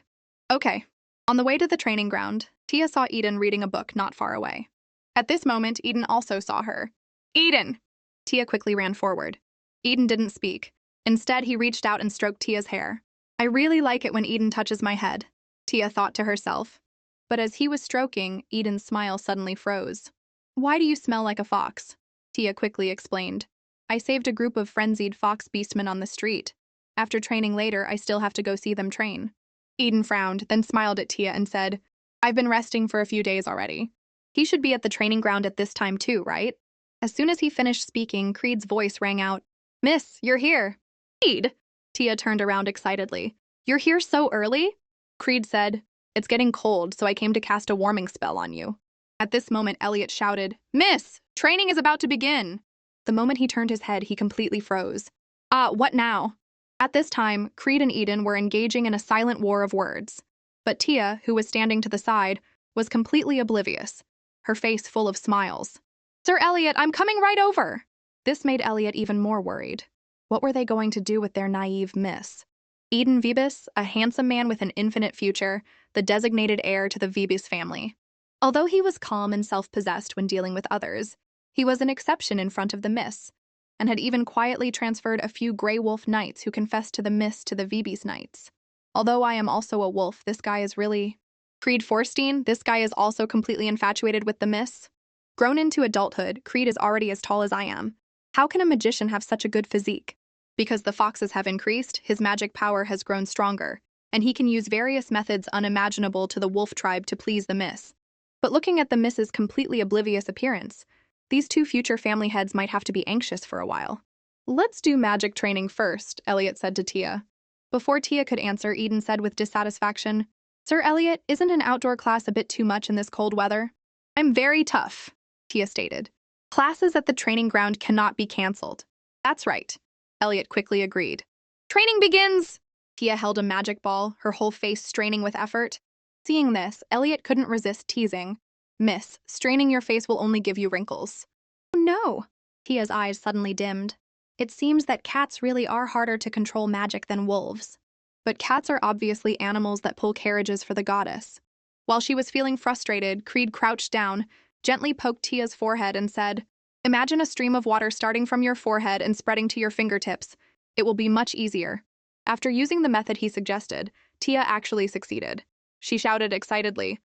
Okay. On the way to the training ground, Tia saw Eden reading a book not far away. At this moment, Eden also saw her. Eden! Tia quickly ran forward. Eden didn't speak. Instead, he reached out and stroked Tia's hair. I really like it when Eden touches my head, Tia thought to herself. But as he was stroking, Eden's smile suddenly froze. Why do you smell like a fox? Tia quickly explained. I saved a group of frenzied fox beastmen on the street. After training later, I still have to go see them train. Eden frowned, then smiled at Tia and said, I've been resting for a few days already. He should be at the training ground at this time too, right? As soon as he finished speaking, Creed's voice rang out. Miss, you're here. Creed? Tia turned around excitedly. You're here so early? Creed said, It's getting cold, so I came to cast a warming spell on you. At this moment, Elliot shouted, Miss, training is about to begin. The moment he turned his head, he completely froze. What now? At this time, Creed and Eden were engaging in a silent war of words. But Tia, who was standing to the side, was completely oblivious, her face full of smiles. Sir Elliot, I'm coming right over! This made Elliot even more worried. What were they going to do with their naive miss? Eden Vebus, a handsome man with an infinite future, the designated heir to the Vebus family. Although he was calm and self-possessed when dealing with others, he was an exception in front of the miss, and had even quietly transferred a few Grey Wolf knights who confessed to the miss to the Vebus knights. Although I am also a wolf, this guy is really... Creed Forstein, this guy is also completely infatuated with the miss. Grown into adulthood, Creed is already as tall as I am. How can a magician have such a good physique? Because the foxes have increased, his magic power has grown stronger, and he can use various methods unimaginable to the wolf tribe to please the miss. But looking at the miss's completely oblivious appearance, these two future family heads might have to be anxious for a while. Let's do magic training first, Elliot said to Tia. Before Tia could answer, Eden said with dissatisfaction, Sir Elliot, isn't an outdoor class a bit too much in this cold weather? I'm very tough, Tia stated. Classes at the training ground cannot be cancelled. That's right, Elliot quickly agreed. Training begins! Tia held a magic ball, her whole face straining with effort. Seeing this, Elliot couldn't resist teasing. Miss, straining your face will only give you wrinkles. Oh no! Tia's eyes suddenly dimmed. It seems that cats really are harder to control magic than wolves. But cats are obviously animals that pull carriages for the goddess. While she was feeling frustrated, Creed crouched down, gently poked Tia's forehead and said, Imagine a stream of water starting from your forehead and spreading to your fingertips. It will be much easier. After using the method he suggested, Tia actually succeeded. She shouted excitedly,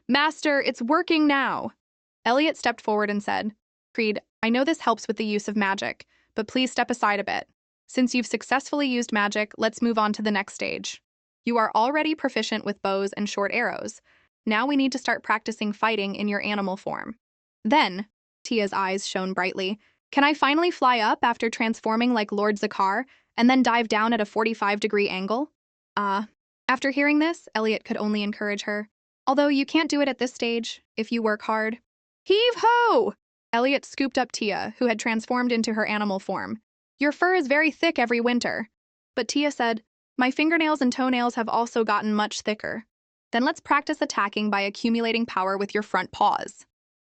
Master, it's working now! Elliot stepped forward and said, Creed, I know this helps with the use of magic, but please step aside a bit. Since you've successfully used magic, let's move on to the next stage. You are already proficient with bows and short arrows. Now we need to start practicing fighting in your animal form. Then, Tia's eyes shone brightly, can I finally fly up after transforming like Lord Zakar and then dive down at a 45-degree angle? After hearing this, Elliot could only encourage her. Although you can't do it at this stage, if you work hard. Heave-ho! Elliot scooped up Tia, who had transformed into her animal form. Your fur is very thick every winter. But Tia said, my fingernails and toenails have also gotten much thicker. Then let's practice attacking by accumulating power with your front paws.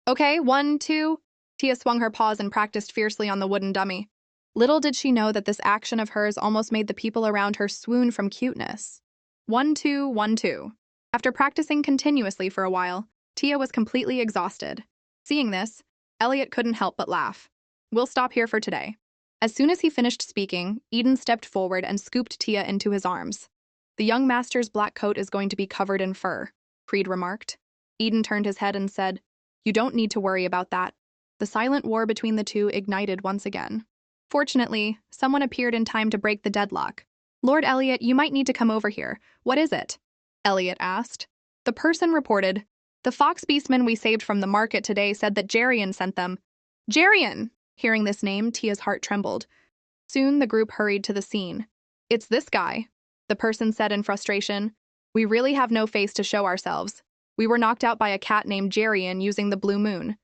Okay, 1, 2. Tia swung her paws and practiced fiercely on the wooden dummy. Little did she know that this action of hers almost made the people around her swoon from cuteness. 1, 2, 1, 2. After practicing continuously for a while, Tia was completely exhausted. Seeing this, Elliot couldn't help but laugh. We'll stop here for today. As soon as he finished speaking, Eden stepped forward and scooped Tia into his arms. The young master's black coat is going to be covered in fur, Creed remarked. Eden turned his head and said, You don't need to worry about that. The silent war between the two ignited once again. Fortunately, someone appeared in time to break the deadlock. Lord Elliot, you might need to come over here. What is it? Elliot asked. The person reported, The fox beastmen we saved from the market today said that Jarian sent them. Jarian! Hearing this name, Tia's heart trembled. Soon the group hurried to the scene. It's this guy, the person said in frustration. We really have no face to show ourselves. We were knocked out by a cat named Jarian using the blue moon.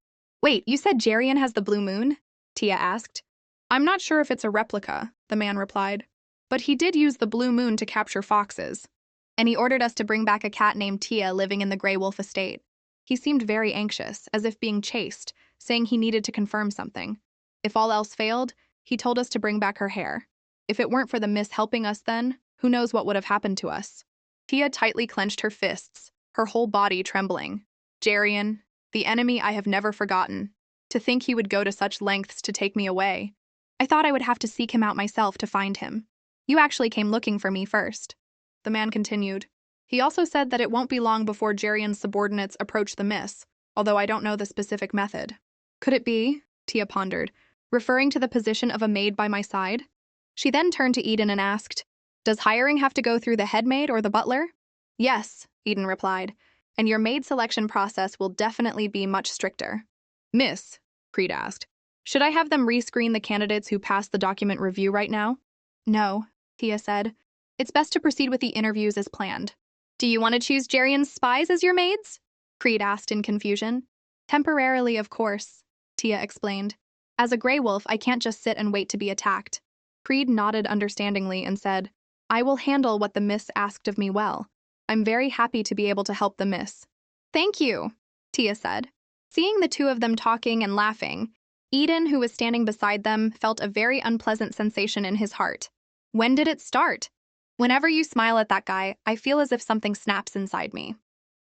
Wait, you said Jarian has the blue moon? Tia asked. I'm not sure if it's a replica, the man replied. But he did use the blue moon to capture foxes. And he ordered us to bring back a cat named Tia living in the Grey Wolf estate. He seemed very anxious, as if being chased, saying he needed to confirm something. If all else failed, he told us to bring back her hair. If it weren't for the miss helping us then, who knows what would have happened to us. Tia tightly clenched her fists, her whole body trembling. Jarian, the enemy I have never forgotten. To think he would go to such lengths to take me away. I thought I would have to seek him out myself to find him. You actually came looking for me first. The man continued. He also said that it won't be long before Jarian's subordinates approach the miss, although I don't know the specific method. Could it be, Tia pondered, referring to the position of a maid by my side. She then turned to Eden and asked, "Does hiring have to go through the head maid or the butler?" "Yes," Eden replied, "and your maid selection process will definitely be much stricter." "Miss," Creed asked, "should I have them rescreen the candidates who passed the document review right now?" "No," Tia said. "It's best to proceed with the interviews as planned." "Do you want to choose Jerian's spies as your maids?" Creed asked in confusion. "Temporarily, of course," Tia explained. "As a Grey Wolf, I can't just sit and wait to be attacked." Creed nodded understandingly and said, "I will handle what the miss asked of me well. I'm very happy to be able to help the miss." "Thank you," Tia said. Seeing the two of them talking and laughing, Eden, who was standing beside them, felt a very unpleasant sensation in his heart. When did it start? "Whenever you smile at that guy, I feel as if something snaps inside me.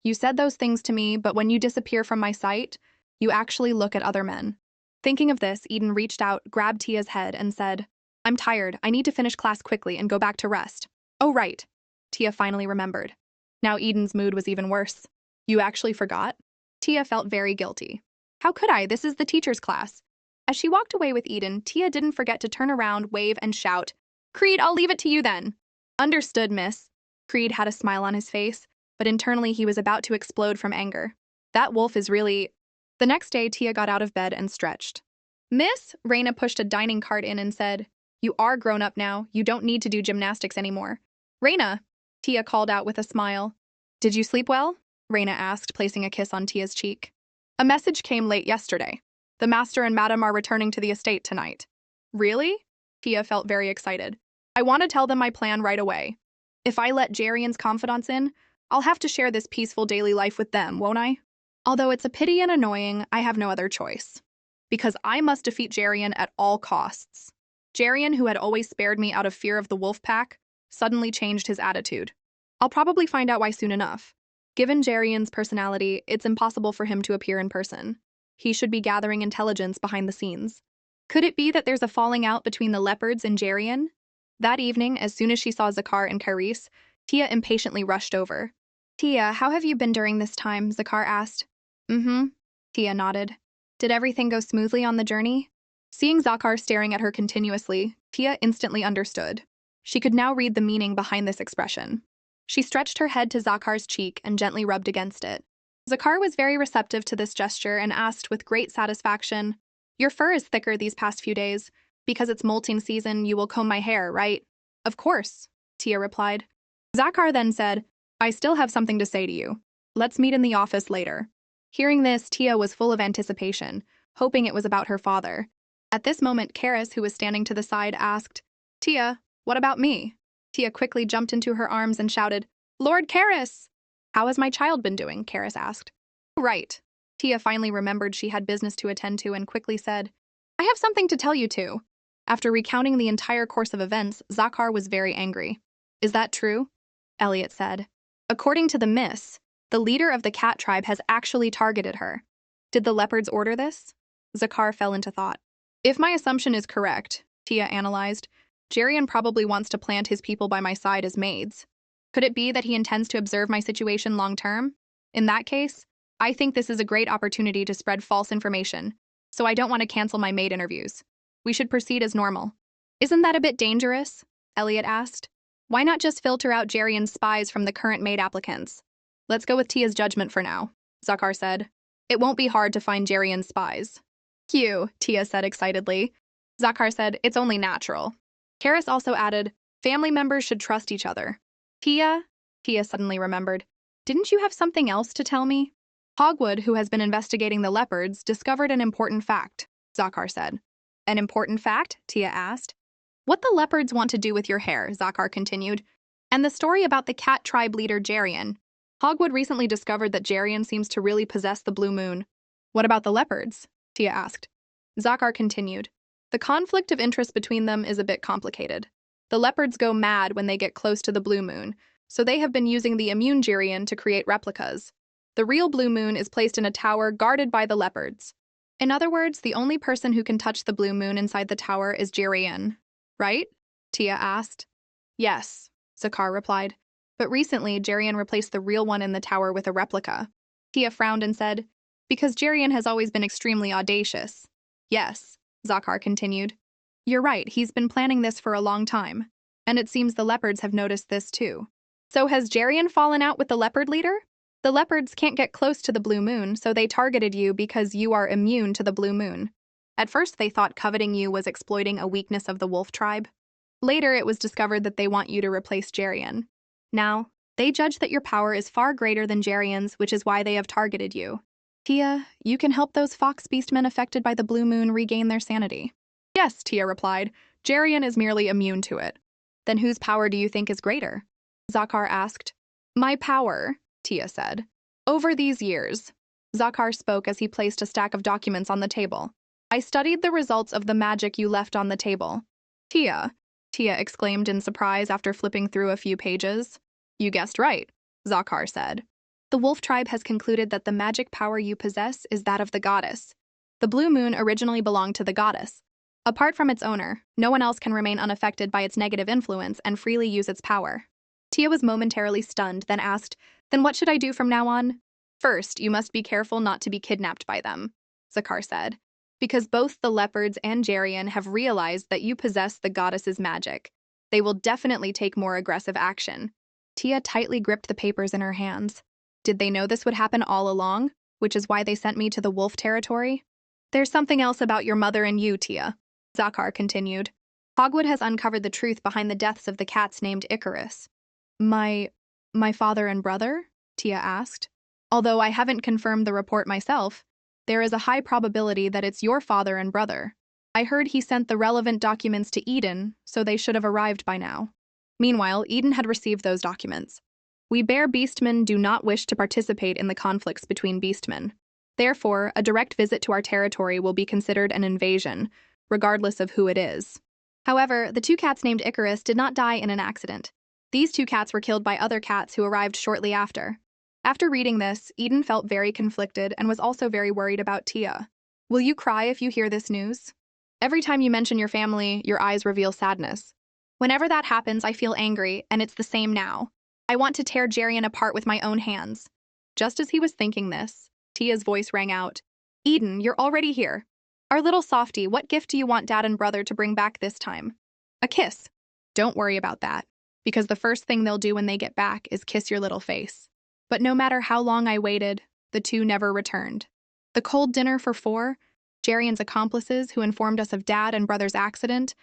You said those things to me, but when you disappear from my sight, you actually look at other men." Thinking of this, Eden reached out, grabbed Tia's head, and said, "I'm tired. I need to finish class quickly and go back to rest." "Oh, right." Tia finally remembered. Now Eden's mood was even worse. "You actually forgot?" Tia felt very guilty. "How could I? This is the teacher's class." As she walked away with Eden, Tia didn't forget to turn around, wave, and shout, "Creed, I'll leave it to you then." "Understood, miss." Creed had a smile on his face, but internally he was about to explode from anger. That wolf is really... The next day, Tia got out of bed and stretched. "Miss," Raina pushed a dining cart in and said, "You are grown up now. You don't need to do gymnastics anymore." "Raina," Tia called out with a smile. "Did you sleep well?" Raina asked, placing a kiss on Tia's cheek. "A message came late yesterday. The master and madam are returning to the estate tonight." "Really?" Tia felt very excited. "I want to tell them my plan right away. If I let Jerian's confidants in, I'll have to share this peaceful daily life with them, won't I? Although it's a pity and annoying, I have no other choice. Because I must defeat Jerian at all costs." Jerian, who had always spared me out of fear of the wolf pack, suddenly changed his attitude. "I'll probably find out why soon enough. Given Jerian's personality, it's impossible for him to appear in person. He should be gathering intelligence behind the scenes. Could it be that there's a falling out between the leopards and Jerian?" That evening, as soon as she saw Zakar and Carice, Tia impatiently rushed over. "Tia, how have you been during this time?" Zakar asked. "Mm-hmm," Tia nodded. "Did everything go smoothly on the journey?" Seeing Zakar staring at her continuously, Tia instantly understood. She could now read the meaning behind this expression. She stretched her head to Zakar's cheek and gently rubbed against it. Zakar was very receptive to this gesture and asked with great satisfaction, "Your fur is thicker these past few days. Because it's molting season, you will comb my hair, right?" "Of course," Tia replied. Zakar then said, "I still have something to say to you. Let's meet in the office later." Hearing this, Tia was full of anticipation, hoping it was about her father. At this moment, Karis, who was standing to the side, asked, "Tia, what about me?" Tia quickly jumped into her arms and shouted, "Lord Karis!" "How has my child been doing?" Karis asked. "Right." Tia finally remembered she had business to attend to and quickly said, "I have something to tell you too." After recounting the entire course of events, Zakar was very angry. "Is that true?" Elliot said. "According to the miss, the leader of the cat tribe has actually targeted her. Did the leopards order this?" Zakar fell into thought. "If my assumption is correct," Tia analyzed, "Jerian probably wants to plant his people by my side as maids. Could it be that he intends to observe my situation long term? In that case, I think this is a great opportunity to spread false information, so I don't want to cancel my maid interviews. We should proceed as normal." "Isn't that a bit dangerous?" Elliot asked. "Why not just filter out Jerian's spies from the current maid applicants?" "Let's go with Tia's judgment for now," Zakar said. "It won't be hard to find Jerian's spies." "Phew," Tia said excitedly. Zakar said, "It's only natural." Karis also added, "Family members should trust each other." Tia suddenly remembered. "Didn't you have something else to tell me?" "Hogwood, who has been investigating the leopards, discovered an important fact," Zakar said. "An important fact?" Tia asked. "What the leopards want to do with your hair," Zakar continued. "And the story about the cat tribe leader Jerian. Hogwood recently discovered that Jerian seems to really possess the blue moon." "What about the leopards?" Tia asked. Zakar continued. "The conflict of interest between them is a bit complicated. The leopards go mad when they get close to the blue moon, so they have been using the immune Jerian to create replicas. The real blue moon is placed in a tower guarded by the leopards. In other words, the only person who can touch the blue moon inside the tower is Jerian. Right?" Tia asked. "Yes," Zakar replied. "But recently, Jerian replaced the real one in the tower with a replica." Tia frowned and said, "Because Jerian has always been extremely audacious." "Yes." Zakar continued. You're right, he's been planning this for a long time. And it seems the leopards have noticed this too. So has Jarian fallen out with the leopard leader? The leopards can't get close to the blue moon, so they targeted you because you are immune to the blue moon. At first they thought coveting you was exploiting a weakness of the wolf tribe. Later it was discovered that they want you to replace Jarian. Now, they judge that your power is far greater than Jarian's, which is why they have targeted you. Tia, you can help those fox beastmen affected by the blue moon regain their sanity. Yes, Tia replied. Jarian is merely immune to it. Then whose power do you think is greater? Zakar asked. My power, Tia said. Over these years, Zakar spoke as he placed a stack of documents on the table. I studied the results of the magic you left on the table. Tia exclaimed in surprise after flipping through a few pages. You guessed right, Zakar said. The wolf tribe has concluded that the magic power you possess is that of the goddess. The blue moon originally belonged to the goddess. Apart from its owner, no one else can remain unaffected by its negative influence and freely use its power. Tia was momentarily stunned, then asked, Then what should I do from now on? First, you must be careful not to be kidnapped by them, Zakar said, because both the leopards and Jarian have realized that you possess the goddess's magic. They will definitely take more aggressive action. Tia tightly gripped the papers in her hands. Did they know this would happen all along, which is why they sent me to the wolf territory? There's something else about your mother and you, Tia, Zakar continued. Hogwood has uncovered the truth behind the deaths of the cats named Icarus. My father and brother? Tia asked. Although I haven't confirmed the report myself, there is a high probability that it's your father and brother. I heard he sent the relevant documents to Eden, so they should have arrived by now. Meanwhile, Eden had received those documents. We bear beastmen do not wish to participate in the conflicts between beastmen. Therefore, a direct visit to our territory will be considered an invasion, regardless of who it is. However, the two cats named Icarus did not die in an accident. These two cats were killed by other cats who arrived shortly after. After reading this, Eden felt very conflicted and was also very worried about Tia. Will you cry if you hear this news? Every time you mention your family, your eyes reveal sadness. Whenever that happens, I feel angry, and it's the same now. I want to tear Jarian apart with my own hands. Just as he was thinking this, Tia's voice rang out. Eden, you're already here. Our little softie, what gift do you want Dad and brother to bring back this time? A kiss. Don't worry about that, because the first thing they'll do when they get back is kiss your little face. But no matter how long I waited, the two never returned. The cold dinner for 4, Jarian's accomplices who informed us of Dad and brother's accident,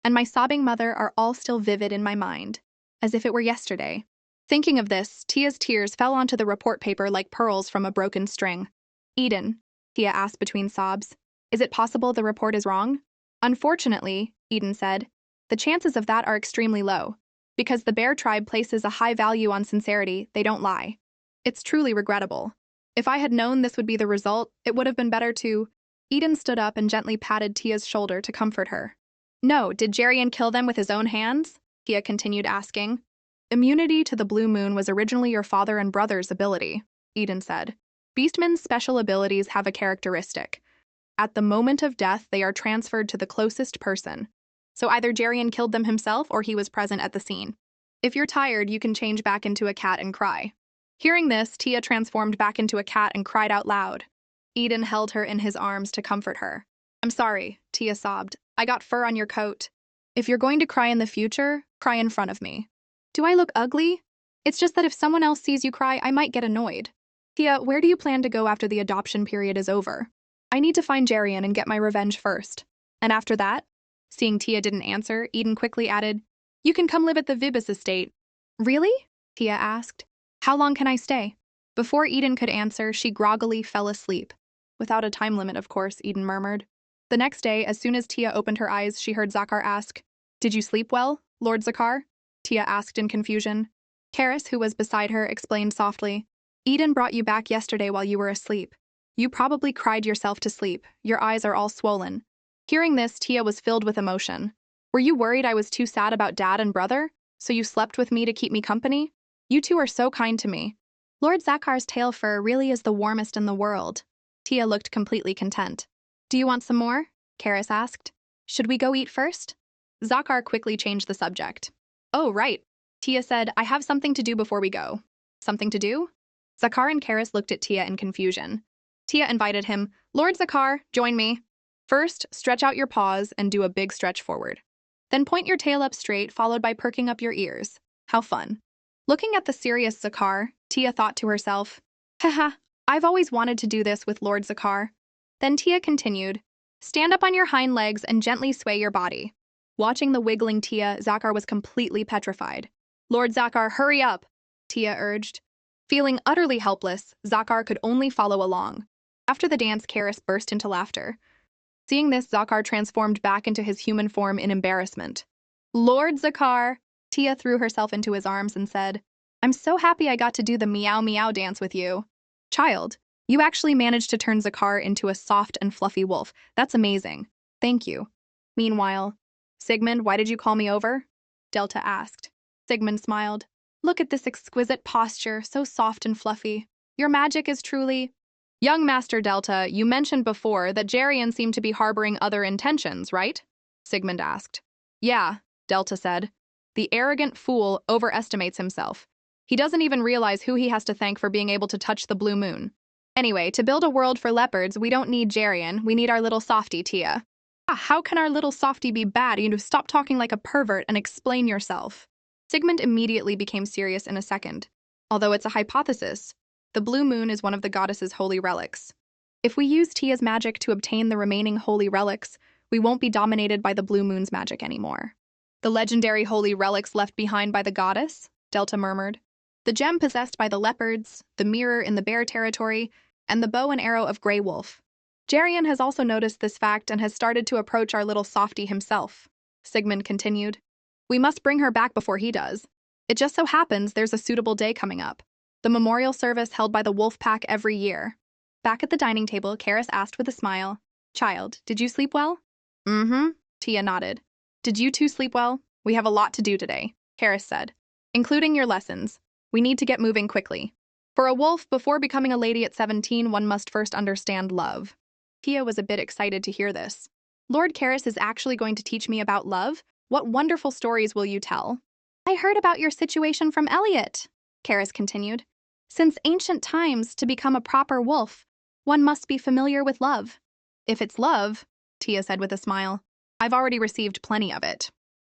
and my sobbing mother are all still vivid in my mind, as if it were yesterday. Thinking of this, Tia's tears fell onto the report paper like pearls from a broken string. Eden, Tia asked between sobs, is it possible the report is wrong? Unfortunately, Eden said, the chances of that are extremely low. Because the bear tribe places a high value on sincerity, they don't lie. It's truly regrettable. If I had known this would be the result, it would have been better to... Eden stood up and gently patted Tia's shoulder to comfort her. No, did Jarian kill them with his own hands? Tia continued asking. Immunity to the blue moon was originally your father and brother's ability, Eden said. Beastmen's special abilities have a characteristic. At the moment of death, they are transferred to the closest person. So either Jarian killed them himself or he was present at the scene. If you're tired, you can change back into a cat and cry. Hearing this, Tia transformed back into a cat and cried out loud. Eden held her in his arms to comfort her. I'm sorry, Tia sobbed. I got fur on your coat. If you're going to cry in the future, cry in front of me. Do I look ugly? It's just that if someone else sees you cry, I might get annoyed. Tia, where do you plan to go after the adoption period is over? I need to find Jarian and get my revenge first. And after that? Seeing Tia didn't answer, Eden quickly added, You can come live at the Vibus estate. Really? Tia asked. How long can I stay? Before Eden could answer, she groggily fell asleep. Without a time limit, of course, Eden murmured. The next day, as soon as Tia opened her eyes, she heard Zakar ask, Did you sleep well, Lord Zakar? Tia asked in confusion. Karis, who was beside her, explained softly, Eden brought you back yesterday while you were asleep. You probably cried yourself to sleep. Your eyes are all swollen. Hearing this, Tia was filled with emotion. Were you worried I was too sad about Dad and brother, so you slept with me to keep me company? You two are so kind to me. Lord Zakar's tail fur really is the warmest in the world. Tia looked completely content. Do you want some more? Karis asked. Should we go eat first? Zakar quickly changed the subject. Oh, right. Tia said, I have something to do before we go. Something to do? Zakar and Karis looked at Tia in confusion. Tia invited him, Lord Zakar, join me. First, stretch out your paws and do a big stretch forward. Then point your tail up straight, followed by perking up your ears. How fun. Looking at the serious Zakar, Tia thought to herself, haha, I've always wanted to do this with Lord Zakar. Then Tia continued, stand up on your hind legs and gently sway your body. Watching the wiggling Tia, Zakar was completely petrified. Lord Zakar, hurry up, Tia urged. Feeling utterly helpless, Zakar could only follow along. After the dance, Karis burst into laughter. Seeing this, Zakar transformed back into his human form in embarrassment. Lord Zakar! Tia threw herself into his arms and said, I'm so happy I got to do the meow meow dance with you. Child, you actually managed to turn Zakar into a soft and fluffy wolf. That's amazing. Thank you. Meanwhile, Sigmund, why did you call me over? Delta asked. Sigmund smiled. Look at this exquisite posture, so soft and fluffy. Your magic is truly... Young Master Delta, you mentioned before that Jarian seemed to be harboring other intentions, right? Sigmund asked. Yeah, Delta said. The arrogant fool overestimates himself. He doesn't even realize who he has to thank for being able to touch the blue moon. Anyway, to build a world for leopards, we don't need Jarian, we need our little softie, Tia. How can our little softie be bad? You stop talking like a pervert and explain yourself. Sigmund immediately became serious in a second. Although it's a hypothesis, the blue moon is one of the goddess's holy relics. If we use Tia's magic to obtain the remaining holy relics, we won't be dominated by the blue moon's magic anymore. The legendary holy relics left behind by the goddess? Delta murmured. The gem possessed by the leopards, the mirror in the bear territory, and the bow and arrow of Grey Wolf. Jarian has also noticed this fact and has started to approach our little softie himself. Sigmund continued. We must bring her back before he does. It just so happens there's a suitable day coming up. The memorial service held by the wolf pack every year. Back at the dining table, Karis asked with a smile, Child, did you sleep well? Mm-hmm, Tia nodded. Did you two sleep well? We have a lot to do today, Karis said. Including your lessons. We need to get moving quickly. For a wolf, before becoming a lady at 17, one must first understand love. Tia was a bit excited to hear this. Lord Karis is actually going to teach me about love? What wonderful stories will you tell? I heard about your situation from Elliot, Karis continued. Since ancient times, to become a proper wolf, one must be familiar with love. If it's love, Tia said with a smile, I've already received plenty of it.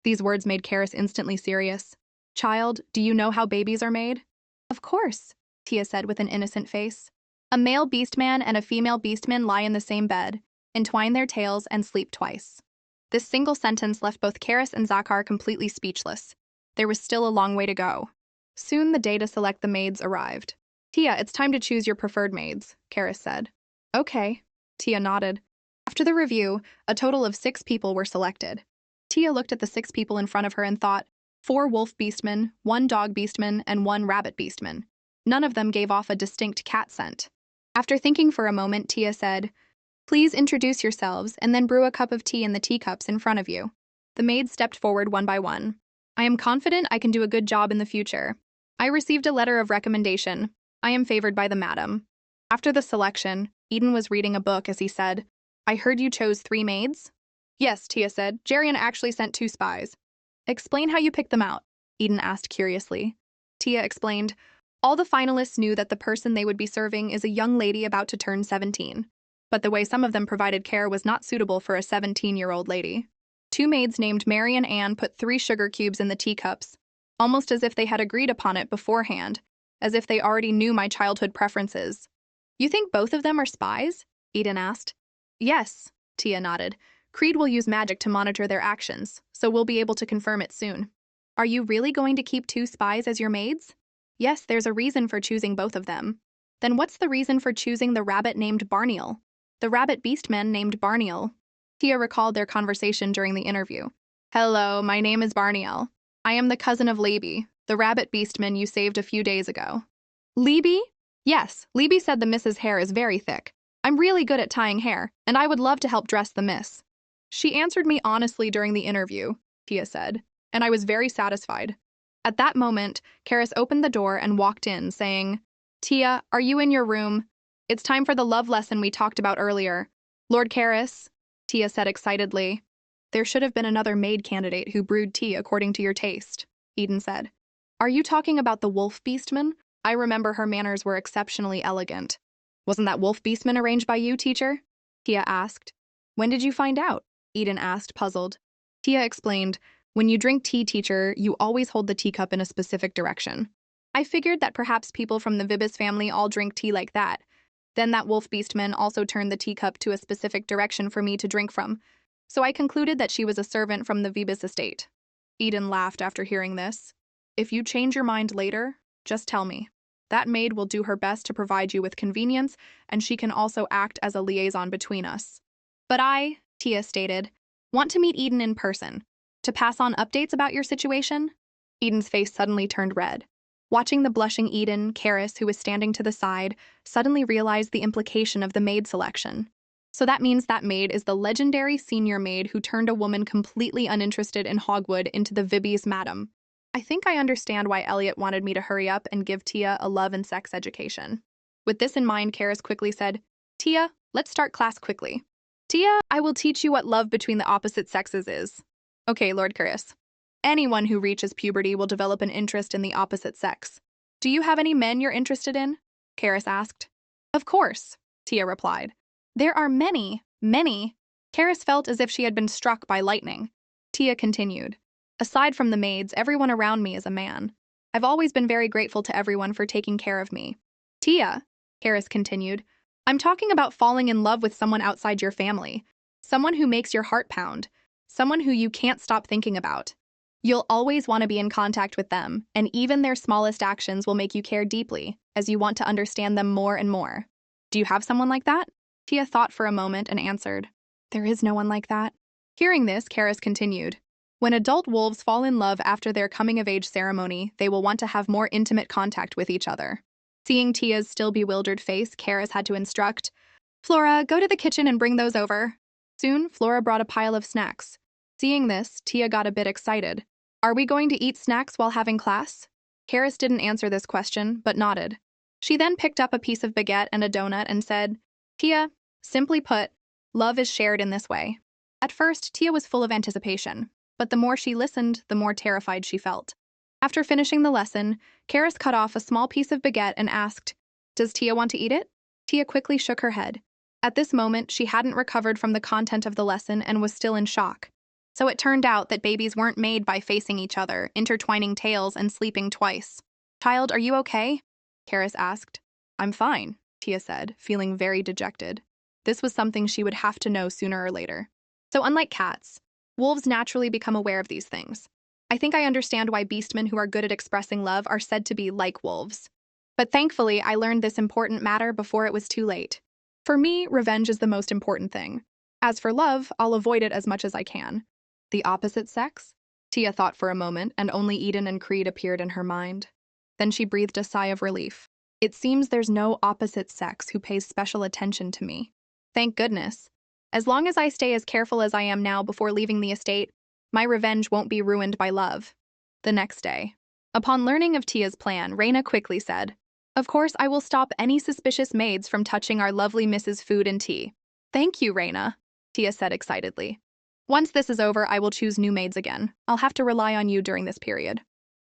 These words made Karis instantly serious. Child, do you know how babies are made? Of course, Tia said with an innocent face. A male beastman and a female beastman lie in the same bed, entwine their tails, and sleep twice. This single sentence left both Karis and Zakar completely speechless. There was still a long way to go. Soon the day to select the maids arrived. Tia, it's time to choose your preferred maids, Karis said. Okay, Tia nodded. After the review, a total of 6 people were selected. Tia looked at the 6 people in front of her and thought, 4 wolf beastmen, 1 dog beastman, and 1 rabbit beastman. None of them gave off a distinct cat scent. After thinking for a moment, Tia said, Please introduce yourselves and then brew a cup of tea in the teacups in front of you. The maids stepped forward one by one. I am confident I can do a good job in the future. I received a letter of recommendation. I am favored by the madam. After the selection, Eden was reading a book as he said, I heard you chose 3 maids? Yes, Tia said. Jarian actually sent 2 spies. Explain how you picked them out, Eden asked curiously. Tia explained, all the finalists knew that the person they would be serving is a young lady about to turn 17. But the way some of them provided care was not suitable for a 17-year-old lady. 2 maids named Mary and Anne put 3 sugar cubes in the teacups, almost as if they had agreed upon it beforehand, as if they already knew my childhood preferences. You think both of them are spies? Eden asked. Yes, Tia nodded. Creed will use magic to monitor their actions, so we'll be able to confirm it soon. Are you really going to keep 2 spies as your maids? Yes, there's a reason for choosing both of them. Then what's the reason for choosing the rabbit named Barniel? The rabbit beastman named Barniel. Tia recalled their conversation during the interview. Hello, my name is Barniel. I am the cousin of Libby, the rabbit beastman you saved a few days ago. Libby? Yes, Libby said the miss's hair is very thick. I'm really good at tying hair, and I would love to help dress the miss. She answered me honestly during the interview, Tia said, and I was very satisfied. At that moment, Karis opened the door and walked in, saying, Tia, are you in your room? It's time for the love lesson we talked about earlier. Lord Karis, Tia said excitedly. There should have been another maid candidate who brewed tea according to your taste, Eden said. Are you talking about the wolf beastman? I remember her manners were exceptionally elegant. Wasn't that wolf beastman arranged by you, teacher? Tia asked. When did you find out? Eden asked, puzzled. Tia explained, when you drink tea, teacher, you always hold the teacup in a specific direction. I figured that perhaps people from the Vibus family all drink tea like that. Then that wolf beastman also turned the teacup to a specific direction for me to drink from. So I concluded that she was a servant from the Vibus estate. Eden laughed after hearing this. If you change your mind later, just tell me. That maid will do her best to provide you with convenience, and she can also act as a liaison between us. But I, Tia stated, want to meet Eden in person, to pass on updates about your situation. Eden's face suddenly turned red. Watching the blushing Eden, Karis, who was standing to the side, suddenly realized the implication of the maid selection. So that means that maid is the legendary senior maid who turned a woman completely uninterested in Hogwood into the Vibby's madam. I think I understand why Elliot wanted me to hurry up and give Tia a love and sex education. With this in mind, Karis quickly said, Tia, let's start class quickly. Tia, I will teach you what love between the opposite sexes is. Okay, Lord Karis. Anyone who reaches puberty will develop an interest in the opposite sex. Do you have any men you're interested in? Karis asked. Of course, Tia replied. There are many, many. Karis felt as if she had been struck by lightning. Tia continued. Aside from the maids, everyone around me is a man. I've always been very grateful to everyone for taking care of me. Tia, Karis continued, I'm talking about falling in love with someone outside your family. Someone who makes your heart pound. Someone who you can't stop thinking about. You'll always want to be in contact with them, and even their smallest actions will make you care deeply, as you want to understand them more and more. Do you have someone like that? Tia thought for a moment and answered, There is no one like that. Hearing this, Karis continued, When adult wolves fall in love after their coming-of-age ceremony, they will want to have more intimate contact with each other. Seeing Tia's still bewildered face, Karis had to instruct, Flora, go to the kitchen and bring those over. Soon, Flora brought a pile of snacks. Seeing this, Tia got a bit excited. Are we going to eat snacks while having class? Karis didn't answer this question, but nodded. She then picked up a piece of baguette and a donut and said, Tia, simply put, love is shared in this way. At first, Tia was full of anticipation, but the more she listened, the more terrified she felt. After finishing the lesson, Karis cut off a small piece of baguette and asked, Does Tia want to eat it? Tia quickly shook her head. At this moment, she hadn't recovered from the content of the lesson and was still in shock. So it turned out that babies weren't made by facing each other, intertwining tails, and sleeping twice. Child, are you okay? Karis asked. I'm fine, Tia said, feeling very dejected. This was something she would have to know sooner or later. So unlike cats, wolves naturally become aware of these things. I think I understand why beastmen who are good at expressing love are said to be like wolves. But thankfully, I learned this important matter before it was too late. For me, revenge is the most important thing. As for love, I'll avoid it as much as I can. The opposite sex? Tia thought for a moment, and only Eden and Creed appeared in her mind. Then she breathed a sigh of relief. It seems there's no opposite sex who pays special attention to me. Thank goodness. As long as I stay as careful as I am now before leaving the estate, my revenge won't be ruined by love. The next day. Upon learning of Tia's plan, Raina quickly said, Of course, I will stop any suspicious maids from touching our lovely Mrs. Food and Tea. Thank you, Raina, Tia said excitedly. Once this is over, I will choose new maids again. I'll have to rely on you during this period.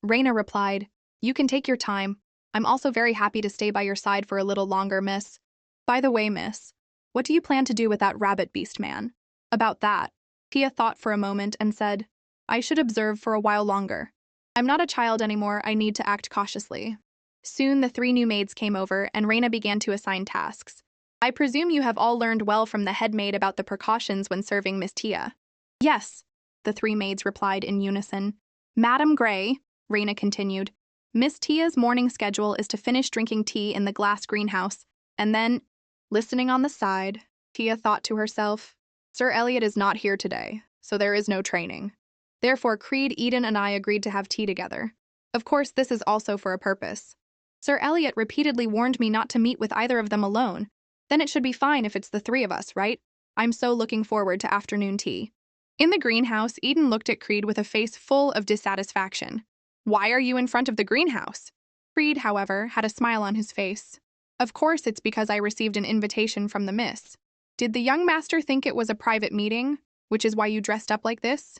Raina replied, You can take your time. I'm also very happy to stay by your side for a little longer, miss. By the way, miss, what do you plan to do with that rabbit beast man? About that, Tia thought for a moment and said, I should observe for a while longer. I'm not a child anymore, I need to act cautiously. Soon the 3 new maids came over and Raina began to assign tasks. I presume you have all learned well from the head maid about the precautions when serving Miss Tia. Yes, the 3 maids replied in unison. Madam Grey, Raina continued, Miss Tia's morning schedule is to finish drinking tea in the glass greenhouse, and then, listening on the side, Tia thought to herself, Sir Elliot is not here today, so there is no training. Therefore, Creed, Eden, and I agreed to have tea together. Of course, this is also for a purpose. Sir Elliot repeatedly warned me not to meet with either of them alone. Then it should be fine if it's the 3 of us, right? I'm so looking forward to afternoon tea. In the greenhouse, Eden looked at Creed with a face full of dissatisfaction. Why are you in front of the greenhouse? Creed, however, had a smile on his face. Of course, it's because I received an invitation from the miss. Did the young master think it was a private meeting, which is why you dressed up like this?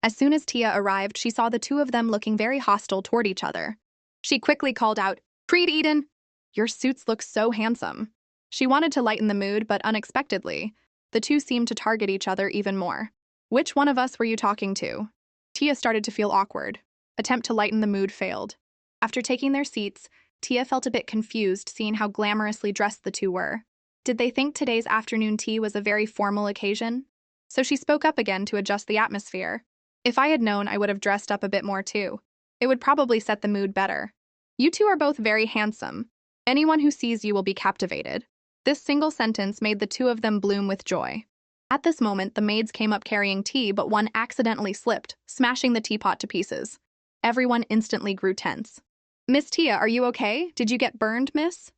As soon as Tia arrived, she saw the 2 of them looking very hostile toward each other. She quickly called out, Creed, Eden, your suits look so handsome. She wanted to lighten the mood, but unexpectedly, The two seemed to target each other even more. Which one of us were you talking to? Tia started to feel awkward. Attempt to lighten the mood failed. After taking their seats, Tia felt a bit confused seeing how glamorously dressed the two were. Did they think today's afternoon tea was a very formal occasion? So she spoke up again to adjust the atmosphere. If I had known, I would have dressed up a bit more too. It would probably set the mood better. You two are both very handsome. Anyone who sees you will be captivated. This single sentence made the two of them bloom with joy. At this moment, the maids came up carrying tea, but one accidentally slipped, smashing the teapot to pieces. Everyone instantly grew tense. Miss Tia, are you okay? Did you get burned, miss?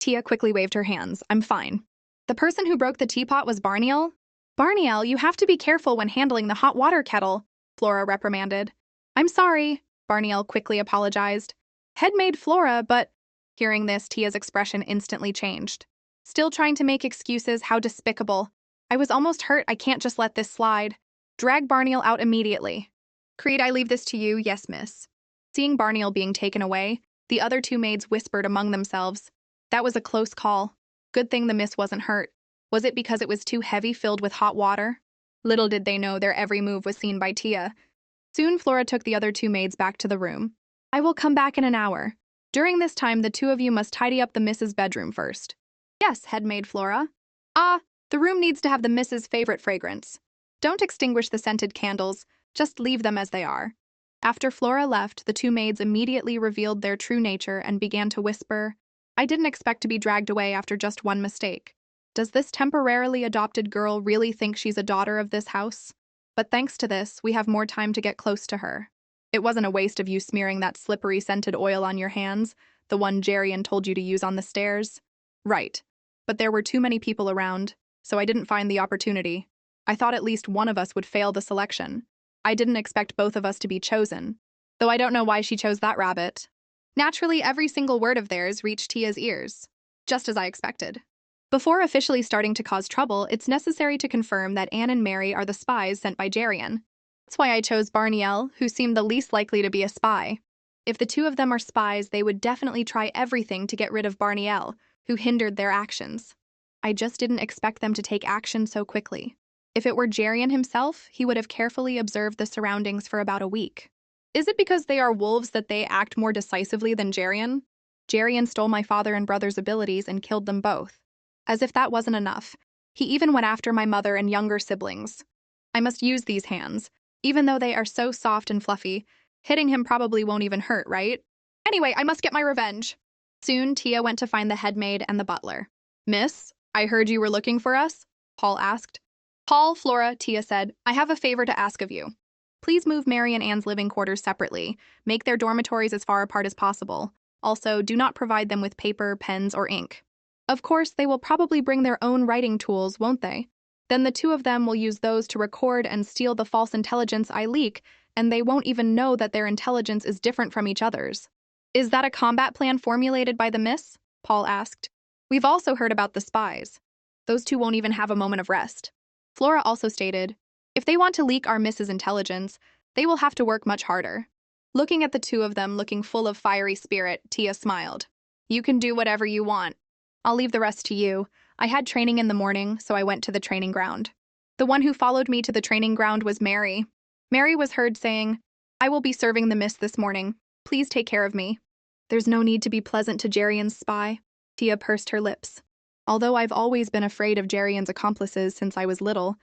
Tia quickly waved her hands. I'm fine. The person who broke the teapot was Barniel? Barniel, you have to be careful when handling the hot water kettle, Flora reprimanded. I'm sorry, Barniel quickly apologized. Headmaid Flora, but... Hearing this, Tia's expression instantly changed. Still trying to make excuses, how despicable. I was almost hurt, I can't just let this slide. Drag Barniel out immediately. Creed, I leave this to you, yes, miss. Seeing Barniel being taken away, the other two maids whispered among themselves. That was a close call. Good thing the miss wasn't hurt. Was it because it was too heavy filled with hot water? Little did they know their every move was seen by Tia. Soon Flora took the other two maids back to the room. I will come back in an hour. During this time, the two of you must tidy up the miss's bedroom first. Yes, headmaid Flora. Ah, the room needs to have the miss's favorite fragrance. Don't extinguish the scented candles, just leave them as they are. After Flora left, the two maids immediately revealed their true nature and began to whisper, I didn't expect to be dragged away after just one mistake. Does this temporarily adopted girl really think she's a daughter of this house? But thanks to this, we have more time to get close to her. It wasn't a waste of you smearing that slippery scented oil on your hands, the one Jerian told you to use on the stairs. Right. But there were too many people around, so I didn't find the opportunity. I thought at least one of us would fail the selection. I didn't expect both of us to be chosen, though I don't know why she chose that rabbit. Naturally, every single word of theirs reached Tia's ears, just as I expected. Before officially starting to cause trouble, it's necessary to confirm that Anne and Mary are the spies sent by Jerian. That's why I chose Barniel, who seemed the least likely to be a spy. If the two of them are spies, they would definitely try everything to get rid of Barniel, who hindered their actions. I just didn't expect them to take action so quickly. If it were Jerian himself, he would have carefully observed the surroundings for about a week. Is it because they are wolves that they act more decisively than Jerian? Jerian stole my father and brother's abilities and killed them both. As if that wasn't enough, he even went after my mother and younger siblings. I must use these hands. Even though they are so soft and fluffy, hitting him probably won't even hurt, right? Anyway, I must get my revenge. Soon, Tia went to find the headmaid and the butler. Miss, I heard you were looking for us? Paul asked. Paul, Flora, Tia said, I have a favor to ask of you. Please move Mary and Anne's living quarters separately. Make their dormitories as far apart as possible. Also, do not provide them with paper, pens, or ink. Of course, they will probably bring their own writing tools, won't they? Then the two of them will use those to record and steal the false intelligence I leak, and they won't even know that their intelligence is different from each other's. Is that a combat plan formulated by the miss? Paul asked. We've also heard about the spies. Those two won't even have a moment of rest. Flora also stated, if they want to leak our miss's intelligence, they will have to work much harder. Looking at the two of them looking full of fiery spirit, Tia smiled. You can do whatever you want. I'll leave the rest to you. I had training in the morning, so I went to the training ground. The one who followed me to the training ground was Mary. Mary was heard saying, I will be serving the miss this morning. Please take care of me. There's no need to be pleasant to Jerian's spy. Tia pursed her lips. Although I've always been afraid of Jerian's accomplices since I was little,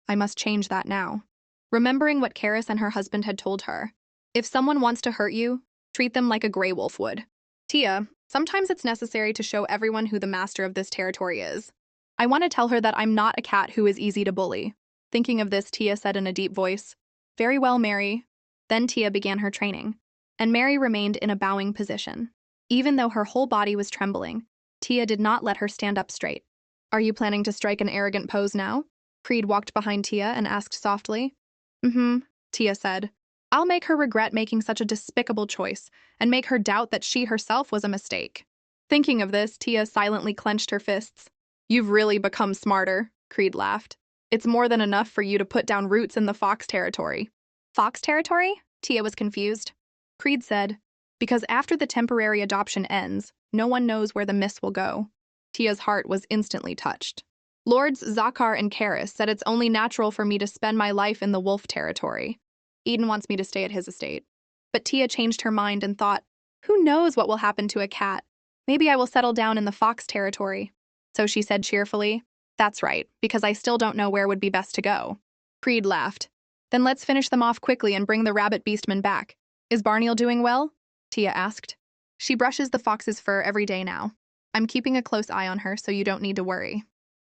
I must change that now. Remembering what Karis and her husband had told her, if someone wants to hurt you, treat them like a gray wolf would. Tia, sometimes it's necessary to show everyone who the master of this territory is. I want to tell her that I'm not a cat who is easy to bully. Thinking of this, Tia said in a deep voice, Very well, Mary. Then Tia began her training, and Mary remained in a bowing position. Even though her whole body was trembling, Tia did not let her stand up straight. Are you planning to strike an arrogant pose now? Creed walked behind Tia and asked softly. Tia said. I'll make her regret making such a despicable choice and make her doubt that she herself was a mistake. Thinking of this, Tia silently clenched her fists. You've really become smarter, Creed laughed. It's more than enough for you to put down roots in the Fox territory. Fox territory? Tia was confused. Creed said, because after the temporary adoption ends, no one knows where the miss will go. Tia's heart was instantly touched. Lords Zakar and Karis said it's only natural for me to spend my life in the wolf territory. Eden wants me to stay at his estate. But Tia changed her mind and thought, who knows what will happen to a cat? Maybe I will settle down in the fox territory. So she said cheerfully, that's right, because I still don't know where would be best to go. Creed laughed. Then let's finish them off quickly and bring the rabbit beastman back. Is Barniel doing well? Tia asked. She brushes the fox's fur every day now. I'm keeping a close eye on her so you don't need to worry.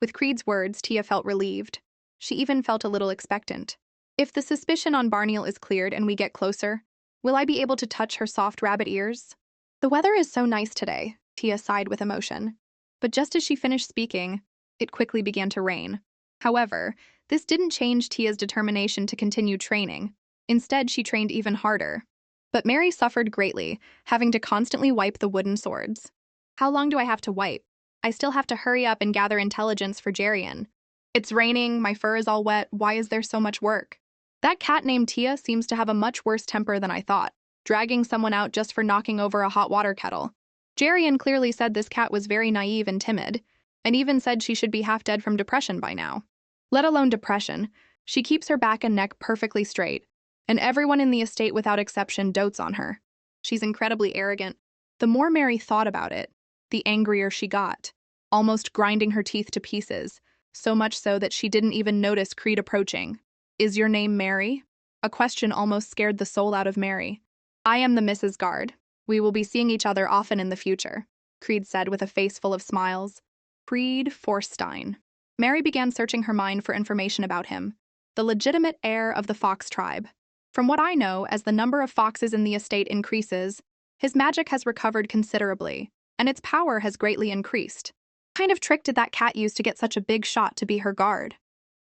With Creed's words, Tia felt relieved. She even felt a little expectant. If the suspicion on Barniel is cleared and we get closer, will I be able to touch her soft rabbit ears? The weather is so nice today, Tia sighed with emotion. But just as she finished speaking, it quickly began to rain. However, this didn't change Tia's determination to continue training. Instead, she trained even harder. But Mary suffered greatly, having to constantly wipe the wooden swords. How long do I have to wipe? I still have to hurry up and gather intelligence for Jerian. It's raining, my fur is all wet, why is there so much work? That cat named Tia seems to have a much worse temper than I thought, dragging someone out just for knocking over a hot water kettle. Jerian clearly said this cat was very naive and timid, and even said she should be half dead from depression by now. Let alone depression, she keeps her back and neck perfectly straight, and everyone in the estate without exception dotes on her. She's incredibly arrogant. The more Mary thought about it, the angrier she got, almost grinding her teeth to pieces, so much so that she didn't even notice Creed approaching. Is your name Mary? A question almost scared the soul out of Mary. I am the Mrs. Guard. We will be seeing each other often in the future, Creed said with a face full of smiles. Creed Forstein. Mary began searching her mind for information about him, the legitimate heir of the fox tribe. From what I know, as the number of foxes in the estate increases, his magic has recovered considerably, and its power has greatly increased. What kind of trick did that cat use to get such a big shot to be her guard?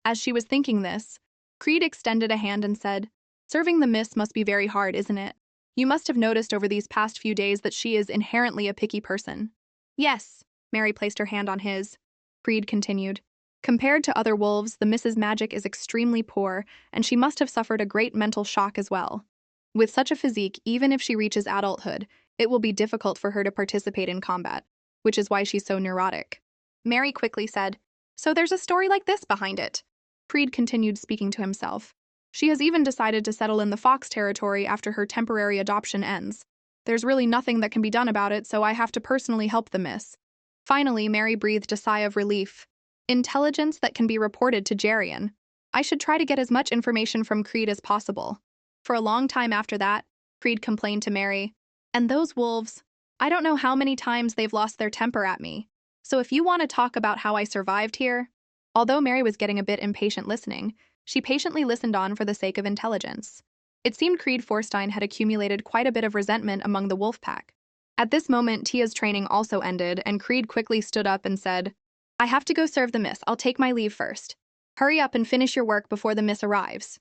As she was thinking this, Creed extended a hand and said, serving the miss must be very hard, isn't it? You must have noticed over these past few days that she is inherently a picky person. Yes, Mary placed her hand on his. Creed continued. Compared to other wolves, the Miss's magic is extremely poor, and she must have suffered a great mental shock as well. With such a physique, even if she reaches adulthood, it will be difficult for her to participate in combat, which is why she's so neurotic. Mary quickly said, so there's a story like this behind it. Creed continued speaking to himself. She has even decided to settle in the fox territory after her temporary adoption ends. There's really nothing that can be done about it, so I have to personally help the miss. Finally, Mary breathed a sigh of relief. Intelligence that can be reported to Jerian. I should try to get as much information from Creed as possible. For a long time after that, Creed complained to Mary, and those wolves, I don't know how many times they've lost their temper at me. So if you want to talk about how I survived here. Although Mary was getting a bit impatient listening, she patiently listened on for the sake of intelligence. It seemed Creed Forstein had accumulated quite a bit of resentment among the wolf pack. At this moment, Tia's training also ended, and Creed quickly stood up and said, I have to go serve the miss. I'll take my leave first. Hurry up and finish your work before the miss arrives.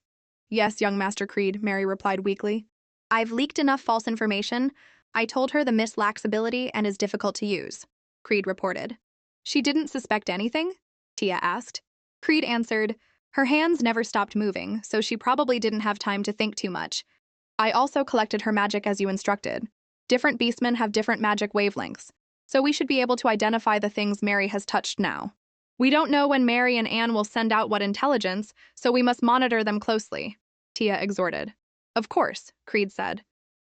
Yes, young Master Creed, Mary replied weakly. I've leaked enough false information. I told her the miss lacks ability and is difficult to use, Creed reported. She didn't suspect anything? Tia asked. Creed answered, her hands never stopped moving, so she probably didn't have time to think too much. I also collected her magic as you instructed. Different beastmen have different magic wavelengths, so we should be able to identify the things Mary has touched now. We don't know when Mary and Anne will send out what intelligence, so we must monitor them closely, Tia exhorted. Of course, Creed said.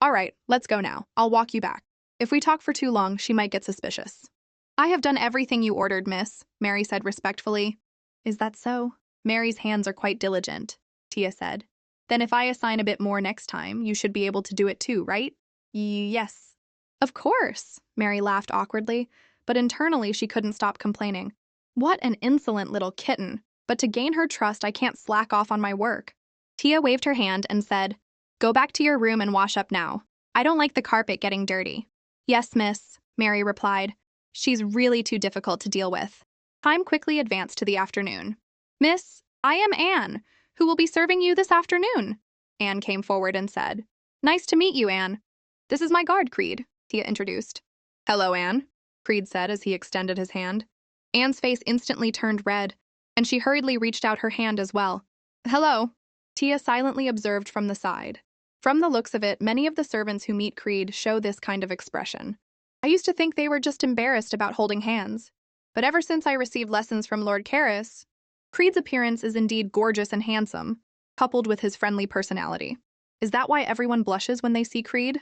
All right, let's go now. I'll walk you back. If we talk for too long, she might get suspicious. I have done everything you ordered, miss, Mary said respectfully. Is that so? Mary's hands are quite diligent, Tia said. Then if I assign a bit more next time, you should be able to do it too, right? Yes. Of course, Mary laughed awkwardly, but internally she couldn't stop complaining. What an insolent little kitten, but to gain her trust I can't slack off on my work. Tia waved her hand and said, Go back to your room and wash up now. I don't like the carpet getting dirty. Yes, miss, Mary replied. She's really too difficult to deal with. Time quickly advanced to the afternoon. Miss, I am Anne, who will be serving you this afternoon. Anne came forward and said, Nice to meet you, Anne. This is my guard, Creed, Tia introduced. Hello, Anne, Creed said as he extended his hand. Anne's face instantly turned red, and she hurriedly reached out her hand as well. Hello, Tia silently observed from the side. From the looks of it, many of the servants who meet Creed show this kind of expression. I used to think they were just embarrassed about holding hands. But ever since I received lessons from Lord Karis, Creed's appearance is indeed gorgeous and handsome, coupled with his friendly personality. Is that why everyone blushes when they see Creed?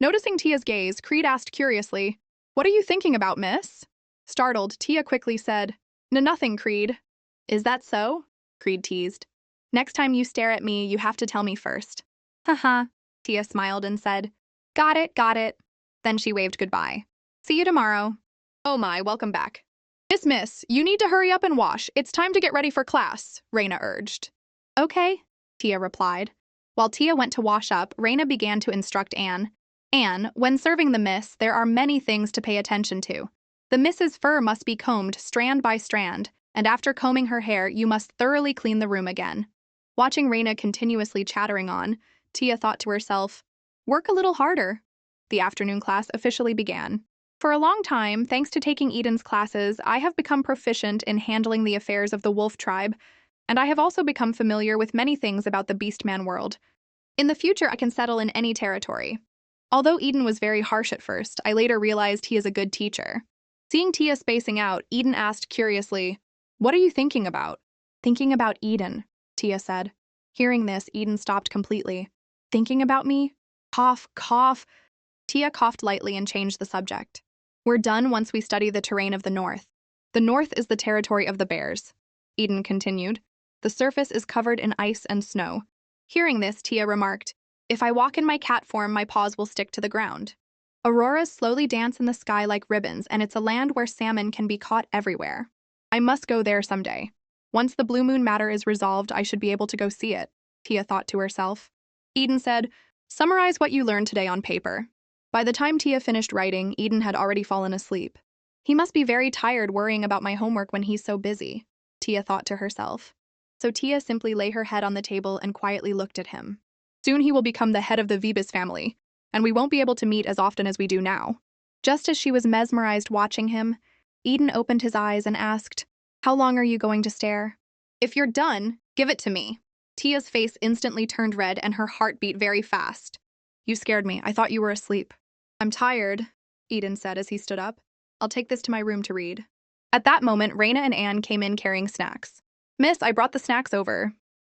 Noticing Tia's gaze, Creed asked curiously, "What are you thinking about, miss?" Startled, Tia quickly said, "Nothing, Creed." "Is that so?" Creed teased. "Next time you stare at me, you have to tell me first." Haha, Tia smiled and said, "Got it, got it." Then she waved goodbye. "See you tomorrow." "Oh my, welcome back." Miss, you need to hurry up and wash. It's time to get ready for class," Raina urged. "Okay," Tia replied. While Tia went to wash up, Raina began to instruct Anne. "Anne, when serving the miss, there are many things to pay attention to. The miss's fur must be combed strand by strand, and after combing her hair, you must thoroughly clean the room again." Watching Raina continuously chattering on, Tia thought to herself, "Work a little harder." The afternoon class officially began. For a long time, thanks to taking Eden's classes, I have become proficient in handling the affairs of the wolf tribe, and I have also become familiar with many things about the Beastman world. In the future, I can settle in any territory. Although Eden was very harsh at first, I later realized he is a good teacher. Seeing Tia spacing out, Eden asked curiously, "What are you thinking about?" "Thinking about Eden," Tia said. Hearing this, Eden stopped completely. "Thinking about me?" Cough, cough. Tia coughed lightly and changed the subject. "We're done once we study the terrain of the north. The north is the territory of the bears," Eden continued. "The surface is covered in ice and snow." Hearing this, Tia remarked, "If I walk in my cat form, my paws will stick to the ground. Auroras slowly dance in the sky like ribbons, and it's a land where salmon can be caught everywhere. I must go there someday. Once the blue moon matter is resolved, I should be able to go see it," Tia thought to herself. Eden said, "Summarize what you learned today on paper." By the time Tia finished writing, Eden had already fallen asleep. "He must be very tired worrying about my homework when he's so busy," Tia thought to herself. So Tia simply lay her head on the table and quietly looked at him. "Soon he will become the head of the Vebis family, and we won't be able to meet as often as we do now." Just as she was mesmerized watching him, Eden opened his eyes and asked, "How long are you going to stare?" "If you're done, give it to me." Tia's face instantly turned red and her heart beat very fast. "You scared me. I thought you were asleep." "I'm tired," Eden said as he stood up. "I'll take this to my room to read." At that moment, Raina and Anne came in carrying snacks. "Miss, I brought the snacks over."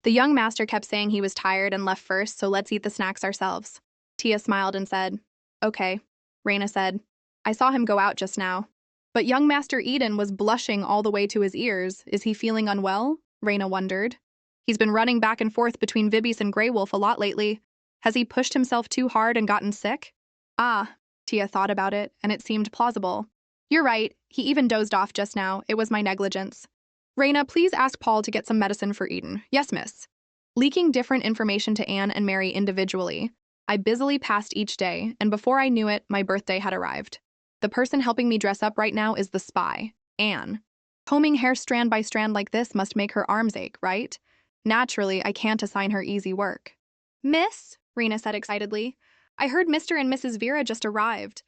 The young master kept saying he was tired and left first, so let's eat the snacks ourselves. Tia smiled and said, "Okay." Raina said, "I saw him go out just now." But young Master Eden was blushing all the way to his ears. Is he feeling unwell? Raina wondered. He's been running back and forth between Vibis and Grey Wolf a lot lately. Has he pushed himself too hard and gotten sick? Ah, Tia thought about it, and it seemed plausible. "You're right, he even dozed off just now. It was my negligence." "Raina, please ask Paul to get some medicine for Eden." "Yes, miss." Leaking different information to Anne and Mary individually, I busily passed each day, and before I knew it, my birthday had arrived. The person helping me dress up right now is the spy, Anne. Combing hair strand by strand like this must make her arms ache, right? Naturally, I can't assign her easy work. "Miss," Rena said excitedly, "I heard Mr. and Mrs. Vera just arrived."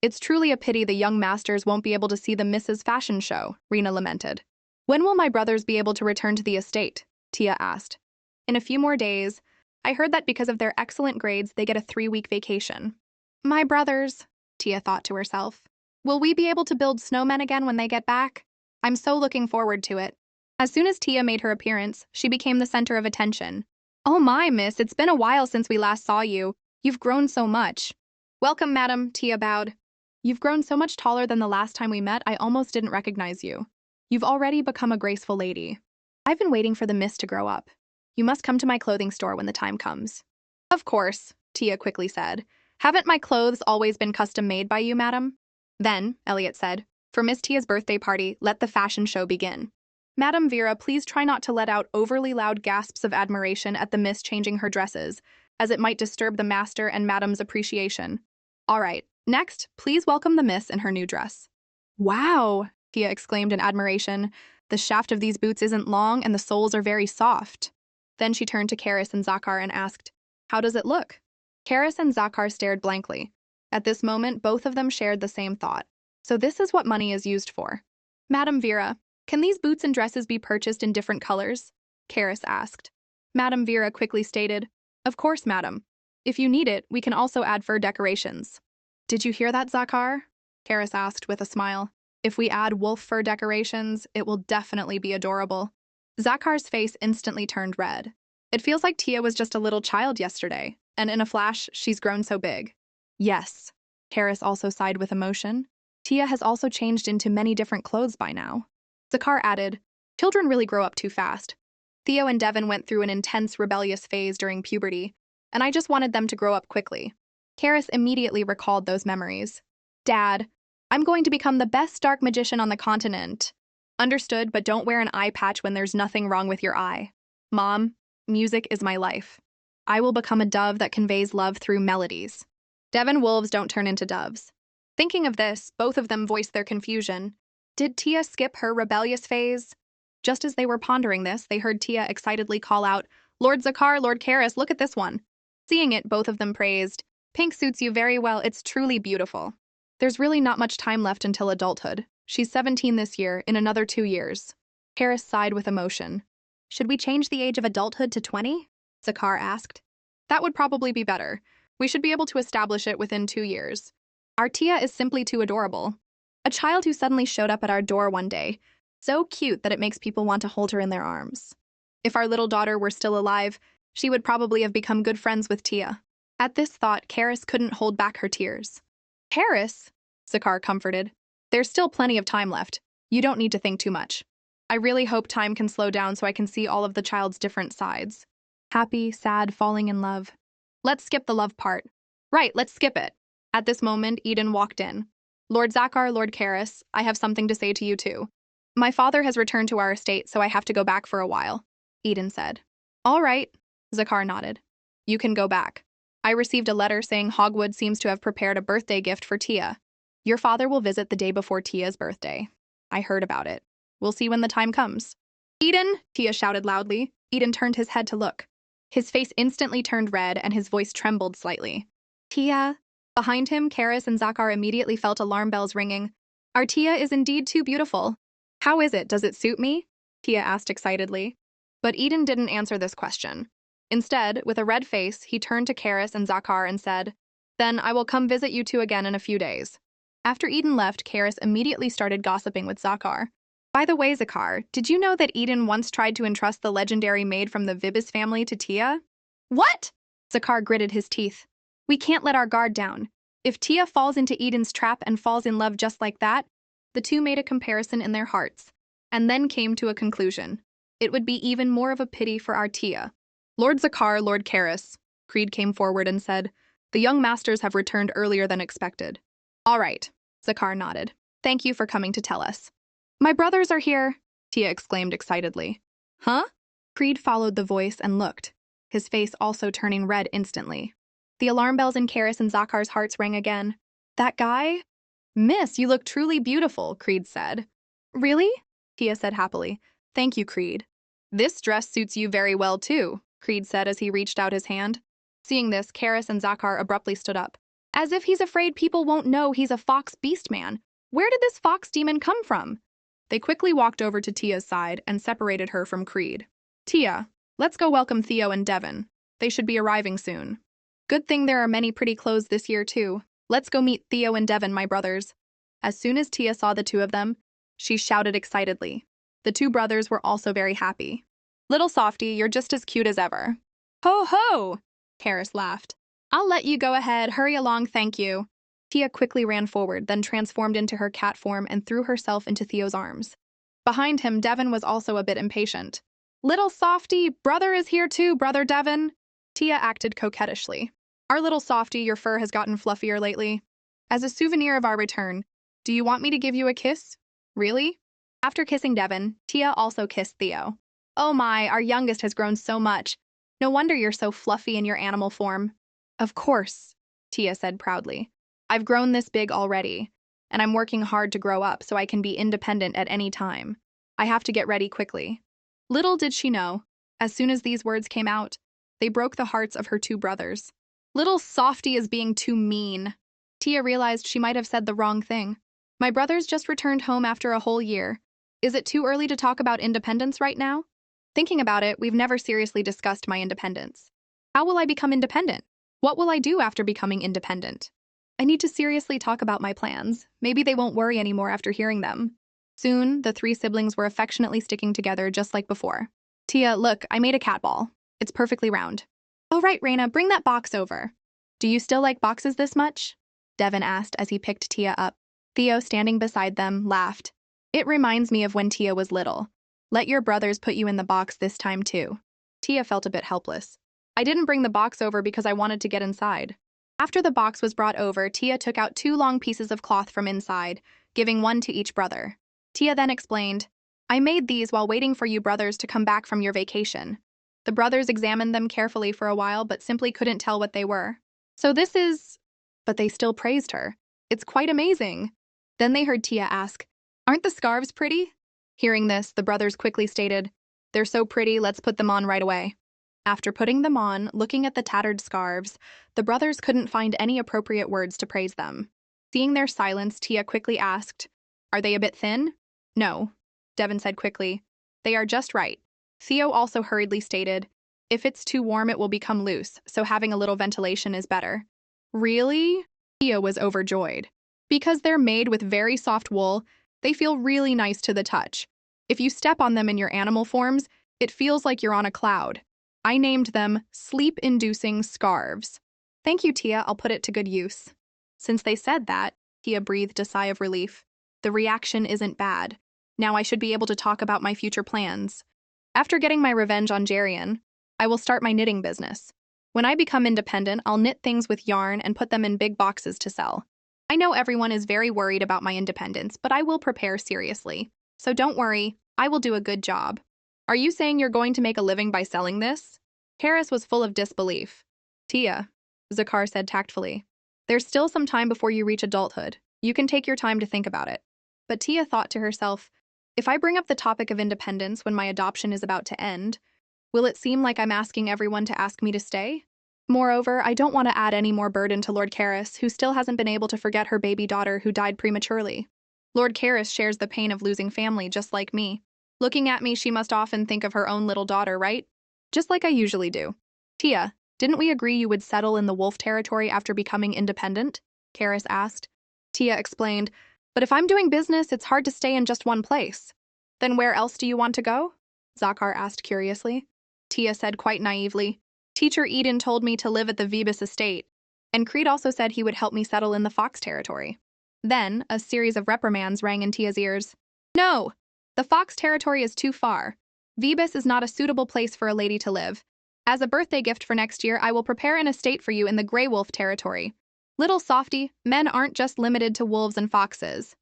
"It's truly a pity the young masters won't be able to see the Mrs. Fashion show," Rena lamented. "When will my brothers be able to return to the estate?" Tia asked. "In a few more days. I heard that because of their excellent grades, they get a 3-week vacation." "My brothers," Tia thought to herself. "Will we be able to build snowmen again when they get back? I'm so looking forward to it." As soon as Tia made her appearance, she became the center of attention. "Oh my, miss, it's been a while since we last saw you. You've grown so much." "Welcome, madam," Tia bowed. "You've grown so much taller than the last time we met, I almost didn't recognize you. You've already become a graceful lady. I've been waiting for the miss to grow up. You must come to my clothing store when the time comes." "Of course," Tia quickly said. "Haven't my clothes always been custom-made by you, madam?" Then, Elliot said, "For Miss Tia's birthday party, let the fashion show begin. Madam Vera, please try not to let out overly loud gasps of admiration at the miss changing her dresses, as it might disturb the master and madam's appreciation. All right, next, please welcome the miss in her new dress." "Wow," Tia exclaimed in admiration. "The shaft of these boots isn't long and the soles are very soft." Then she turned to Karis and Zakar and asked, "How does it look?" Karis and Zakar stared blankly. At this moment, both of them shared the same thought. So this is what money is used for. "Madam Vera, can these boots and dresses be purchased in different colors?" Karis asked. Madam Vera quickly stated, "Of course, madam. If you need it, we can also add fur decorations." "Did you hear that, Zakar?" Karis asked with a smile. If we add wolf fur decorations, it will definitely be adorable. Zakhar's face instantly turned red. It feels like Tia was just a little child yesterday, and in a flash, she's grown so big. Yes. Karis also sighed with emotion. Tia has also changed into many different clothes by now. Zakhar added, children really grow up too fast. Theo and Devin went through an intense rebellious phase during puberty, and I just wanted them to grow up quickly. Karis immediately recalled those memories. Dad, I'm going to become the best dark magician on the continent. Understood, but don't wear an eye patch when there's nothing wrong with your eye. Mom, music is my life. I will become a dove that conveys love through melodies. Devin wolves don't turn into doves. Thinking of this, both of them voiced their confusion. Did Tia skip her rebellious phase? Just as they were pondering this, they heard Tia excitedly call out, Lord Zakhar, Lord Karis, look at this one. Seeing it, both of them praised, Pink suits you very well, it's truly beautiful. There's really not much time left until adulthood. She's 17 this year, in another 2 years. Karis sighed with emotion. Should we change the age of adulthood to 20? Zakhar asked. That would probably be better. We should be able to establish it within 2 years. Our Tia is simply too adorable. A child who suddenly showed up at our door one day. So cute that it makes people want to hold her in their arms. If our little daughter were still alive, she would probably have become good friends with Tia. At this thought, Karis couldn't hold back her tears. Karis, Zakhar comforted. There's still plenty of time left. You don't need to think too much. I really hope time can slow down so I can see all of the child's different sides. Happy, sad, falling in love. Let's skip the love part. Right, let's skip it. At this moment, Eden walked in. Lord Zakhar, Lord Karis, I have something to say to you too. My father has returned to our estate, so I have to go back for a while, Eden said. All right, Zakhar nodded. You can go back. I received a letter saying Hogwood seems to have prepared a birthday gift for Tia. Your father will visit the day before Tia's birthday. I heard about it. We'll see when the time comes. Eden, Tia shouted loudly. Eden turned his head to look. His face instantly turned red and his voice trembled slightly. Tia. Behind him, Karis and Zakhar immediately felt alarm bells ringing. Our Tia is indeed too beautiful. How is it? Does it suit me? Tia asked excitedly. But Eden didn't answer this question. Instead, with a red face, he turned to Karis and Zakhar and said, Then I will come visit you two again in a few days. After Eden left, Karis immediately started gossiping with Zakhar. By the way, Zakhar, did you know that Eden once tried to entrust the legendary maid from the Vibis family to Tia? What? Zakhar gritted his teeth. We can't let our guard down. If Tia falls into Eden's trap and falls in love just like that, the two made a comparison in their hearts, and then came to a conclusion. It would be even more of a pity for our Tia. Lord Zakhar, Lord Karis, Creed came forward and said, The young masters have returned earlier than expected. All right, Zakhar nodded. Thank you for coming to tell us. My brothers are here, Tia exclaimed excitedly. Huh? Creed followed the voice and looked, his face also turning red instantly. The alarm bells in Karis and Zakhar's hearts rang again. That guy? Miss, you look truly beautiful, Creed said. Really? Tia said happily. Thank you, Creed. This dress suits you very well, too, Creed said as he reached out his hand. Seeing this, Karis and Zakhar abruptly stood up. As if he's afraid people won't know he's a fox beast man. Where did this fox demon come from? They quickly walked over to Tia's side and separated her from Creed. Tia, let's go welcome Theo and Devin. They should be arriving soon. Good thing there are many pretty clothes this year, too. Let's go meet Theo and Devin, my brothers. As soon as Tia saw the two of them, she shouted excitedly. The two brothers were also very happy. Little softy, you're just as cute as ever. Ho ho! Karis laughed. I'll let you go ahead. Hurry along, thank you. Tia quickly ran forward, then transformed into her cat form and threw herself into Theo's arms. Behind him, Devin was also a bit impatient. Little softy, brother is here too, brother Devin. Tia acted coquettishly. Our little softy, your fur has gotten fluffier lately. As a souvenir of our return, do you want me to give you a kiss? Really? After kissing Devin, Tia also kissed Theo. Oh my, our youngest has grown so much. No wonder you're so fluffy in your animal form. Of course, Tia said proudly. I've grown this big already, and I'm working hard to grow up so I can be independent at any time. I have to get ready quickly. Little did she know, as soon as these words came out, they broke the hearts of her two brothers. Little softy is being too mean. Tia realized she might have said the wrong thing. My brothers just returned home after a whole year. Is it too early to talk about independence right now? Thinking about it, we've never seriously discussed my independence. How will I become independent? What will I do after becoming independent? I need to seriously talk about my plans. Maybe they won't worry anymore after hearing them. Soon, the three siblings were affectionately sticking together just like before. Tia, look, I made a cat ball. It's perfectly round. Oh right, Raina, bring that box over. Do you still like boxes this much? Devin asked as he picked Tia up. Theo, standing beside them, laughed. It reminds me of when Tia was little. Let your brothers put you in the box this time too. Tia felt a bit helpless. I didn't bring the box over because I wanted to get inside. After the box was brought over, Tia took out 2 long pieces of cloth from inside, giving one to each brother. Tia then explained, I made these while waiting for you brothers to come back from your vacation. The brothers examined them carefully for a while but simply couldn't tell what they were. So this is... But they still praised her. It's quite amazing. Then they heard Tia ask, aren't the scarves pretty? Hearing this, the brothers quickly stated, they're so pretty, let's put them on right away. After putting them on, looking at the tattered scarves, the brothers couldn't find any appropriate words to praise them. Seeing their silence, Tia quickly asked, are they a bit thin? No, Devin said quickly. They are just right. Theo also hurriedly stated, if it's too warm it will become loose, so having a little ventilation is better. Really? Tia was overjoyed. Because they're made with very soft wool, they feel really nice to the touch. If you step on them in your animal forms, it feels like you're on a cloud. I named them sleep-inducing scarves. Thank you, Tia, I'll put it to good use. Since they said that, Tia breathed a sigh of relief. The reaction isn't bad. Now I should be able to talk about my future plans. After getting my revenge on Jarian, I will start my knitting business. When I become independent, I'll knit things with yarn and put them in big boxes to sell. I know everyone is very worried about my independence, but I will prepare seriously. So don't worry, I will do a good job. Are you saying you're going to make a living by selling this? Karis was full of disbelief. Tia, Zakar said tactfully, there's still some time before you reach adulthood. You can take your time to think about it. But Tia thought to herself, if I bring up the topic of independence when my adoption is about to end, will it seem like I'm asking everyone to ask me to stay? Moreover, I don't want to add any more burden to Lord Karis, who still hasn't been able to forget her baby daughter who died prematurely. Lord Karis shares the pain of losing family just like me. Looking at me, she must often think of her own little daughter, right? Just like I usually do. Tia, didn't we agree you would settle in the wolf territory after becoming independent? Karis asked. Tia explained, but if I'm doing business, it's hard to stay in just one place. Then where else do you want to go? Zakar asked curiously. Tia said quite naively, Teacher Eden told me to live at the Vebus estate, and Creed also said he would help me settle in the Fox territory. Then, a series of reprimands rang in Tia's ears. No! The Fox territory is too far. Vebus is not a suitable place for a lady to live. As a birthday gift for next year, I will prepare an estate for you in the Grey Wolf territory. Little softy, men aren't just limited to wolves and foxes.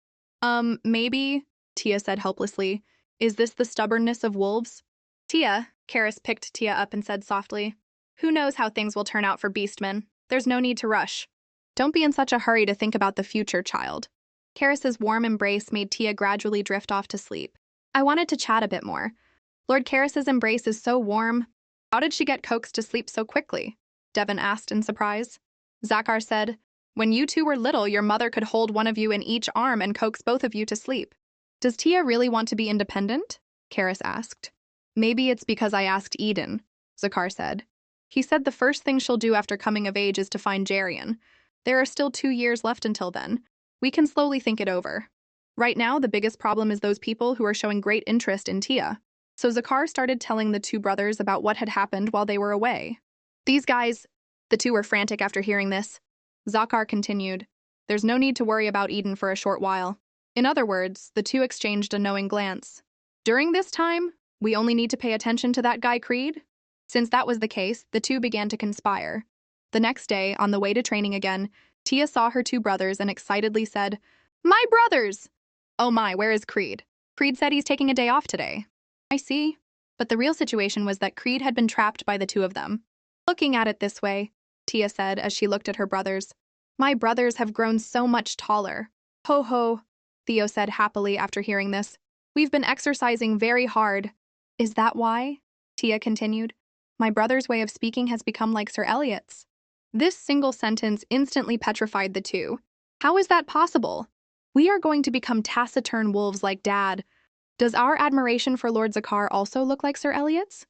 Maybe, Tia said helplessly. Is this the stubbornness of wolves? Tia, Karis picked Tia up and said softly, who knows how things will turn out for Beastmen? There's no need to rush. Don't be in such a hurry to think about the future, child. Karis's warm embrace made Tia gradually drift off to sleep. I wanted to chat a bit more. Lord Karis's embrace is so warm. How did she get coaxed to sleep so quickly? Devin asked in surprise. Zakar said, when you two were little, your mother could hold one of you in each arm and coax both of you to sleep. Does Tia really want to be independent? Karis asked. Maybe it's because I asked Eden, Zakar said. He said the first thing she'll do after coming of age is to find Jarian. There are still 2 years left until then. We can slowly think it over. Right now, the biggest problem is those people who are showing great interest in Tia. So Zakar started telling the 2 brothers about what had happened while they were away. These guys, the 2 were frantic after hearing this. Zakar continued, there's no need to worry about Eden for a short while. In other words, the 2 exchanged a knowing glance. During this time, we only need to pay attention to that guy Creed? Since that was the case, the 2 began to conspire. The next day, on the way to training again, Tia saw her 2 brothers and excitedly said, my brothers! Oh my, where is Creed? Creed said he's taking a day off today. I see. But the real situation was that Creed had been trapped by the 2 of them. Looking at it this way, Tia said as she looked at her brothers, my brothers have grown so much taller. Ho ho, Theo said happily after hearing this. We've been exercising very hard. Is that why? Tia continued. My brother's way of speaking has become like Sir Eliot's. This single sentence instantly petrified the 2. How is that possible? We are going to become taciturn wolves like Dad. Does our admiration for Lord Zakar also look like Sir Eliot's?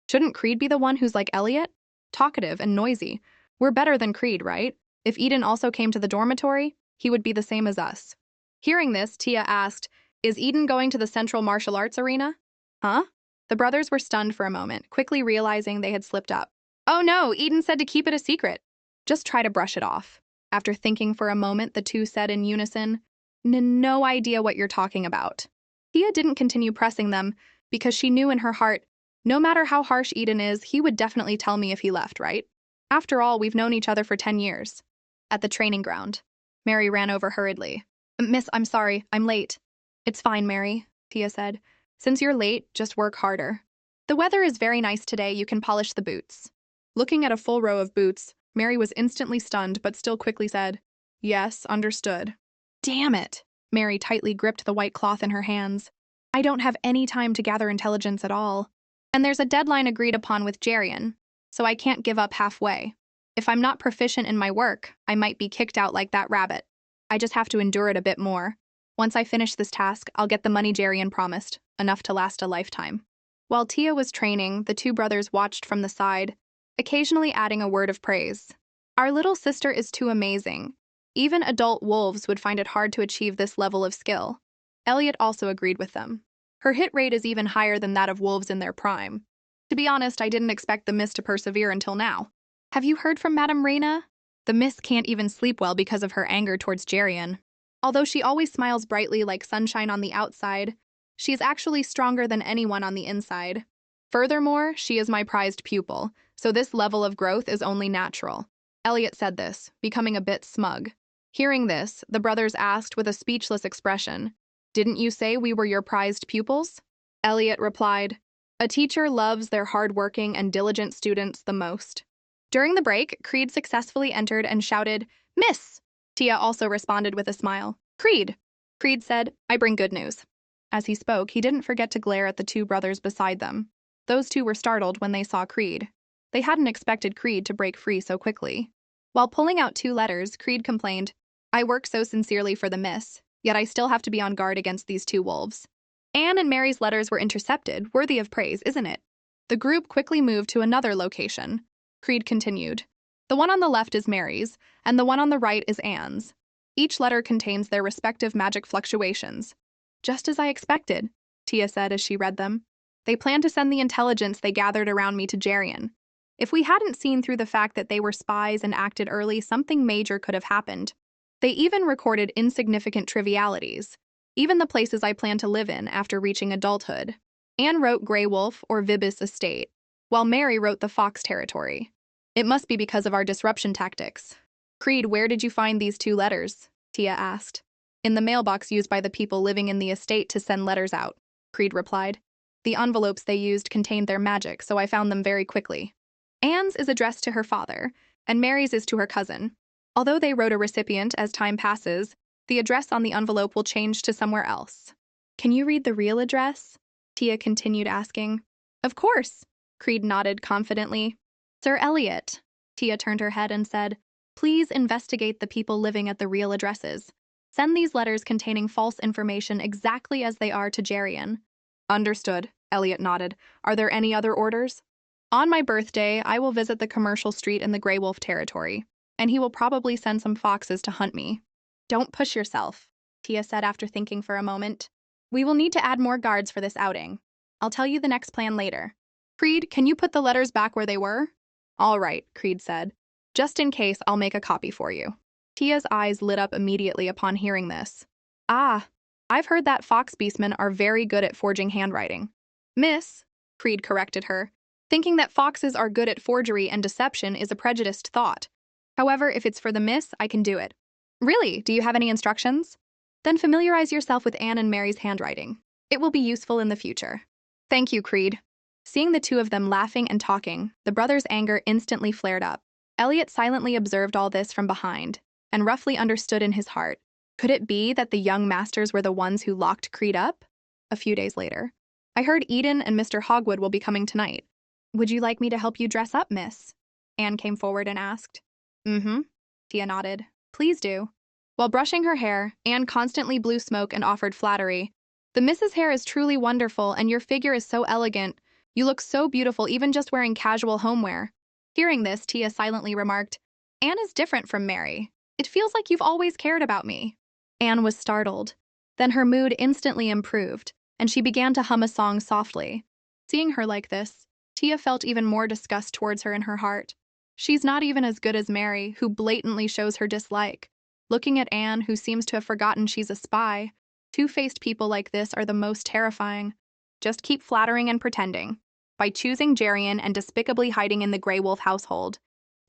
Shouldn't Creed be the one who's like Eliot? Talkative and noisy. We're better than Creed, right? If Eden also came to the dormitory, he would be the same as us. Hearing this, Tia asked, "Is Eden going to the Central Martial Arts Arena?" Huh? The brothers were stunned for a moment, quickly realizing they had slipped up. Oh no, Eden said to keep it a secret. Just try to brush it off. After thinking for a moment, the two said in unison, No idea what you're talking about." Tia didn't continue pressing them because she knew in her heart, no matter how harsh Eden is, he would definitely tell me if he left, right? After all, we've known each other for 10 years. At the training ground, Mary ran over hurriedly. "Miss, I'm sorry, I'm late." "It's fine, Mary," Tia said. "Since you're late, just work harder. The weather is very nice today, you can polish the boots." Looking at a full row of boots, Mary was instantly stunned but still quickly said, "Yes, understood." Damn it! Mary tightly gripped the white cloth in her hands. "I don't have any time to gather intelligence at all. And there's a deadline agreed upon with Jarian, so I can't give up halfway. If I'm not proficient in my work, I might be kicked out like that rabbit. I just have to endure it a bit more. Once I finish this task, I'll get the money Jarian promised, enough to last a lifetime." While Tia was training, the two brothers watched from the side, occasionally adding a word of praise. "Our little sister is too amazing. Even adult wolves would find it hard to achieve this level of skill." Elliot also agreed with them. "Her hit rate is even higher than that of wolves in their prime. To be honest, I didn't expect the Miss to persevere until now. Have you heard from Madame Reina? The Miss can't even sleep well because of her anger towards Jarian. Although she always smiles brightly like sunshine on the outside, she is actually stronger than anyone on the inside. Furthermore, she is my prized pupil, so this level of growth is only natural." Elliot said this, becoming a bit smug. Hearing this, the brothers asked with a speechless expression, "Didn't you say we were your prized pupils?" Elliot replied, "A teacher loves their hardworking and diligent students the most." During the break, Creed successfully entered and shouted, "Miss!" Tia also responded with a smile. "Creed!" Creed said, "I bring good news." As he spoke, he didn't forget to glare at the two brothers beside them. Those two were startled when they saw Creed. They hadn't expected Creed to break free so quickly. While pulling out 2 letters, Creed complained, "I work so sincerely for the Miss, yet I still have to be on guard against these 2 wolves." Anne and Mary's letters were intercepted, worthy of praise, isn't it? The group quickly moved to another location. Creed continued, "The one on the left is Mary's, and the one on the right is Anne's. Each letter contains their respective magic fluctuations." "Just as I expected," Tia said as she read them. "They plan to send the intelligence they gathered around me to Jarian. If we hadn't seen through the fact that they were spies and acted early, something major could have happened. They even recorded insignificant trivialities, even the places I plan to live in after reaching adulthood." Anne wrote Grey Wolf or Vibis Estate, while Mary wrote the Fox Territory. "It must be because of our disruption tactics." "Creed, where did you find these 2 letters?" Tia asked. "In the mailbox used by the people living in the estate to send letters out," Creed replied. "The envelopes they used contained their magic, so I found them very quickly." Anne's is addressed to her father, and Mary's is to her cousin. Although they wrote a recipient as time passes, the address on the envelope will change to somewhere else. "Can you read the real address?" Tia continued asking. "Of course," Creed nodded confidently. "Sir Elliot," Tia turned her head and said, "please investigate the people living at the real addresses. Send these letters containing false information exactly as they are to Jarian." "Understood," Elliot nodded. "Are there any other orders?" "On my birthday, I will visit the commercial street in the Grey Wolf Territory, and he will probably send some foxes to hunt me." "Don't push yourself," Tia said after thinking for a moment. "We will need to add more guards for this outing. I'll tell you the next plan later. Creed, can you put the letters back where they were?" "All right," Creed said. "Just in case, I'll make a copy for you." Tia's eyes lit up immediately upon hearing this. "Ah, I've heard that fox beastmen are very good at forging handwriting." "Miss," Creed corrected her, "thinking that foxes are good at forgery and deception is a prejudiced thought. However, if it's for the Miss, I can do it." "Really? Do you have any instructions?" "Then familiarize yourself with Anne and Mary's handwriting. It will be useful in the future." "Thank you, Creed." Seeing the two of them laughing and talking, the brothers' anger instantly flared up. Elliot silently observed all this from behind, and roughly understood in his heart. Could it be that the young masters were the ones who locked Creed up? A few days later, "I heard Eden and Mr. Hogwood will be coming tonight. Would you like me to help you dress up, miss?" Anne came forward and asked. "Mm-hmm," Tia nodded. "Please do." While brushing her hair, Anne constantly blew smoke and offered flattery. "The Miss's hair is truly wonderful, and your figure is so elegant. You look so beautiful even just wearing casual homeware." Hearing this, Tia silently remarked, Anne is different from Mary. It feels like you've always cared about me. Anne was startled. Then her mood instantly improved, and she began to hum a song softly. Seeing her like this, Tia felt even more disgust towards her in her heart. She's not even as good as Mary, who blatantly shows her dislike. Looking at Anne, who seems to have forgotten she's a spy, two-faced people like this are the most terrifying. Just keep flattering and pretending. By choosing Jerian and despicably hiding in the Grey Wolf household,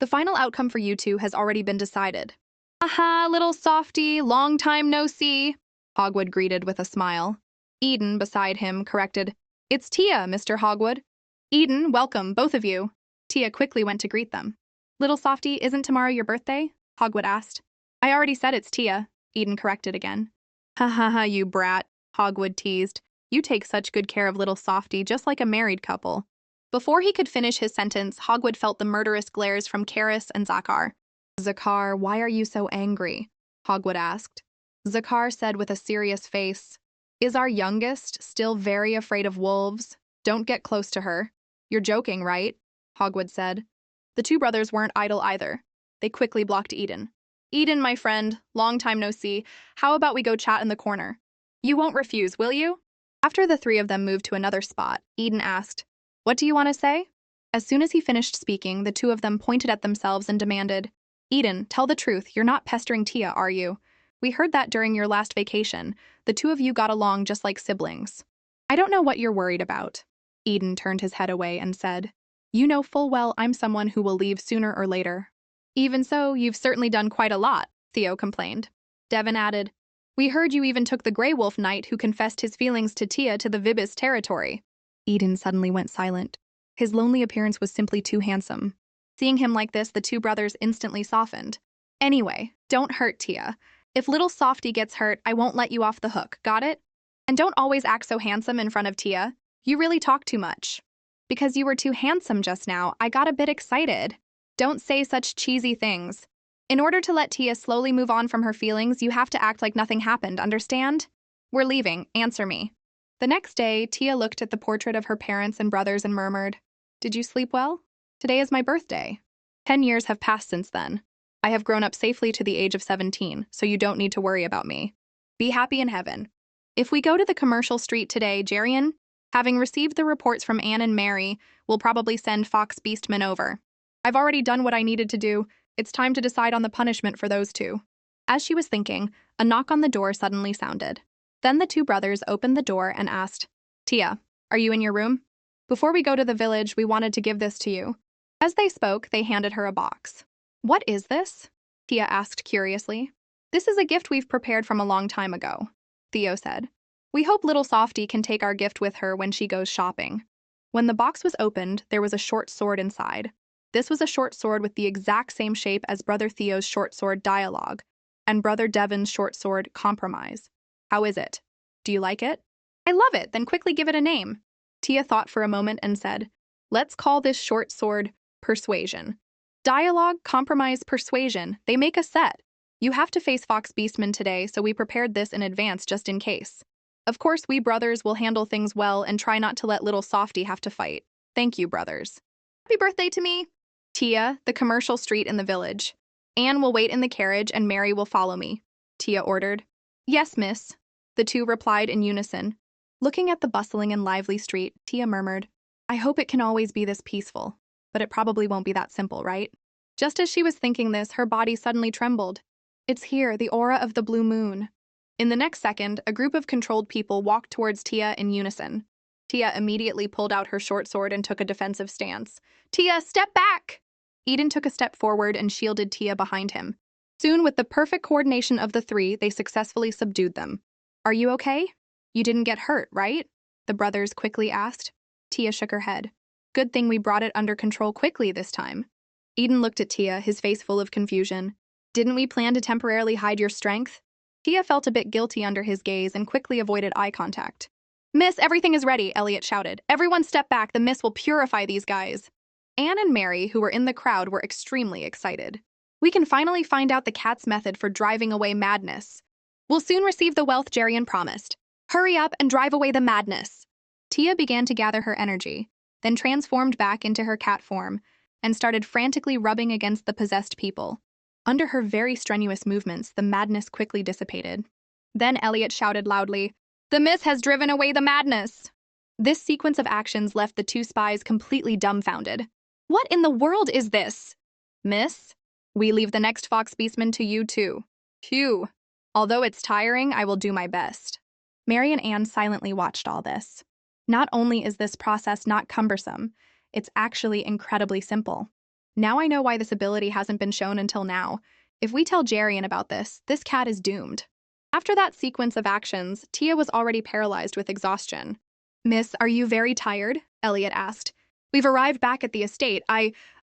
the final outcome for you two has already been decided. Aha, little softy, long time no see, Hogwood greeted with a smile. Eden, beside him, corrected, It's Tia, Mr. Hogwood. Eden, welcome, both of you. Tia quickly went to greet them. Little softy, isn't tomorrow your birthday? Hogwood asked. I already said it's Tia, Eden corrected again. Ha ha ha, you brat, Hogwood teased. You take such good care of little softy, just like a married couple. Before he could finish his sentence, Hogwood felt the murderous glares from Karis and Zakar. Zakar, why are you so angry? Hogwood asked. Zakar said with a serious face, Is our youngest still very afraid of wolves? Don't get close to her. You're joking, right? Hogwood said. The two brothers weren't idle either. They quickly blocked Eden. Eden, my friend, long time no see. How about we go chat in the corner? You won't refuse, will you? After the three of them moved to another spot, Eden asked, What do you want to say? As soon as he finished speaking, the two of them pointed at themselves and demanded, Eden, tell the truth, you're not pestering Tia, are you? We heard that during your last vacation. The two of you got along just like siblings. I don't know what you're worried about. Eden turned his head away and said, You know full well I'm someone who will leave sooner or later. Even so, you've certainly done quite a lot, Theo complained. Devin added, We heard you even took the Grey Wolf Knight who confessed his feelings to Tia to the Vibis territory. Eden suddenly went silent. His lonely appearance was simply too handsome. Seeing him like this, the two brothers instantly softened. Anyway, don't hurt Tia. If little softy gets hurt, I won't let you off the hook, got it? And don't always act so handsome in front of Tia. You really talk too much. Because you were too handsome just now, I got a bit excited. Don't say such cheesy things. In order to let Tia slowly move on from her feelings, you have to act like nothing happened, understand? We're leaving, answer me. The next day, Tia looked at the portrait of her parents and brothers and murmured, Did you sleep well? Today is my birthday. 10 years have passed since then. I have grown up safely to the age of 17, so you don't need to worry about me. Be happy in heaven. If we go to the commercial street today, Jerian, having received the reports from Anne and Mary, will probably send Fox Beastman over. I've already done what I needed to do. It's time to decide on the punishment for those two. As she was thinking, a knock on the door suddenly sounded. Then the two brothers opened the door and asked, Tia, are you in your room? Before we go to the village, we wanted to give this to you. As they spoke, they handed her a box. What is this? Tia asked curiously. This is a gift we've prepared from a long time ago, Theo said. We hope little Softy can take our gift with her when she goes shopping. When the box was opened, there was a short sword inside. This was a short sword with the exact same shape as Brother Theo's short sword Dialogue and Brother Devin's short sword Compromise. How is it? Do you like it? I love it, then quickly give it a name. Tia thought for a moment and said, Let's call this short sword Persuasion. Dialogue, Compromise, Persuasion, they make a set. You have to face Fox Beastman today, so we prepared this in advance just in case. Of course, we brothers will handle things well and try not to let little Softy have to fight. Thank you, brothers. Happy birthday to me. Tia, the commercial street in the village. Anne will wait in the carriage and Mary will follow me, Tia ordered. Yes, miss, the two replied in unison. Looking at the bustling and lively street, Tia murmured, I hope it can always be this peaceful, but it probably won't be that simple, right? Just as she was thinking this, her body suddenly trembled. It's here, the aura of the blue moon. In the next second, a group of controlled people walked towards Tia in unison. Tia immediately pulled out her short sword and took a defensive stance. Tia, step back! Eden took a step forward and shielded Tia behind him. Soon, with the perfect coordination of the three, they successfully subdued them. Are you okay? You didn't get hurt, right? The brothers quickly asked. Tia shook her head. Good thing we brought it under control quickly this time. Eden looked at Tia, his face full of confusion. Didn't we plan to temporarily hide your strength? Tia felt a bit guilty under his gaze and quickly avoided eye contact. Miss, everything is ready, Elliot shouted. Everyone step back, the miss will purify these guys. Anne and Mary, who were in the crowd, were extremely excited. We can finally find out the cat's method for driving away madness. We'll soon receive the wealth Jerian promised. Hurry up and drive away the madness. Tia began to gather her energy, then transformed back into her cat form and started frantically rubbing against the possessed people. Under her very strenuous movements, the madness quickly dissipated. Then Elliot shouted loudly, "The mist has driven away the madness!" This sequence of actions left the two spies completely dumbfounded. "What in the world is this?" "Miss, we leave the next fox beastman to you too." "Phew. Although it's tiring, I will do my best." Mary and Anne silently watched all this. Not only is this process not cumbersome, it's actually incredibly simple. Now I know why this ability hasn't been shown until now. If we tell Jarian about this cat is doomed. After that sequence of actions, Tia was already paralyzed with exhaustion. "Miss, are you very tired?" Elliot asked. "We've arrived back at the estate.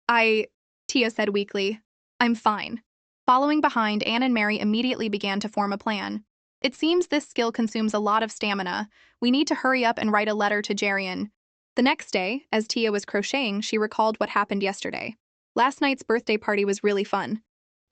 Tia said weakly. "I'm fine." Following behind, Anne and Mary immediately began to form a plan. "It seems this skill consumes a lot of stamina. We need to hurry up and write a letter to Jarian." The next day, as Tia was crocheting, she recalled what happened yesterday. "Last night's birthday party was really fun.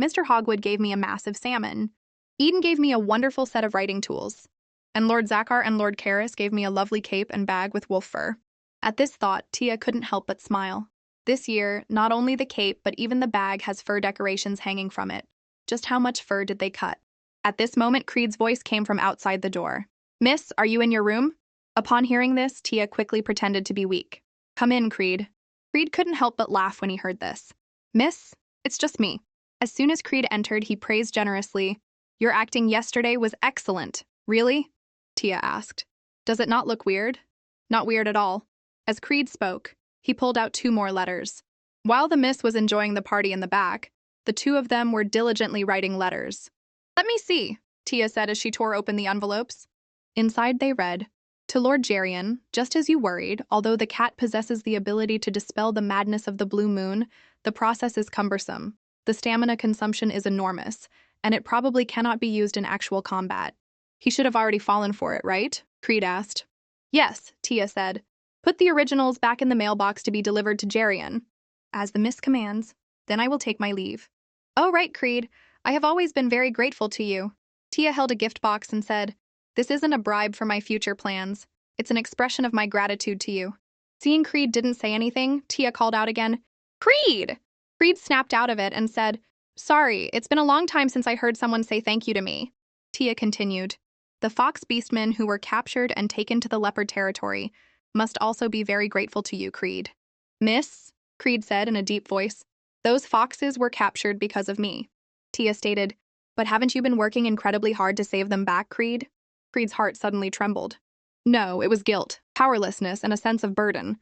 Mr. Hogwood gave me a massive salmon. Eden gave me a wonderful set of writing tools. And Lord Zakhar and Lord Karras gave me a lovely cape and bag with wolf fur." At this thought, Tia couldn't help but smile. This year, not only the cape but even the bag has fur decorations hanging from it. Just how much fur did they cut? At this moment, Creed's voice came from outside the door. "Miss, are you in your room?" Upon hearing this, Tia quickly pretended to be weak. "Come in, Creed." Creed couldn't help but laugh when he heard this. "Miss, it's just me." As soon as Creed entered, he praised generously. "Your acting yesterday was excellent." "Really?" Tia asked. "Does it not look weird?" "Not weird at all." As Creed spoke, he pulled out 2 more letters. While the miss was enjoying the party in the back, the 2 of them were diligently writing letters. "Let me see," Tia said as she tore open the envelopes. Inside they read, "To Lord Jarian, just as you worried, although the cat possesses the ability to dispel the madness of the blue moon, the process is cumbersome. The stamina consumption is enormous, and it probably cannot be used in actual combat." "He should have already fallen for it, right?" Creed asked. "Yes," Tia said. "Put the originals back in the mailbox to be delivered to Jarian." "As the miss commands. Then I will take my leave." "Oh, right, Creed. I have always been very grateful to you." Tia held a gift box and said, "This isn't a bribe for my future plans. It's an expression of my gratitude to you." Seeing Creed didn't say anything, Tia called out again, "Creed!" Creed snapped out of it and said, "Sorry, it's been a long time since I heard someone say thank you to me." Tia continued, "The fox beastmen who were captured and taken to the leopard territory must also be very grateful to you, Creed." "Miss," Creed said in a deep voice, "those foxes were captured because of me." Tia stated, "But haven't you been working incredibly hard to save them back, Creed?" Creed's heart suddenly trembled. No, it was guilt, powerlessness, and a sense of burden.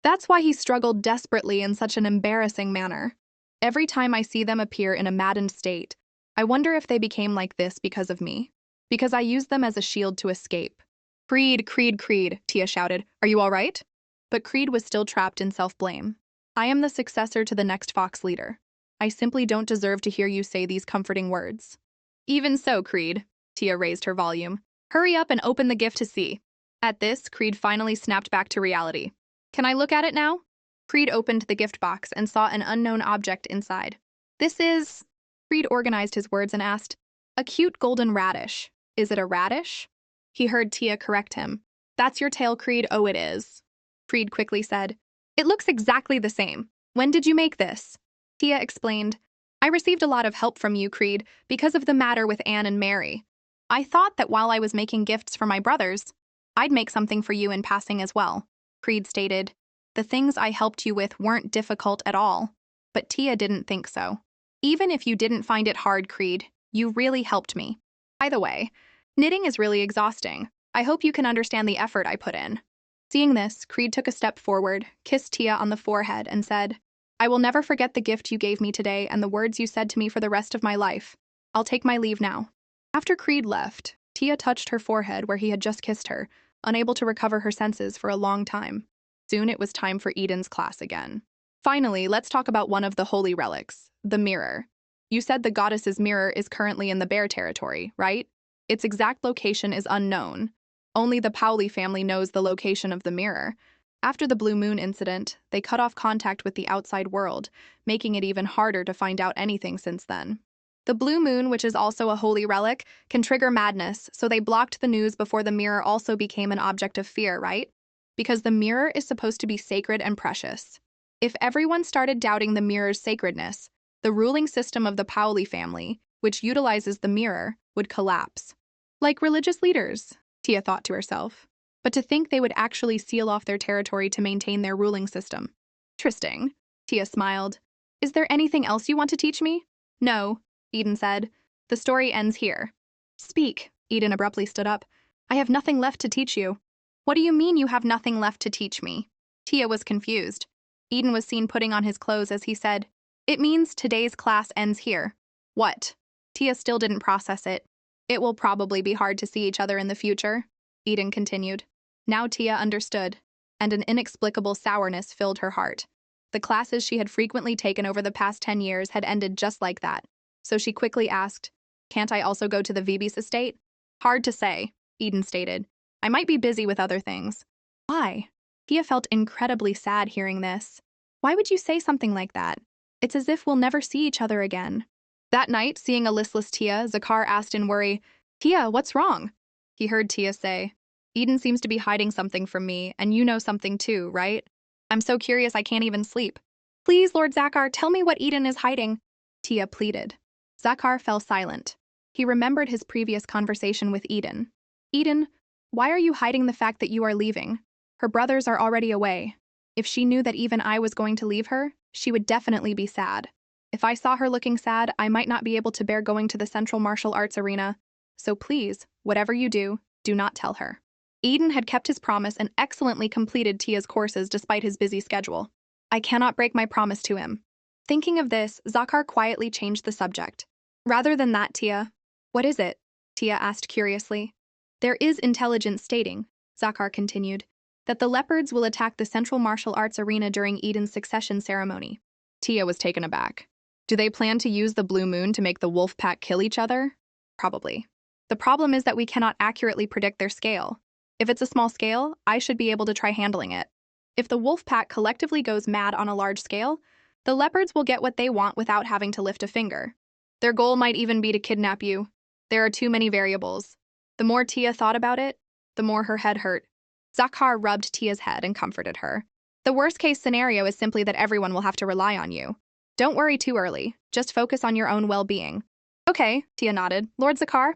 That's why he struggled desperately in such an embarrassing manner. "Every time I see them appear in a maddened state, I wonder if they became like this because of me. Because I used them as a shield to escape." "Creed, Creed, Creed," Tia shouted. "Are you all right?" But Creed was still trapped in self-blame. "I am the successor to the next fox leader. I simply don't deserve to hear you say these comforting words." "Even so, Creed," Tia raised her volume. "Hurry up and open the gift to see." At this, Creed finally snapped back to reality. "Can I look at it now?" Creed opened the gift box and saw an unknown object inside. "This is..." Creed organized his words and asked, "A cute golden radish. Is it a radish?" He heard Tia correct him. "That's your tail, Creed. Oh, it is." Creed quickly said, "It looks exactly the same. When did you make this?" Tia explained, "I received a lot of help from you, Creed, because of the matter with Anne and Mary. I thought that while I was making gifts for my brothers, I'd make something for you in passing as well." Creed stated, "The things I helped you with weren't difficult at all." But Tia didn't think so. "Even if you didn't find it hard, Creed, you really helped me. By the way, knitting is really exhausting. I hope you can understand the effort I put in." Seeing this, Creed took a step forward, kissed Tia on the forehead, and said, "I will never forget the gift you gave me today and the words you said to me for the rest of my life. I'll take my leave now." After Creed left, Tia touched her forehead where he had just kissed her, unable to recover her senses for a long time. Soon it was time for Eden's class again. Finally, let's talk about one of the holy relics, the mirror. You said the goddess's mirror is currently in the bear territory, right? Its exact location is unknown. Only the Powley family knows the location of the mirror. After the Blue Moon incident, they cut off contact with the outside world, making it even harder to find out anything since then. The Blue Moon, which is also a holy relic, can trigger madness, so they blocked the news before the mirror also became an object of fear, right? Because the mirror is supposed to be sacred and precious. If everyone started doubting the mirror's sacredness, The ruling system of the Paoli family, which utilizes the mirror, would collapse. Like religious leaders, Tia thought to herself. But to think they would actually seal off their territory to maintain their ruling system. Interesting, Tia smiled. Is there anything else you want to teach me? No, Eden said. The story ends here. Speak, Eden abruptly stood up. I have nothing left to teach you. What do you mean you have nothing left to teach me? Tia was confused. Eden was seen putting on his clothes as he said, It means today's class ends here. What? Tia still didn't process it. It will probably be hard to see each other in the future, Eden continued. Now Tia understood, and an inexplicable sourness filled her heart. The classes she had frequently taken over the past 10 years had ended just like that, so she quickly asked, Can't I also go to the Vibis estate? Hard to say, Eden stated. I might be busy with other things. Why? Tia felt incredibly sad hearing this. Why would you say something like that? It's as if we'll never see each other again. That night, seeing a listless Tia, Zakar asked in worry, Tia, what's wrong? He heard Tia say, Eden seems to be hiding something from me, and you know something too, right? I'm so curious I can't even sleep. Please, Lord Zakar, tell me what Eden is hiding, Tia pleaded. Zakar fell silent. He remembered his previous conversation with Eden. Eden, why are you hiding the fact that you are leaving? Her brothers are already away. If she knew that even I was going to leave her, she would definitely be sad. If I saw her looking sad, I might not be able to bear going to the Central Martial Arts Arena. So please, whatever you do not tell her. Eden had kept his promise and excellently completed Tia's courses despite his busy schedule. I cannot break my promise to him. Thinking of this, Zakar quietly changed the subject. Rather than that, Tia. What is it? Tia asked curiously. There is intelligence stating, Zakar continued, that the leopards will attack the Central Martial Arts Arena during Eden's succession ceremony. Tia was taken aback. Do they plan to use the blue moon to make the wolf pack kill each other? Probably. The problem is that we cannot accurately predict their scale. If it's a small scale, I should be able to try handling it. If the wolf pack collectively goes mad on a large scale, the leopards will get what they want without having to lift a finger. Their goal might even be to kidnap you. There are too many variables. The more Tia thought about it, the more her head hurt. Zakar rubbed Tia's head and comforted her. The worst-case scenario is simply that everyone will have to rely on you. Don't worry too early. Just focus on your own well-being. Okay, Tia nodded. Lord Zakar?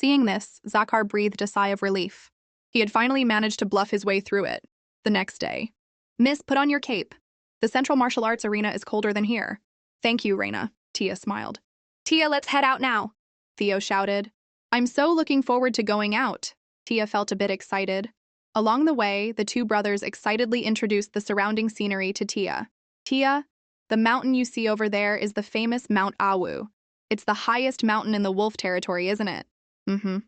Seeing this, Zakar breathed a sigh of relief. He had finally managed to bluff his way through it. The next day. Miss, put on your cape. The Central Martial Arts Arena is colder than here. Thank you, Reina, Tia smiled. Tia, let's head out now, Theo shouted. I'm so looking forward to going out. Tia felt a bit excited. Along the way, the two brothers excitedly introduced the surrounding scenery to Tia. Tia, the mountain you see over there is the famous Mount Awu. It's the highest mountain in the wolf territory, isn't it? Mm-hmm.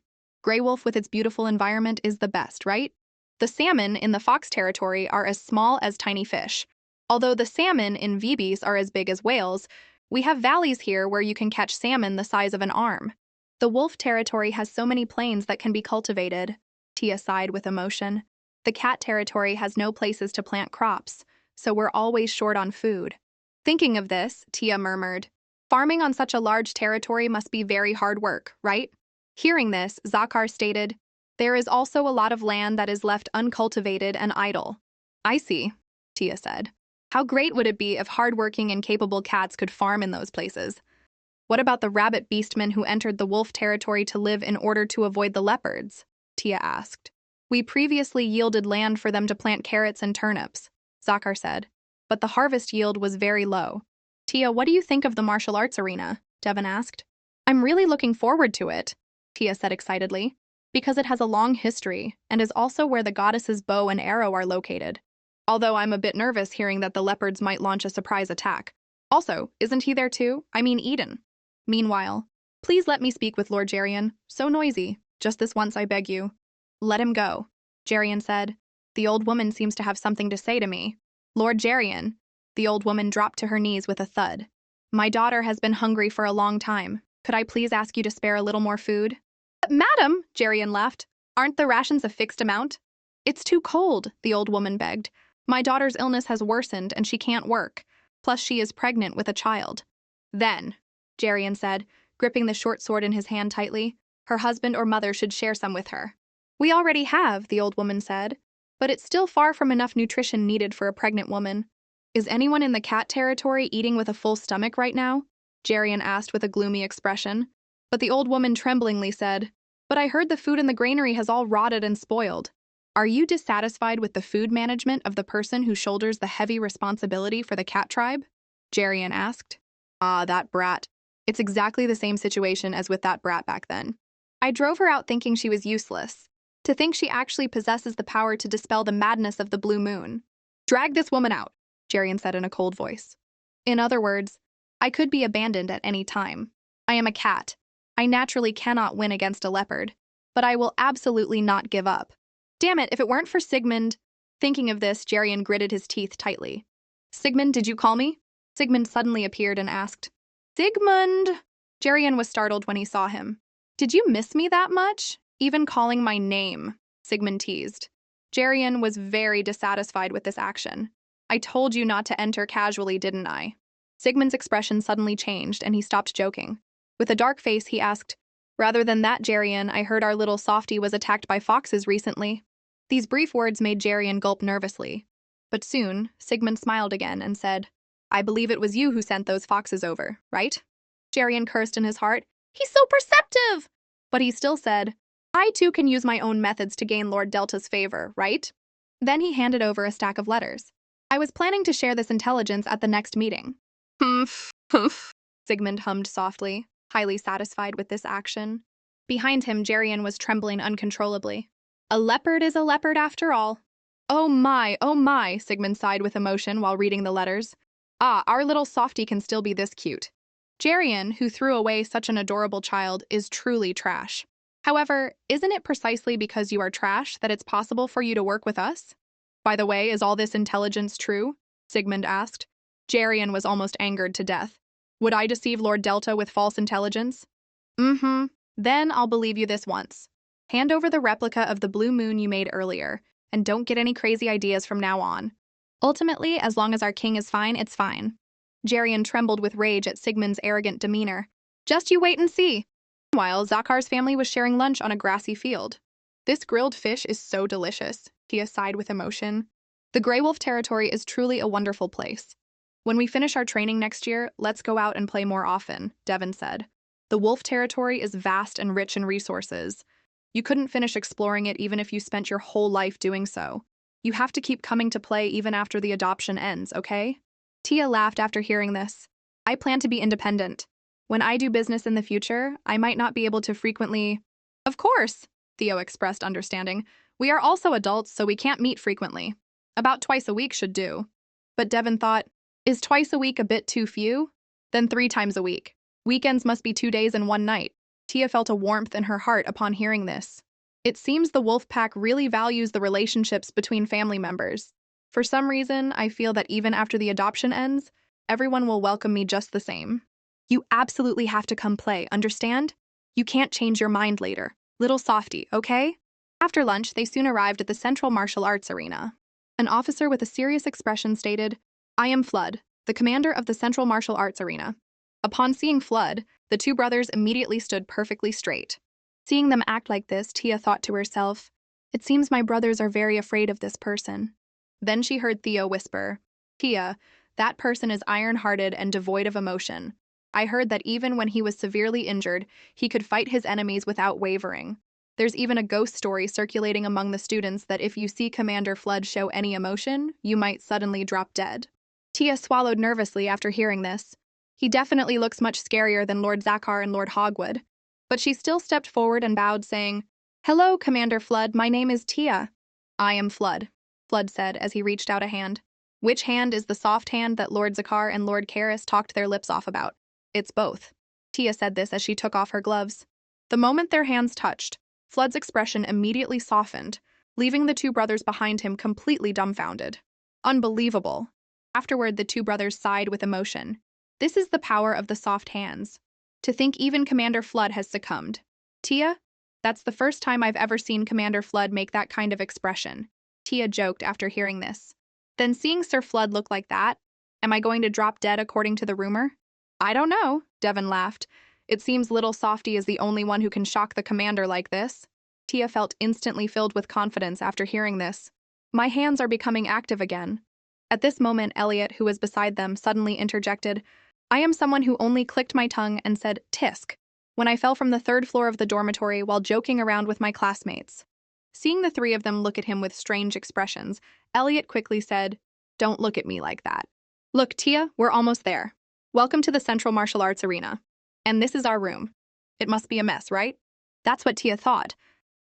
Grey wolf with its beautiful environment is the best, right? The salmon in the fox territory are as small as tiny fish. Although the salmon in Vibis are as big as whales, we have valleys here where you can catch salmon the size of an arm. The wolf territory has so many plains that can be cultivated. Tia sighed with emotion. The cat territory has no places to plant crops, so we're always short on food. Thinking of this, Tia murmured, farming on such a large territory must be very hard work, right? Hearing this, Zakar stated, there is also a lot of land that is left uncultivated and idle. I see, Tia said. How great would it be if hardworking and capable cats could farm in those places? What about the rabbit beastmen who entered the wolf territory to live in order to avoid the leopards? Tia asked. We previously yielded land for them to plant carrots and turnips, Zakar said, but the harvest yield was very low. Tia, what do you think of the martial arts arena? Devon asked. I'm really looking forward to it, Tia said excitedly, because it has a long history and is also where the goddess's bow and arrow are located. Although I'm a bit nervous hearing that the leopards might launch a surprise attack. Also, isn't he there too? I mean Eden. Meanwhile, please let me speak with Lord Jerian. So noisy. Just this once, I beg you. Let him go, Jerian said. The old woman seems to have something to say to me. Lord Jerian. The old woman dropped to her knees with a thud. My daughter has been hungry for a long time. Could I please ask you to spare a little more food? Madam, Jerian laughed. Aren't the rations a fixed amount? It's too cold, the old woman begged. My daughter's illness has worsened and she can't work. Plus she is pregnant with a child. Then, Jerian said, gripping the short sword in his hand tightly, her husband or mother should share some with her. We already have, the old woman said, but it's still far from enough nutrition needed for a pregnant woman. Is anyone in the cat territory eating with a full stomach right now? Jarian asked with a gloomy expression. But the old woman tremblingly said, "But I heard the food in the granary has all rotted and spoiled. Are you dissatisfied with the food management of the person who shoulders the heavy responsibility for the cat tribe?" Jarian asked. "Ah, that brat. It's exactly the same situation as with that brat back then. I drove her out thinking she was useless. To think she actually possesses the power to dispel the madness of the blue moon. Drag this woman out," Jarian said in a cold voice. In other words, I could be abandoned at any time. I am a cat. I naturally cannot win against a leopard, but I will absolutely not give up. Damn it, if it weren't for Sigmund. Thinking of this, Jarian gritted his teeth tightly. "Sigmund, did you call me?" Sigmund suddenly appeared and asked. "Sigmund!" Jarian was startled when he saw him. "Did you miss me that much? Even calling my name," Sigmund teased. Jarian was very dissatisfied with this action. "I told you not to enter casually, didn't I?" Sigmund's expression suddenly changed, and he stopped joking. With a dark face, he asked, "Rather than that, Jarian, I heard our little softie was attacked by foxes recently." These brief words made Jarian gulp nervously. But soon, Sigmund smiled again and said, "I believe it was you who sent those foxes over, right?" Jarian cursed in his heart. "He's so perceptive!" But he still said, "I too can use my own methods to gain Lord Delta's favor, right?" Then he handed over a stack of letters. "I was planning to share this intelligence at the next meeting." "Humph, humph," Sigmund hummed softly, highly satisfied with this action. Behind him, Jarian was trembling uncontrollably. A leopard is a leopard after all. Oh my, Sigmund sighed with emotion while reading the letters. Ah, our little softie can still be this cute. Jarian, who threw away such an adorable child, is truly trash. However, isn't it precisely because you are trash that it's possible for you to work with us? By the way, is all this intelligence true? Sigmund asked. Jarian was almost angered to death. Would I deceive Lord Delta with false intelligence? Mm-hmm. Then I'll believe you this once. Hand over the replica of the blue moon you made earlier, and don't get any crazy ideas from now on. Ultimately, as long as our king is fine, it's fine. Jarian trembled with rage at Sigmund's arrogant demeanor. Just you wait and see. Meanwhile, Zakhar's family was sharing lunch on a grassy field. This grilled fish is so delicious, Tia sighed with emotion. The Grey Wolf territory is truly a wonderful place. When we finish our training next year, let's go out and play more often, Devon said. The wolf territory is vast and rich in resources. You couldn't finish exploring it even if you spent your whole life doing so. You have to keep coming to play even after the adoption ends, okay? Tia laughed after hearing this. I plan to be independent. When I do business in the future, I might not be able to frequently... Of course, Theo expressed understanding. We are also adults, so we can't meet frequently. About twice a week should do. But Devon thought, is twice a week a bit too few? Then 3 times a week. Weekends must be 2 days and 1 night. Tia felt a warmth in her heart upon hearing this. It seems the wolf pack really values the relationships between family members. For some reason, I feel that even after the adoption ends, everyone will welcome me just the same. You absolutely have to come play, understand? You can't change your mind later. Little softie, okay? After lunch, they soon arrived at the Central Martial Arts Arena. An officer with a serious expression stated, I am Flood, the commander of the Central Martial Arts Arena. Upon seeing Flood, the 2 brothers immediately stood perfectly straight. Seeing them act like this, Tia thought to herself, it seems my brothers are very afraid of this person. Then she heard Theo whisper, Tia, that person is iron-hearted and devoid of emotion. I heard that even when he was severely injured, he could fight his enemies without wavering. There's even a ghost story circulating among the students that if you see Commander Flood show any emotion, you might suddenly drop dead. Tia swallowed nervously after hearing this. He definitely looks much scarier than Lord Zakhar and Lord Hogwood. But she still stepped forward and bowed, saying, Hello, Commander Flood, my name is Tia. I am Flood, Flood said as he reached out a hand. Which hand is the soft hand that Lord Zakhar and Lord Karis talked their lips off about? It's both. Tia said this as she took off her gloves. The moment their hands touched, Flood's expression immediately softened, leaving the 2 brothers behind him completely dumbfounded. Unbelievable. Afterward, the 2 brothers sighed with emotion. This is the power of the soft hands. To think even Commander Flood has succumbed. Tia, that's the first time I've ever seen Commander Flood make that kind of expression. Tia joked after hearing this. Then seeing Sir Flood look like that, am I going to drop dead according to the rumor? I don't know, Devon laughed. It seems little Softie is the only one who can shock the commander like this. Tia felt instantly filled with confidence after hearing this. My hands are becoming active again. At this moment, Elliot, who was beside them, suddenly interjected, I am someone who only clicked my tongue and said, tisk, when I fell from the third floor of the dormitory while joking around with my classmates. Seeing the three of them look at him with strange expressions, Elliot quickly said, don't look at me like that. Look, Tia, we're almost there. Welcome to the Central Martial Arts Arena. And this is our room. It must be a mess, right? That's what Tia thought.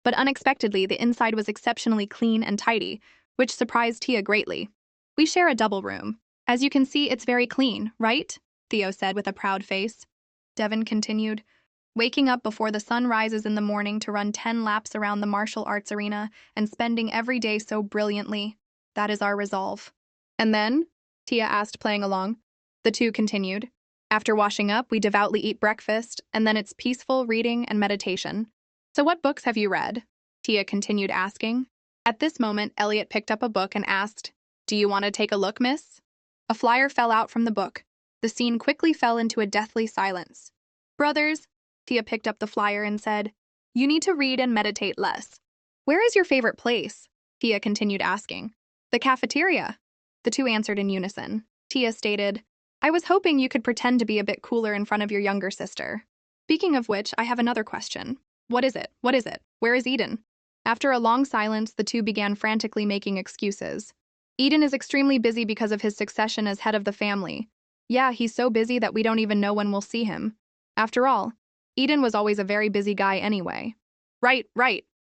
But unexpectedly, the inside was exceptionally clean and tidy, which surprised Tia greatly. We share a double room. As you can see, it's very clean, right? Theo said with a proud face. Devin continued, waking up before the sun rises in the morning to run 10 laps around the martial arts arena and spending every day so brilliantly. That is our resolve. And then? Tia asked, playing along. The two continued. After washing up, we devoutly eat breakfast, and then it's peaceful reading and meditation. So what books have you read? Tia continued asking. At this moment, Elliot picked up a book and asked, do you want to take a look, miss? A flyer fell out from the book. The scene quickly fell into a deathly silence. Brothers, Tia picked up the flyer and said, you need to read and meditate less. Where is your favorite place? Tia continued asking. The cafeteria. The two answered in unison. Tia stated, I was hoping you could pretend to be a bit cooler in front of your younger sister. Speaking of which, I have another question. What is it? What is it? Where is Eden? After a long silence, the two began frantically making excuses. Eden is extremely busy because of his succession as head of the family. Yeah, he's so busy that we don't even know when we'll see him. After all, Eden was always a very busy guy anyway. Right.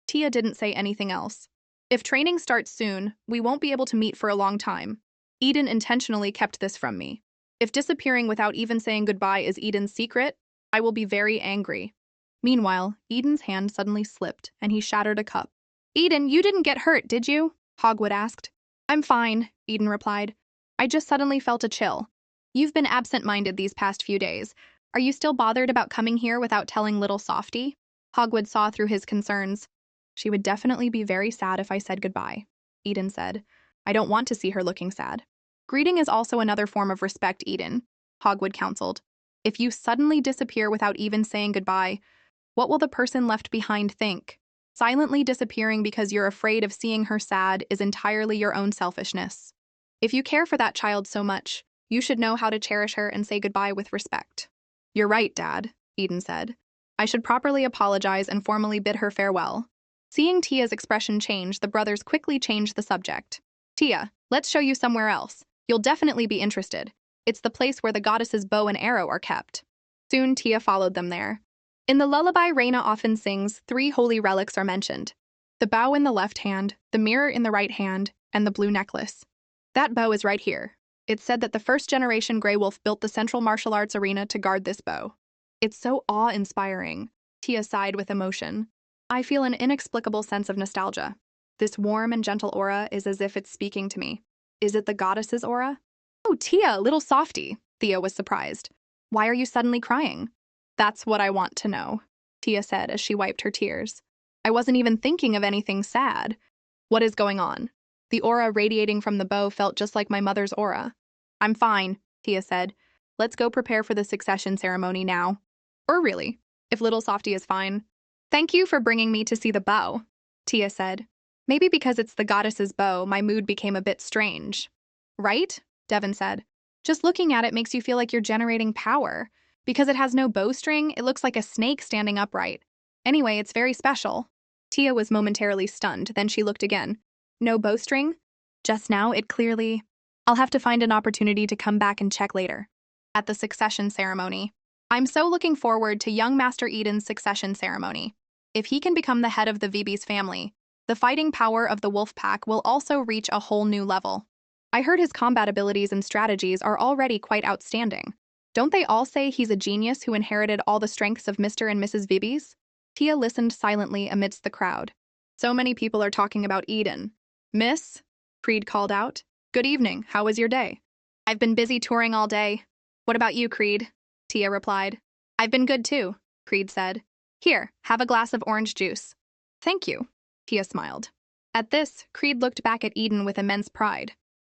Tia didn't say anything else. If training starts soon, we won't be able to meet for a long time. Eden intentionally kept this from me. If disappearing without even saying goodbye is Eden's secret, I will be very angry. Meanwhile, Eden's hand suddenly slipped, and he shattered a cup. Eden, you didn't get hurt, did you? Hogwood asked. I'm fine, Eden replied. I just suddenly felt a chill. You've been absent-minded these past few days. Are you still bothered about coming here without telling little Softy? Hogwood saw through his concerns. She would definitely be very sad if I said goodbye, Eden said. I don't want to see her looking sad. Greeting is also another form of respect, Eden, Hogwood counseled. If you suddenly disappear without even saying goodbye, what will the person left behind think? Silently disappearing because you're afraid of seeing her sad is entirely your own selfishness. If you care for that child so much, you should know how to cherish her and say goodbye with respect. You're right, Dad, Eden said. I should properly apologize and formally bid her farewell. Seeing Tia's expression change, the brothers quickly changed the subject. Tia, let's show you somewhere else. You'll definitely be interested. It's the place where the goddess's bow and arrow are kept. Soon Tia followed them there. In the lullaby Reina often sings, 3 holy relics are mentioned. The bow in the left hand, the mirror in the right hand, and the blue necklace. That bow is right here. It's said that the first-generation Grey Wolf built the Central Martial Arts Arena to guard this bow. It's so awe-inspiring. Tia sighed with emotion. I feel an inexplicable sense of nostalgia. This warm and gentle aura is as if it's speaking to me. Is it the goddess's aura? Oh, Tia, little softy, Theo was surprised. Why are you suddenly crying? That's what I want to know, Tia said as she wiped her tears. I wasn't even thinking of anything sad. What is going on? The aura radiating from the bow felt just like my mother's aura. I'm fine, Tia said. Let's go prepare for the succession ceremony now. Or really, if little softy is fine. Thank you for bringing me to see the bow, Tia said. Maybe because it's the goddess's bow, my mood became a bit strange. Right? Devin said. Just looking at it makes you feel like you're generating power. Because it has no bowstring, it looks like a snake standing upright. Anyway, it's very special. Tia was momentarily stunned, then she looked again. No bowstring? Just now, it clearly... I'll have to find an opportunity to come back and check later. At the succession ceremony. I'm so looking forward to young Master Eden's succession ceremony. If he can become the head of the Vibi's family, the fighting power of the wolf pack will also reach a whole new level. I heard his combat abilities and strategies are already quite outstanding. Don't they all say he's a genius who inherited all the strengths of Mr. and Mrs. Vibi's? Tia listened silently amidst the crowd. So many people are talking about Eden. Miss? Creed called out. Good evening, how was your day? I've been busy touring all day. What about you, Creed? Tia replied. I've been good too, Creed said. Here, have a glass of orange juice. Thank you, Tia smiled. At this, Creed looked back at Eden with immense pride.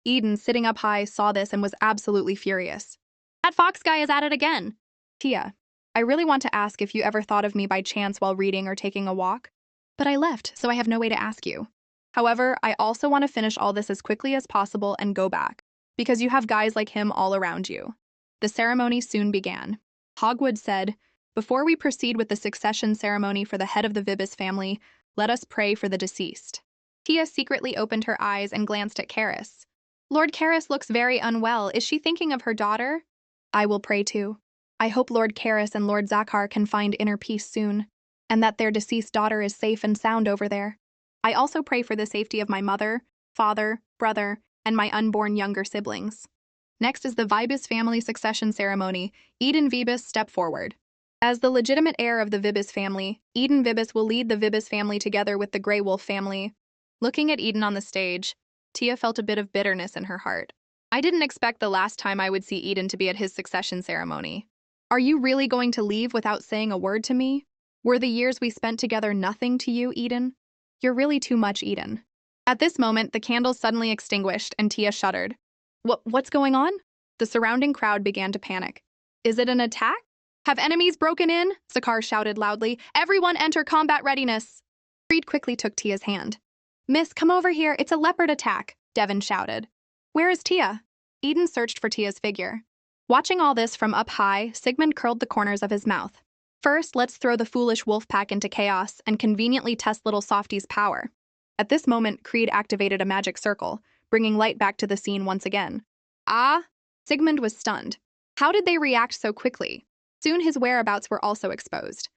Eden, sitting up high, saw this and was absolutely furious. That fox guy is at it again. Tia, I really want to ask if you ever thought of me by chance while reading or taking a walk. But I left, so I have no way to ask you. However, I also want to finish all this as quickly as possible and go back, because you have guys like him all around you. The ceremony soon began. Hogwood said, "Before we proceed with the succession ceremony for the head of the Vibus family, let us pray for the deceased." Tia secretly opened her eyes and glanced at Karis. "Lord Karis looks very unwell. Is she thinking of her daughter?" "I will pray too. I hope Lord Karis and Lord Zakar can find inner peace soon, and that their deceased daughter is safe and sound over there. I also pray for the safety of my mother, father, brother, and my unborn younger siblings." Next is the Vibus family succession ceremony. Eden Vibus step forward. As the legitimate heir of the Vibus family, Eden Vibus will lead the Vibus family together with the Grey Wolf family. Looking at Eden on the stage, Tia felt a bit of bitterness in her heart. "I didn't expect the last time I would see Eden to be at his succession ceremony. Are you really going to leave without saying a word to me? Were the years we spent together nothing to you, Eden? You're really too much, Eden." At this moment, the candles suddenly extinguished and Tia shuddered. What's going on?" The surrounding crowd began to panic. "Is it an attack? Have enemies broken in?" Zakar shouted loudly. "Everyone enter combat readiness." Creed quickly took Tia's hand. "Miss, come over here. It's a leopard attack," Devon shouted. "Where is Tia?" Eden searched for Tia's figure. Watching all this from up high, Sigmund curled the corners of his mouth. "First, let's throw the foolish wolf pack into chaos and conveniently test little Softy's power." At this moment, Creed activated a magic circle, bringing light back to the scene once again. "Ah?" Sigmund was stunned. How did they react so quickly? Soon his whereabouts were also exposed.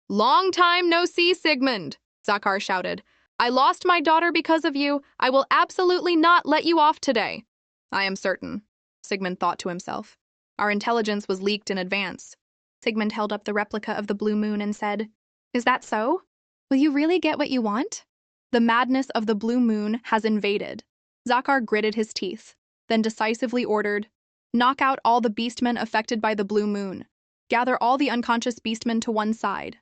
"Long time no see, Sigmund," Zakar shouted. "I lost my daughter because of you. I will absolutely not let you off today." "I am certain," Sigmund thought to himself. "Our intelligence was leaked in advance." Sigmund held up the replica of the blue moon and said, "Is that so? Will you really get what you want?" "The madness of the blue moon has invaded." Zakar gritted his teeth, then decisively ordered, "Knock out all the beastmen affected by the blue moon. Gather all the unconscious beastmen to one side."